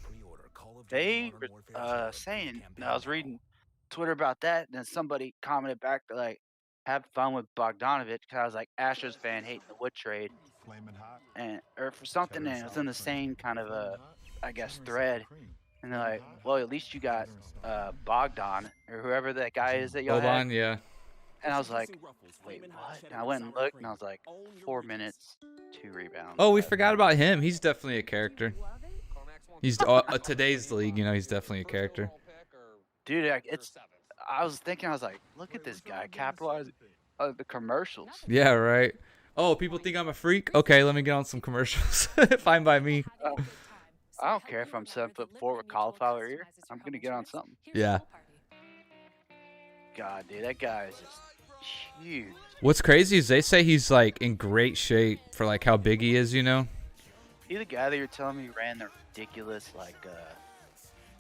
They were saying, I was reading Twitter about that, and then somebody commented back to like, have fun with Bogdanovich, because I was like Astros fan hating the Wood trade, or for something, and it was in the same kind of I guess thread, and they're like, well, at least you got Bogdan or whoever that guy is that y'all had. Yeah. And I was like, wait, what? And I went and looked, and I was like, 4 minutes, 2 rebounds. Oh, we forgot about him. He's definitely a character. He's today's league, he's definitely a character. Dude, I was thinking, I was like, look at this guy capitalizing on the commercials. Yeah, right. Oh, people think I'm a freak? Okay, let me get on some commercials. Fine by me. I don't care if I'm 7'4" with cauliflower ear. I'm gonna get on something. Yeah. God, dude, that guy is just huge. What's crazy is they say he's like in great shape for like how big he is, He the guy that you're telling me ran the ridiculous like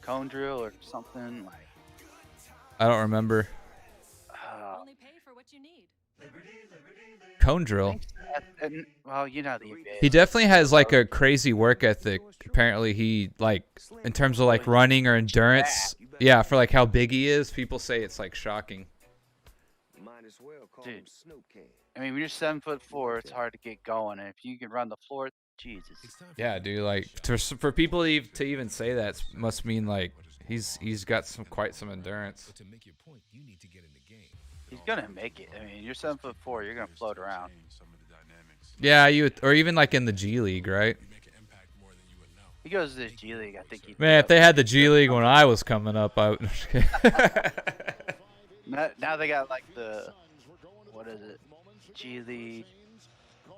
cone drill or something like. I don't remember. Cone drill. Well, the NBA. He definitely has like a crazy work ethic. Apparently, he like in terms of like running or endurance. Yeah, for like how big he is, people say it's like shocking. Dude, I mean, when you're 7'4", it's hard to get going, and if you can run the floor, Jesus. Yeah, dude. Like for people to even say that must mean like he's got quite some endurance. He's gonna make it. I mean, you're 7'4", you're gonna float around. Yeah, or even like in the G League, right? He goes to the G League. I think he. Man, if they had the G League when I was coming up, Now they got like the, what is it, G League.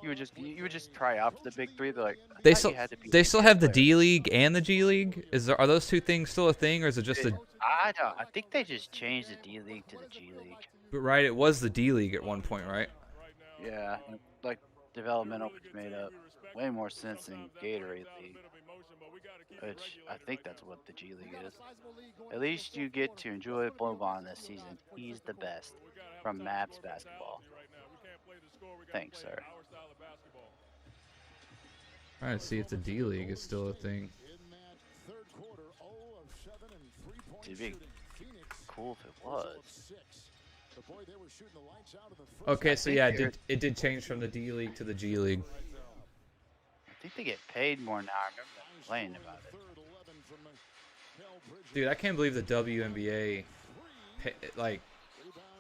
You would just try out for the big 3. They're like, they still have the D League and the G League. Are those 2 things still a thing, or is it just a? I don't. I think they just changed the D League to the G League. But right, it was the D League at one point, right? Yeah, like developmental, which made up way more sense than Gatorade League. Which I think that's what the G League is. At least you get to enjoy Boban this season. He's the best from Mavs basketball. Thanks, sir. Trying to see if the D League is still a thing. It'd be cool if it was. Okay, so yeah, it did change from the D League to the G League. I think they get paid more now. I remember them complaining about it. Dude, I can't believe the WNBA, like,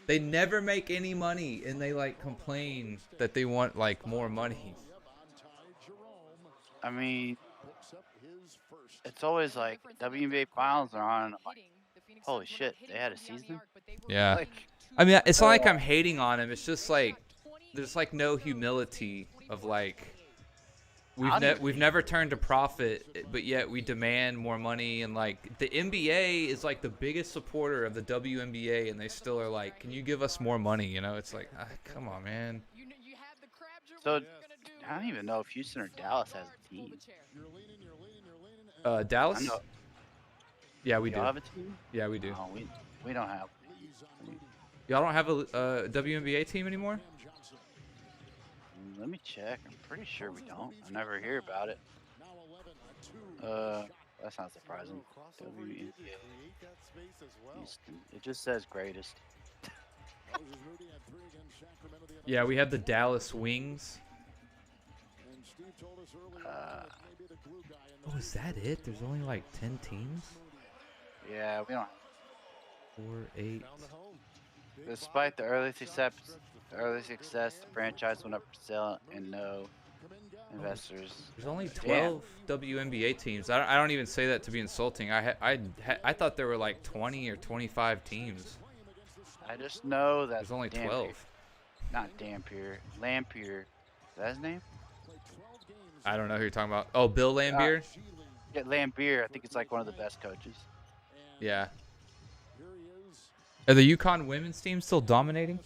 they never make any money, and they, like, complain that they want, like, more money. I mean, it's always like WNBA finals are on. I'm like, holy shit, they had a season? Yeah. Like, I mean, it's not like I'm hating on him. It's just, like, there's, like, no humility of, like, we've never turned a profit, but yet we demand more money. And, like, the NBA is, like, the biggest supporter of the WNBA, and they still are like, can you give us more money? You know, it's like, come on, man. So, I don't even know if Houston or Dallas has a team. Dallas? Yeah, we do. Y'all have a team? Yeah, we do. No, we don't have. Y'all don't have a WNBA team anymore? Let me check. I'm pretty sure we don't. I never hear about it. That's not surprising. WNBA. Houston. It just says greatest. Yeah, we have the Dallas Wings. Oh, is that it? There's only like 10 teams? Yeah, we don't. 4, 8. Despite the early success, the franchise went up for sale and no investors. There's only 12 WNBA teams. I don't even say that to be insulting. I thought there were like 20 or 25 teams. I just know that there's only Dampier, 12. Not Dampier, Lampier. Is that his name? I don't know who you're talking about. Oh, Bill Lambier? Yeah, Lambier. I think it's like one of the best coaches. Yeah. Are the UConn women's team still dominating?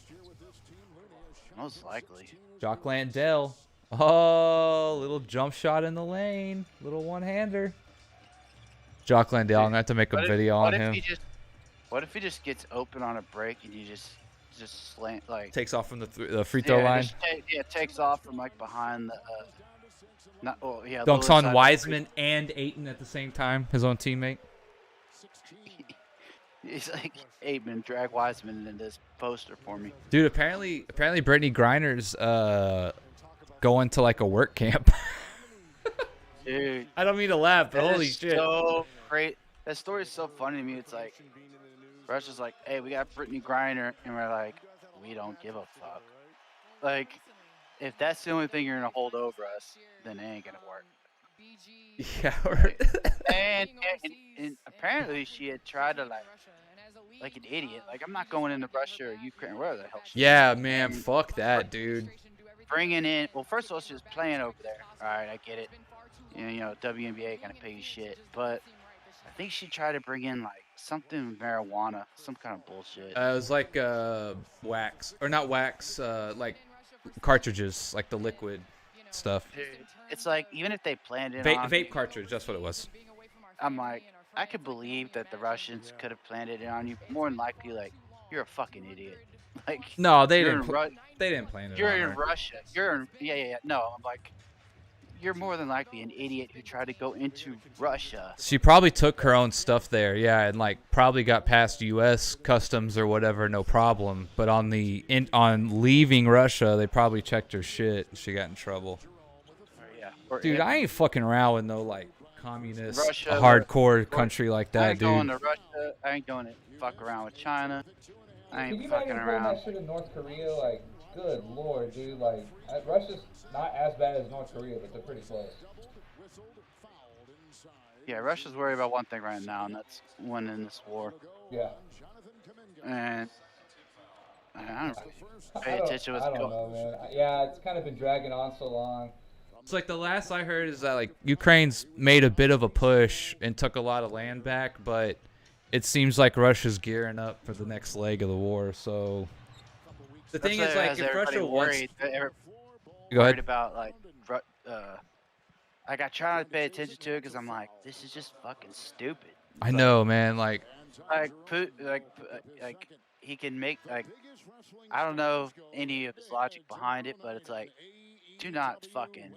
Most likely. Jock Landell. Oh, little jump shot in the lane. Little one-hander. Jock Landell. I'm going to have to make a video on him. What if he just gets open on a break and he just slant, like... Takes off from the free throw line? Takes off from like behind the... Dunks on Wiseman and Ayton at the same time, his own teammate. He's like, Ayton, drag Wiseman in this poster for me. Dude, apparently Brittany Griner's going to like a work camp. Dude, I don't mean to laugh, but holy shit. So great. That story is so funny to me. It's like, Russia's like, hey, we got Brittany Griner, and we're like, we don't give a fuck. Like, if that's the only thing you're gonna hold over us, then it ain't gonna work. Yeah. and apparently she had tried to like an idiot. Like, I'm not going into Russia or Ukraine, wherever the hell she Yeah, is. man, fuck that, dude. Bringing in, well, first of all, she was playing over there. All right, I get it. You know, WNBA gonna pay you shit, but I think she tried to bring in like something marijuana, some kind of bullshit. It was like wax, or not wax, like cartridges, like the liquid stuff. Dude, it's like, even if they planned it on vape cartridge, that's what it was. I'm like, I could believe that the Russians could have planned it on you. More than likely, like, you're a fucking idiot. Like, no, they didn't. They didn't plan it. You're on in her. Russia. You're in, yeah. No, I'm like, you're more than likely an idiot who tried to go into Russia. She probably took her own stuff there, yeah, and like probably got past U.S. customs or whatever, no problem. But on leaving Russia, they probably checked her shit. And she got in trouble. Dude, I ain't fucking around with no like communist, Russia, hardcore country like that, dude. I ain't going to Russia. I ain't going to fuck around with China. I ain't fucking around. That shit in North Korea, like, good lord, dude. Like, Russia's not as bad as North Korea, but they're pretty close. Yeah, Russia's worried about one thing right now, and that's winning this war. Yeah. And I don't pay attention to what's going on. I don't know, man. Yeah, it's kind of been dragging on so long. It's like the last I heard is that like Ukraine's made a bit of a push and took a lot of land back, but it seems like Russia's gearing up for the next leg of the war. So the thing is, like, if Russia wants, go ahead. About like, I try not to pay attention to it because I'm like, this is just fucking stupid. I know, man. Like he can make, like, I don't know any of his logic behind it, but it's like, do not fucking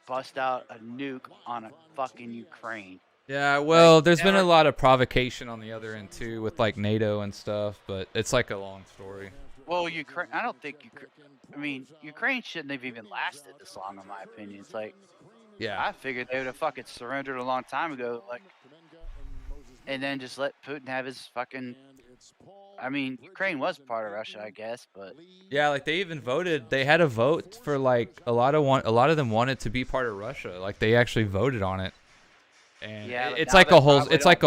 bust out a nuke on a fucking Ukraine. Yeah, well, there's been a lot of provocation on the other end too, with like NATO and stuff, but it's like a long story. Well, Ukraine. I don't think Ukraine. I mean, Ukraine shouldn't have even lasted this long, in my opinion. It's like, yeah, I figured they would have fucking surrendered a long time ago, like, and then just let Putin have his fucking. I mean, Ukraine was part of Russia, I guess, but yeah, like they even voted. They had a vote for like a lot of them wanted to be part of Russia. Like they actually voted on it. And yeah, it's like a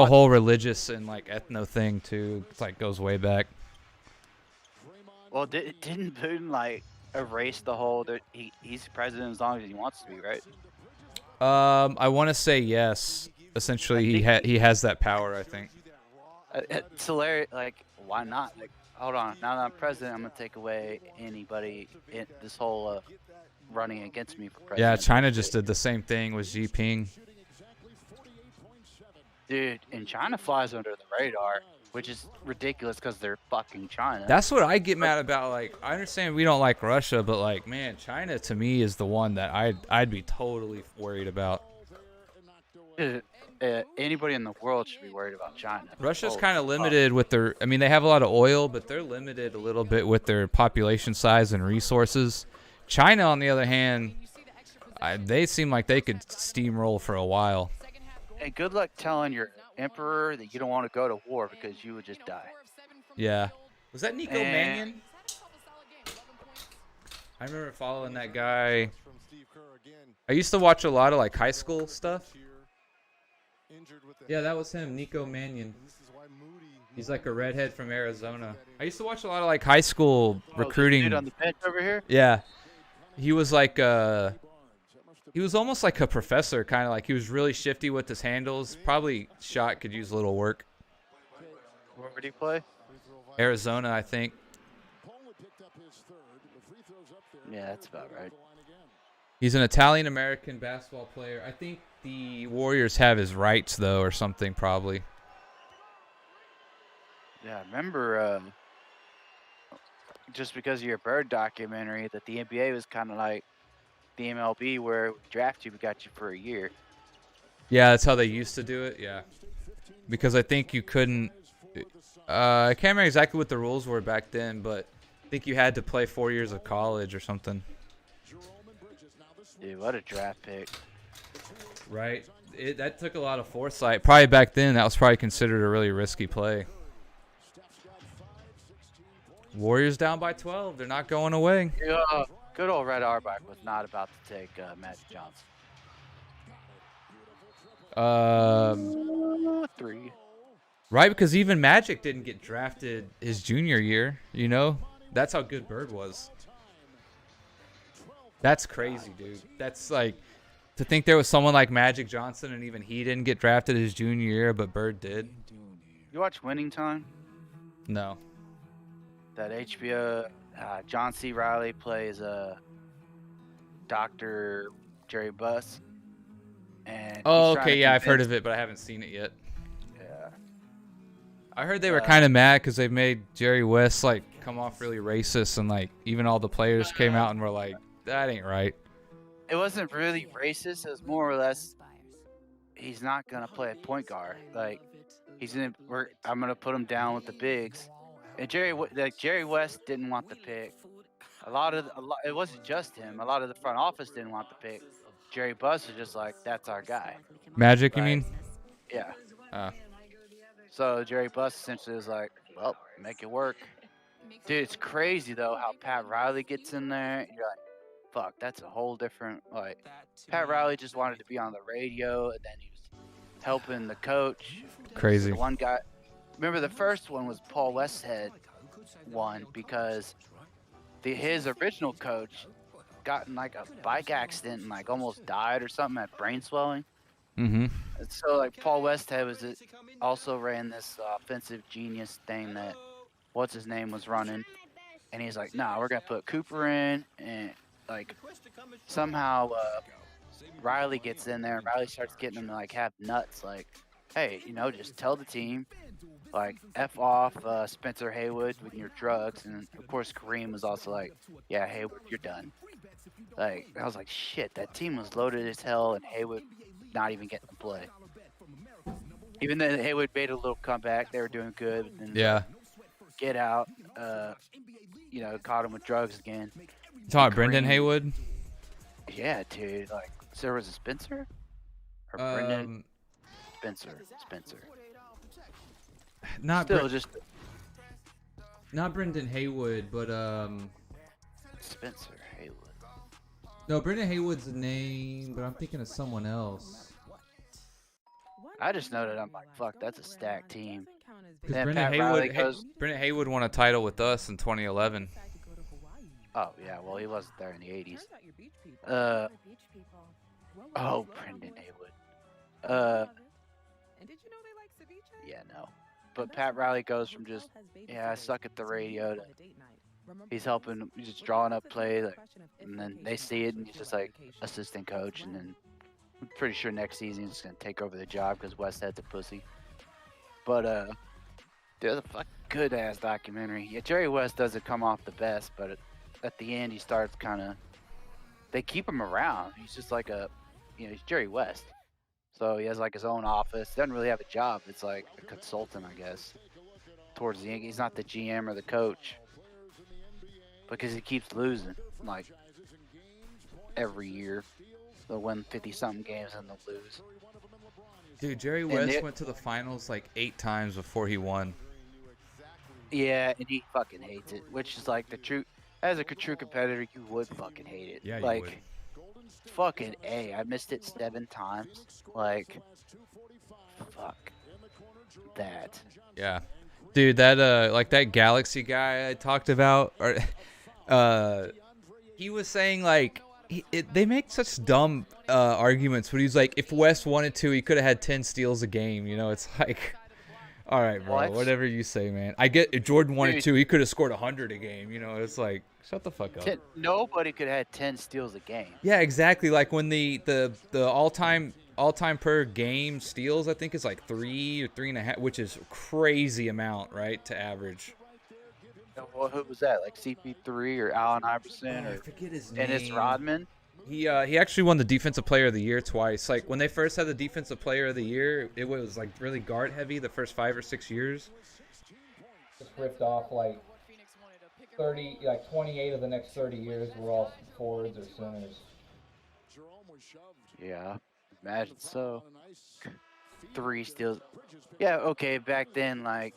whole religious and like ethno thing too. It's like goes way back. Well, didn't Putin like erase the whole that he's president as long as he wants to be, right? I want to say yes. Essentially, he has that power, I think. It's hilarious. Like, why not? Like, hold on. Now that I'm president, I'm gonna take away anybody in this whole running against me for president. Yeah, China just did the same thing with Xi Jinping. Dude, and China flies under the radar, which is ridiculous because they're fucking China. That's what I get mad about. Like, I understand we don't like Russia, but like, man, China to me is the one that I'd be totally worried about. Anybody in the world should be worried about China. Russia's kind of limited with their. I mean, they have a lot of oil, but they're limited a little bit with their population size and resources. China, on the other hand, they seem like they could steamroll for a while. Hey, good luck telling your emperor that you don't want to go to war because you would just die. Yeah. Was that Nico Mannion? I remember following that guy. I used to watch a lot of like high school stuff. Yeah, that was him, Nico Mannion. He's like a redhead from Arizona. I used to watch a lot of like high school recruiting. Dude on the bench over here? Yeah. He was like he was almost like a professor, kind of like he was really shifty with his handles. Probably shot could use a little work. Where would he play? Arizona, I think. Yeah, that's about right. He's an Italian-American basketball player. I think the Warriors have his rights, though, or something, probably. Yeah, I remember just because of your Bird documentary that the NBA was kind of like the MLB where we draft you, we got you for a year. Yeah, that's how they used to do it, yeah. Because I think you couldn't... I can't remember exactly what the rules were back then, but I think you had to play 4 years of college or something. Dude, what a draft pick. Right. That took a lot of foresight. Probably back then, that was probably considered a really risky play. Warriors down by 12. They're not going away. Yeah, good old Red Auerbach was not about to take Magic Johnson. 3. Right, because even Magic didn't get drafted his junior year, you know? That's how good Bird was. That's crazy, dude. That's like, to think there was someone like Magic Johnson and even he didn't get drafted his junior year, but Bird did. You watch Winning Time? No. That HBO, John C. Reilly plays Dr. Jerry Buss. And oh, okay, yeah, I've heard of it, but I haven't seen it yet. Yeah. I heard they were kind of mad because they made Jerry West like come off really racist, and like even all the players came out and were like, "That ain't right." It wasn't really racist. It was more or less, he's not gonna play a point guard. Like I'm gonna put him down with the bigs. And Jerry West didn't want the pick. It wasn't just him. A lot of the front office didn't want the pick. Jerry Buss was just like, that's our guy. Magic, you mean? Yeah. So Jerry Buss essentially was like, well, make it work. Dude, it's crazy though how Pat Riley gets in there. And you're like, fuck, that's a whole different, like, Pat Riley just wanted to be on the radio, and then he was helping the coach. Crazy. The one guy, remember the first one was Paul Westhead won because his original coach got in like a bike accident and like almost died or something, had brain swelling. Mm-hmm. And so like Paul Westhead also ran this offensive genius thing that what's his name was running, and he's like, nah, we're gonna put Cooper in, and like somehow Riley gets in there and Riley starts getting him to like have nuts, like, hey, just tell the team, like, F off Spencer Haywood with your drugs. And of course Kareem was also like, yeah, Haywood, you're done. Like, I was like, shit, that team was loaded as hell and Haywood not even getting to play. Even though Haywood made a little comeback, they were doing good. And Yeah. Get out. Caught him with drugs again. You talking about Brendan Haywood? Yeah, dude. Like, so was it Spencer? Or Brendan? Spencer. Not Still just. Not Brendan Haywood, but Spencer Haywood. No, Brendan Haywood's the name, but I'm thinking of someone else. I just know that I'm like, fuck, that's a stacked team. Because Brendan Haywood won a title with us in 2011. Oh yeah, well he wasn't there in the 80s. Brendan Haywood. Yeah, no. But Pat Riley goes from just, I suck at the radio to he's helping, he's just drawing up plays, and then they see it and he's just like assistant coach, and then I'm pretty sure next season he's gonna take over the job because Westhead's a pussy. But there's a fucking good ass documentary. Yeah, Jerry West doesn't come off the best, but at the end he starts kind of. They keep him around. He's just like he's Jerry West, so he has like his own office. Doesn't really have a job. It's like a consultant, I guess. Towards the end, he's not the GM or the coach because he keeps losing like every year. They'll win 50-something games and they'll lose. Dude, Jerry West went to the finals like 8 times before he won. Yeah, and he fucking hates it, which is like the true. As a true competitor, you would fucking hate it. Yeah, like, you would. Fucking A. I missed it 7 times. Like, fuck that. Yeah, dude, that like that Galaxy guy I talked about, or he was saying like they make such dumb arguments. But he's like, if West wanted to, he could have had 10 steals a game. You know, it's like. All right, bro. Whatever you say, man. I get if Jordan wanted to, he could have scored 100 a game. You know, it's like shut the fuck up. Nobody could have had 10 steals a game. Yeah, exactly. Like when the all-time per game steals, I think is like 3 or 3.5, which is a crazy amount, right, to average. Well, who was that? Like CP3 or Allen Iverson or I forget his name. Dennis Rodman. He actually won the Defensive Player of the Year twice. Like when they first had the Defensive Player of the Year, it was like really guard heavy the first 5 or 6 years. Just ripped off like 28 of the next 30 years were all forwards or centers. Yeah, imagine so. 3 steals. Yeah, okay. Back then, like,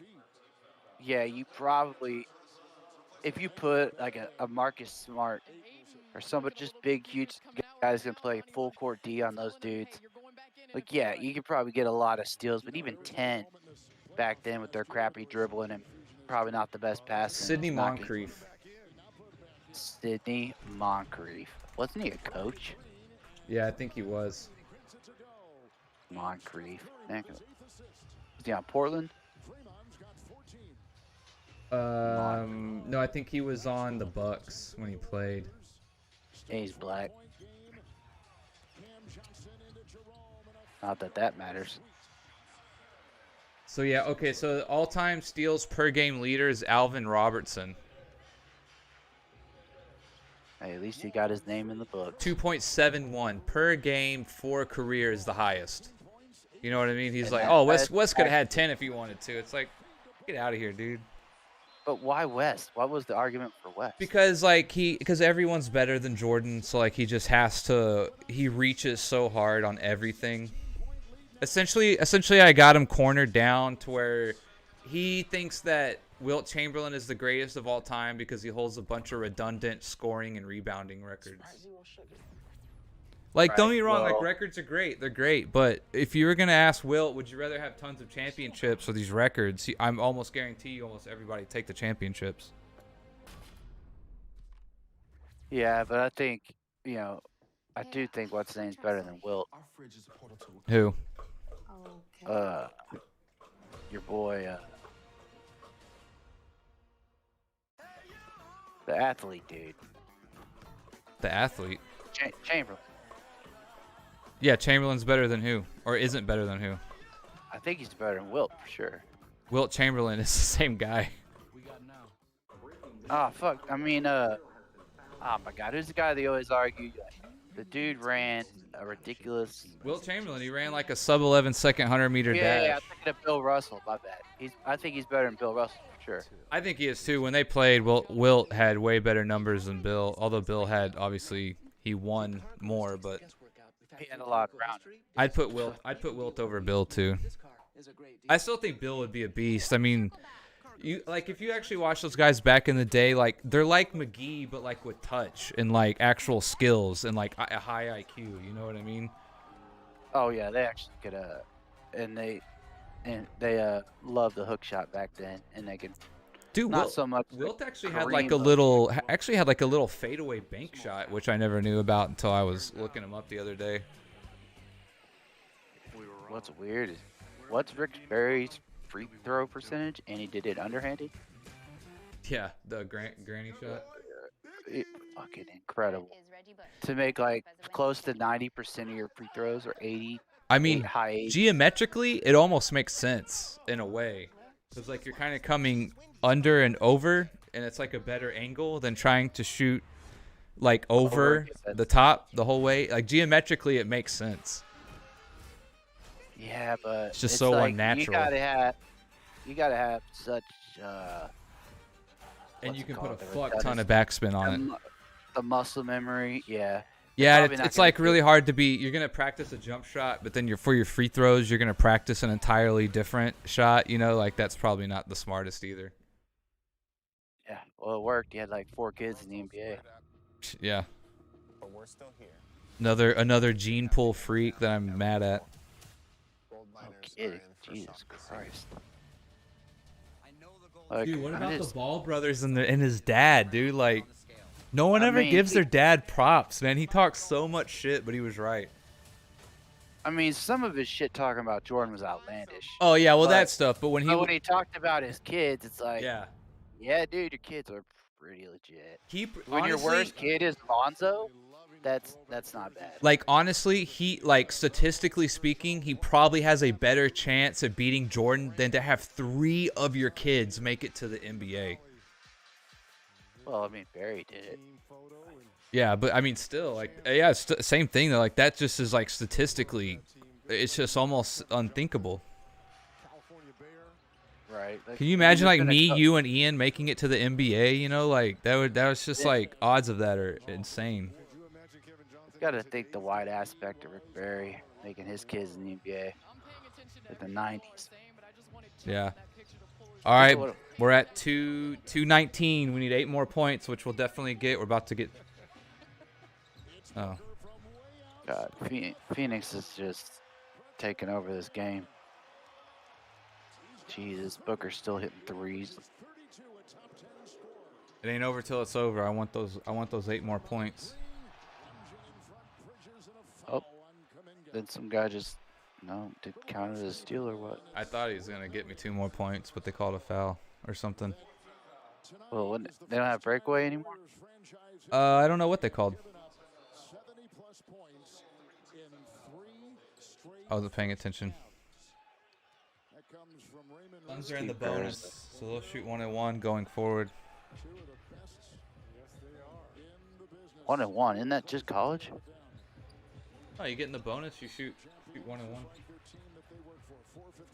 yeah, you probably if you put like a Marcus Smart. Or somebody just big, huge guys can play full court D on those dudes. Like, yeah, you could probably get a lot of steals, but even 10 back then with their crappy dribbling and probably not the best passing. Sidney Moncrief. Sidney Moncrief. Wasn't he a coach? Yeah, I think he was. Moncrief. Was he on Portland? No, I think he was on the Bucks when he played. And he's black. Not that that matters. So yeah, okay. So all-time steals per game leader is Alvin Robertson. Hey, at least he got his name in the book. 2.71 per game for career is the highest. You know what I mean? He's like, oh, West could have had 10 if he wanted to. It's like, get out of here, dude. But why West? What was the argument for West? Because because everyone's better than Jordan, so like he just has to. He reaches so hard on everything. Essentially, I got him cornered down to where he thinks that Wilt Chamberlain is the greatest of all time because he holds a bunch of redundant scoring and rebounding records. Like, don't get me wrong, like records are great, they're great, but if you were gonna ask Wilt, would you rather have tons of championships or these records? I'm almost guarantee you, almost everybody take the championships. Yeah, but I think I do think what's his name's better than Wilt. Who? Your boy, the athlete dude. The athlete. Chamberlain. Yeah, Chamberlain's better than who? Or isn't better than who? I think he's better than Wilt, for sure. Wilt Chamberlain is the same guy. Oh, fuck. I mean, oh, my God. Who's the guy they always argue? The dude ran a ridiculous. Wilt Chamberlain, he ran like a sub 11 second 100-meter dash. Yeah, I'm thinking of Bill Russell. My bad. I think he's better than Bill Russell for sure. I think he is too. When they played, Wilt had way better numbers than Bill. Although Bill had obviously he won more, but he had a lot around him. I'd put Wilt over Bill too. I still think Bill would be a beast. I mean, if you actually watch those guys back in the day, like they're like McGee, but like with touch and like actual skills and like a high IQ. You know what I mean? Oh yeah, they actually could and they loved the hook shot back then, and they could. Dude, not so much. Wilt actually had like a little fadeaway bank shot, which I never knew about until I was looking him up the other day. What's weird is what's Rick Barry's free throw percentage, and he did it underhanded. Yeah, the granny shot. Fucking incredible. To make like close to 90% of your free throws or 80. I mean, high geometrically, it almost makes sense in a way. Because like you're kind of coming under and over, and it's like a better angle than trying to shoot like over the top the whole way. Like geometrically, it makes sense. Yeah, but it's just so like unnatural. You gotta have such. And you can put a fuck ton of backspin on it. The muscle memory, yeah. Yeah, it's like really hard to be. You're gonna practice a jump shot, but then for your free throws, you're gonna practice an entirely different shot. You know, like that's probably not the smartest either. Yeah, well, it worked. You had like 4 kids in the NBA. Yeah. But we're still Another here. gene pool freak that I'm mad at. Kidding. Jesus Christ. Dude, what about the Ball brothers and his dad, dude? Like, no one ever gives their dad props, man. He talks so much shit, but he was right. I mean, some of his shit talking about Jordan was outlandish. Oh yeah, well that stuff. But when he talked about his kids, it's like, yeah, dude, your kids are pretty legit. When your worst kid is Lonzo, that's not bad. Like honestly, he statistically speaking, he probably has a better chance of beating Jordan than to have 3 of your kids make it to the NBA. Well, I mean, Barry did it. Yeah, but I mean, still, like, yeah, same thing though. Like that just is like statistically, it's just almost unthinkable. Right. Can you imagine like me, you, and Ian making it to the NBA? You know, like that was just like odds of that are insane. You gotta think the wide aspect of Rick Barry making his kids in the NBA in the 90s. Yeah. All right, we're at 219. We need 8 more points, which we'll definitely get. We're about to get. Oh. God, Phoenix is just taking over this game. Jesus, Booker's still hitting threes. It ain't over till it's over. I want those 8 more points. Oh, then some guy just did count it as a steal or what? I thought he was gonna get me 2 more points, but they called a foul or something. Well, they don't have breakaway anymore. I don't know what they called. I wasn't paying attention. Suns are in the bonus, so they'll shoot 1-1 going forward. 1-1, isn't that just college? Oh, you get in the bonus, you shoot 1-1.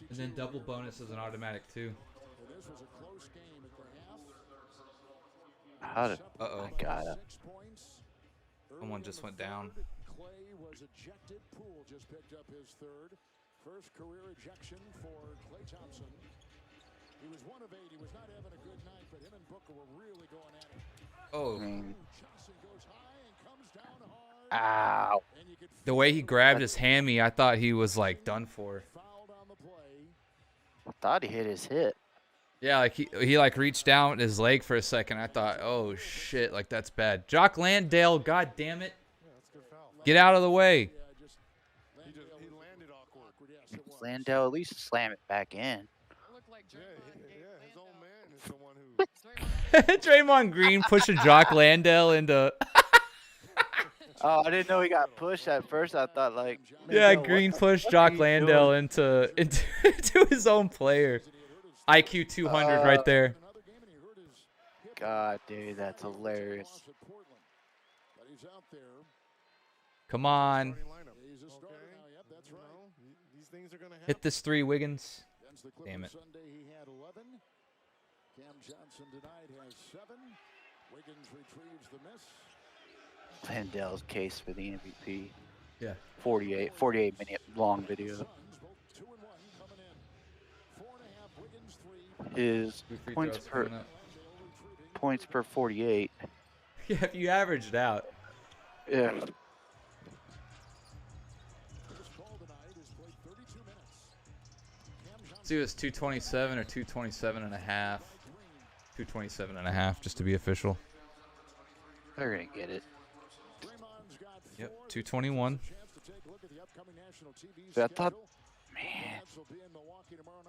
And then double bonus is an automatic too. How did? Uh-oh. I got it. Someone just went down. Clay was ejected. Poole just picked up his 3rd. First career ejection for Klay Thompson. He was 1 of 8. He was not having a good night, but him and Booker were really going at it. Oh. Johnson goes high and comes down hard. Ow. The way he grabbed his hammy, I thought he was like done for. I thought he hit his hip. Yeah, like he like reached down with his leg for a second. I thought, oh shit, like that's bad. Jock Landale, god damn it. Get out of the way. Landale, at least slam it back in. Draymond Green pushing Jock Landale into. Oh, I didn't know he got pushed at first. I thought like. Yeah, Green pushed Jock Landale into his own player. IQ 200 right there. God, dude, that's hilarious. Come on. He's a starter now. Yep, that's right. These things are going to happen. Hit this 3, Wiggins. Damn it. Sunday he had 11. Cam Johnson tonight has 7. Wiggins retrieves the miss. Landell's case for the MVP. Yeah. 48 minute long video. His points per 48. Yeah, if you averaged out. Yeah. See, it was 227 or 227 and a half. 227 and a half, just to be official. They're gonna get it. Yep, 221. But I thought, man,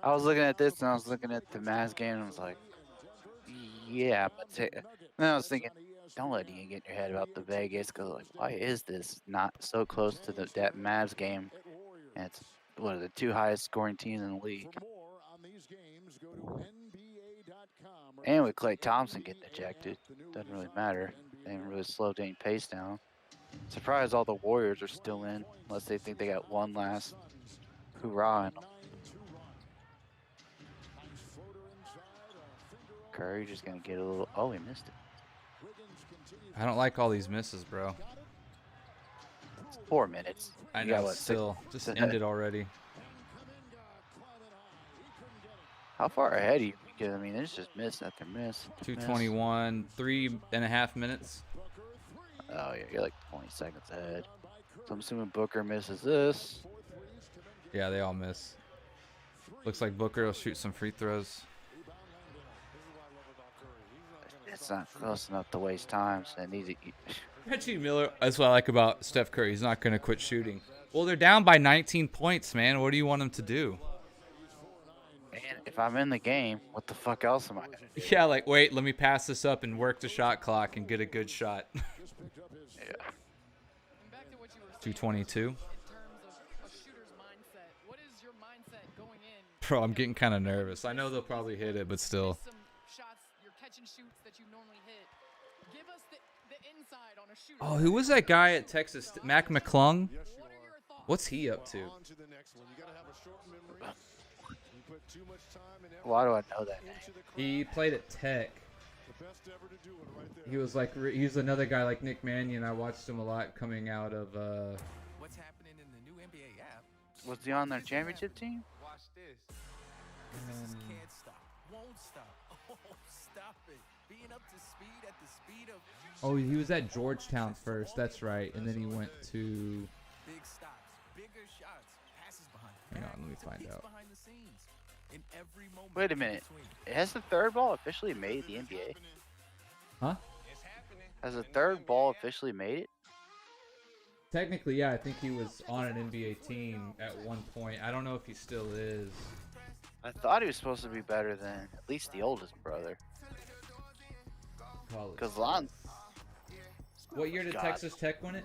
I was looking at this and I was looking at the Mavs game and I was like, yeah, but then I was thinking, don't let Ian get in your head about the Vegas, because like, why is this not so close to that Mavs game? And it's one of the 2 highest scoring teams in the league. And with Klay Thompson getting ejected, doesn't really matter. They haven't really slowed any pace down. Surprised all the Warriors are still in, unless they think they got one last hurrah in them. Curry just gonna get a little. Oh, he missed it. I don't like all these misses, bro. It's 4 minutes. I know, still. Just end it already. How far ahead are you? Because, I mean, there's just miss after miss. 221, 3.5 minutes. Oh, yeah, you're like 20 seconds ahead. So I'm assuming Booker misses this. Yeah, they all miss. Looks like Booker will shoot some free throws. It's not close enough to waste time, so they need to eat. Reggie Miller, that's what I like about Steph Curry. He's not going to quit shooting. Well, they're down by 19 points, man. What do you want them to do? Man, if I'm in the game, what the fuck else am I going to do? Yeah, like, wait, let me pass this up and work the shot clock and get a good shot. Yeah. 222. Bro, I'm getting kind of nervous. I know they'll probably hit it, but still. Oh, who was that guy at Texas? Mac McClung? What's he up to? Why do I know that name? He played at Tech. He was like, he's another guy like Nick Mannion. I watched him a lot coming out of. What's happening in the new NBA app? Was he on their championship team? Watch this. This is can't stop, won't stop. Oh, stop it. Being up to speed at the speed of. Oh, he was at Georgetown first. That's right, and then he went to. Big stops, bigger shots, passes behind. Hang on, let me find out. Behind the scenes. In every moment. Wait a minute. Has the third ball officially made the NBA? Huh? Has the third ball officially made it? Technically, yeah. I think he was on an NBA team at one point. I don't know if he still is. I thought he was supposed to be better than at least the oldest brother. Because Lon. What year did Texas Tech win it?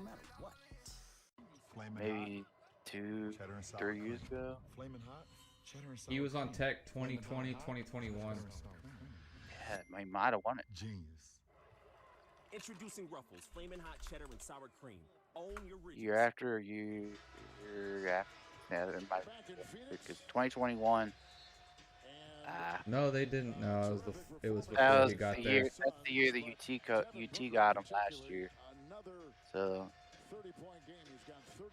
Maybe 2, 3 years ago. He was on Tech 2020, 2021. Yeah, he might have won it. Genius. Introducing Ruffles, flaming hot cheddar and sour cream. Own your regions. Year after or year after? Yeah, it might because 2021. No, they didn't. No, it was before That was he got the there. year. That's the year that UT got him last year. So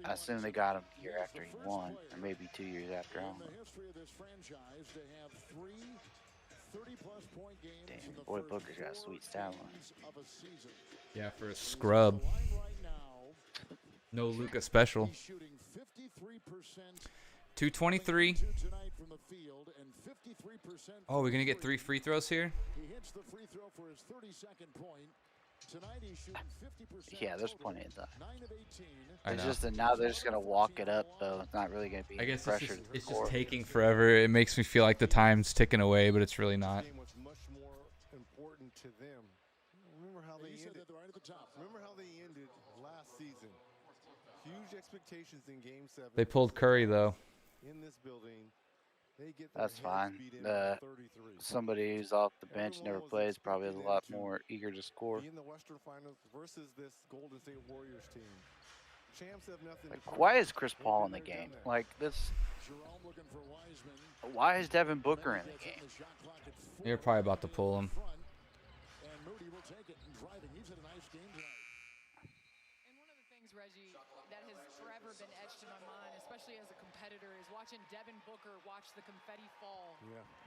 I assume they got him the year after he won, or maybe 2 years after. I don't know. Damn, boy, Booker's got a sweet stat line. Yeah, for a scrub. No Luka special. 223. Oh, we're gonna get 3 free throws here. He hits the free throw for his 32nd point. Tonight he's shooting 50%. Yeah, there's plenty of time. 9 of 18. It's just that now they're just gonna walk it up, so it's not really gonna be. I guess pressure. it's just taking forever. It makes me feel like the time's ticking away, but it's really not. What's much more important to them. Remember how they ended. Remember how they ended last season. Huge expectations in Game 7. They pulled Curry though. In this building, they get That's fine. Somebody who's off the bench never plays probably is a lot more eager to score. In the Western Finals versus this Golden State Warriors team. Like, why is Chris Paul in the game? Like this. Why is Devin Booker in the game? You're probably about to pull him. Reggie, that has forever been etched in my mind, especially as a competitor, is watching Devin Booker watch the confetti fall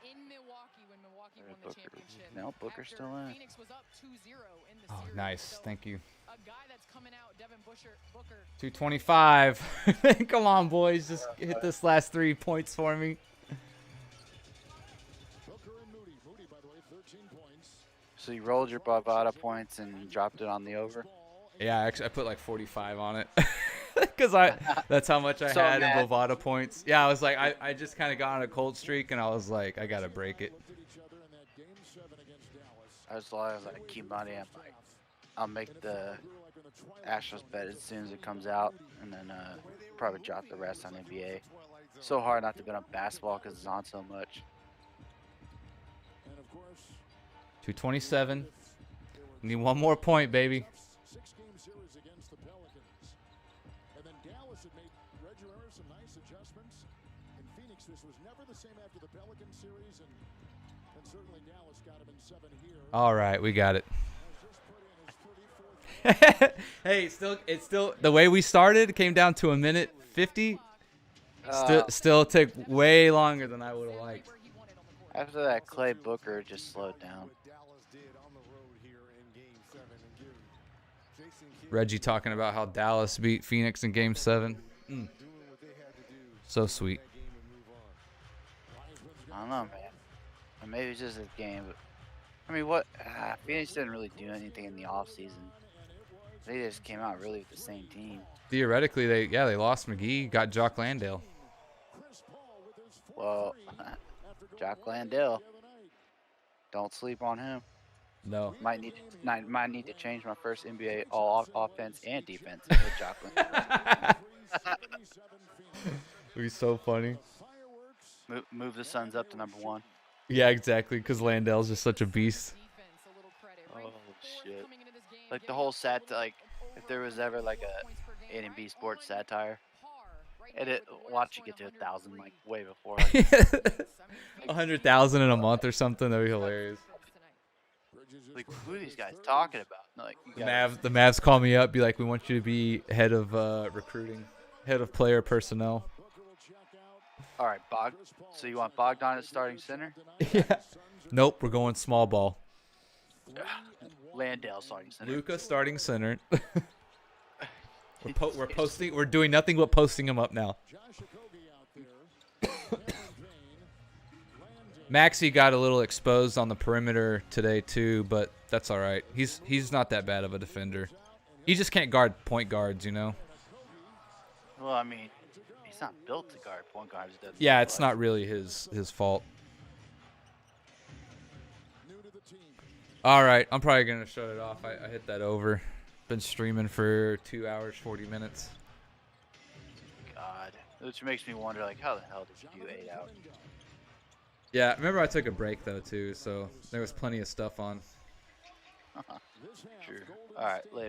in Milwaukee when Milwaukee won the championship. No, Booker's still in. Phoenix was up 2-0 in the Oh, series. nice. So Thank you. a guy that's coming out, Devin Booker. 225. Come on, boys. Just hit this last 3 points for me. So you rolled your Bovada points and dropped it on the over? Yeah, actually, I put like 45 on it. Because that's how much I had in Bovada points. Yeah, I was like, I just kind of got on a cold streak, and I was like, I got to break it. I was like, keep money. I'm like, I'll make the Astros bet as soon as it comes out, and then probably drop the rest on NBA. So hard not to bet on basketball because it's on so much. 227. Need one more point, baby. 6-game series against the Pelicans. And then Dallas had made Reggie some nice adjustments. In Phoenix, this was never the same after the Pelicans series, and certainly Dallas got him in 7 here. All right, we got it. Hey, it's still the way we started came down to 1:50. Still took way longer than I would have liked. After that, Clay Booker just slowed down. Reggie talking about how Dallas beat Phoenix in Game 7. So sweet. I don't know, man. Or maybe it's just a game. But, I mean, what? Phoenix didn't really do anything in the offseason. They just came out really with the same team. Theoretically, they lost McGee, got Jock Landale. Well, Jock Landale. Don't sleep on him. No. Might need to change my first NBA all offense and defense with Jock Landale. It'd be so funny. Move the Suns up to #1. Yeah, exactly, because Landale's just such a beast. Oh, shit. Like, the whole like, if there was ever, like, a A&B sports satire, watch you get to 1,000, like, way before. Like, 100,000 in a month or something, that'd be hilarious. Like, who are these guys talking about? Like, The Mavs call me up, be like, we want you to be head of recruiting, head of player personnel. All right, so you want Bogdan as starting center? Yeah. Nope, we're going small ball. Landale starting center. Luka starting center. We're doing nothing but posting him up now. Maxey got a little exposed on the perimeter today too, but that's all right. He's not that bad of a defender. He just can't guard point guards, you know. Well, I mean, he's not built to guard point guards. Yeah, it's not really his fault. All right, I'm probably gonna shut it off. I hit that over. Been streaming for 2 hours 40 minutes. God, which makes me wonder, like, how the hell did you do 8 hours? Yeah, remember I took a break though too, so there was plenty of stuff on. True. All right, later.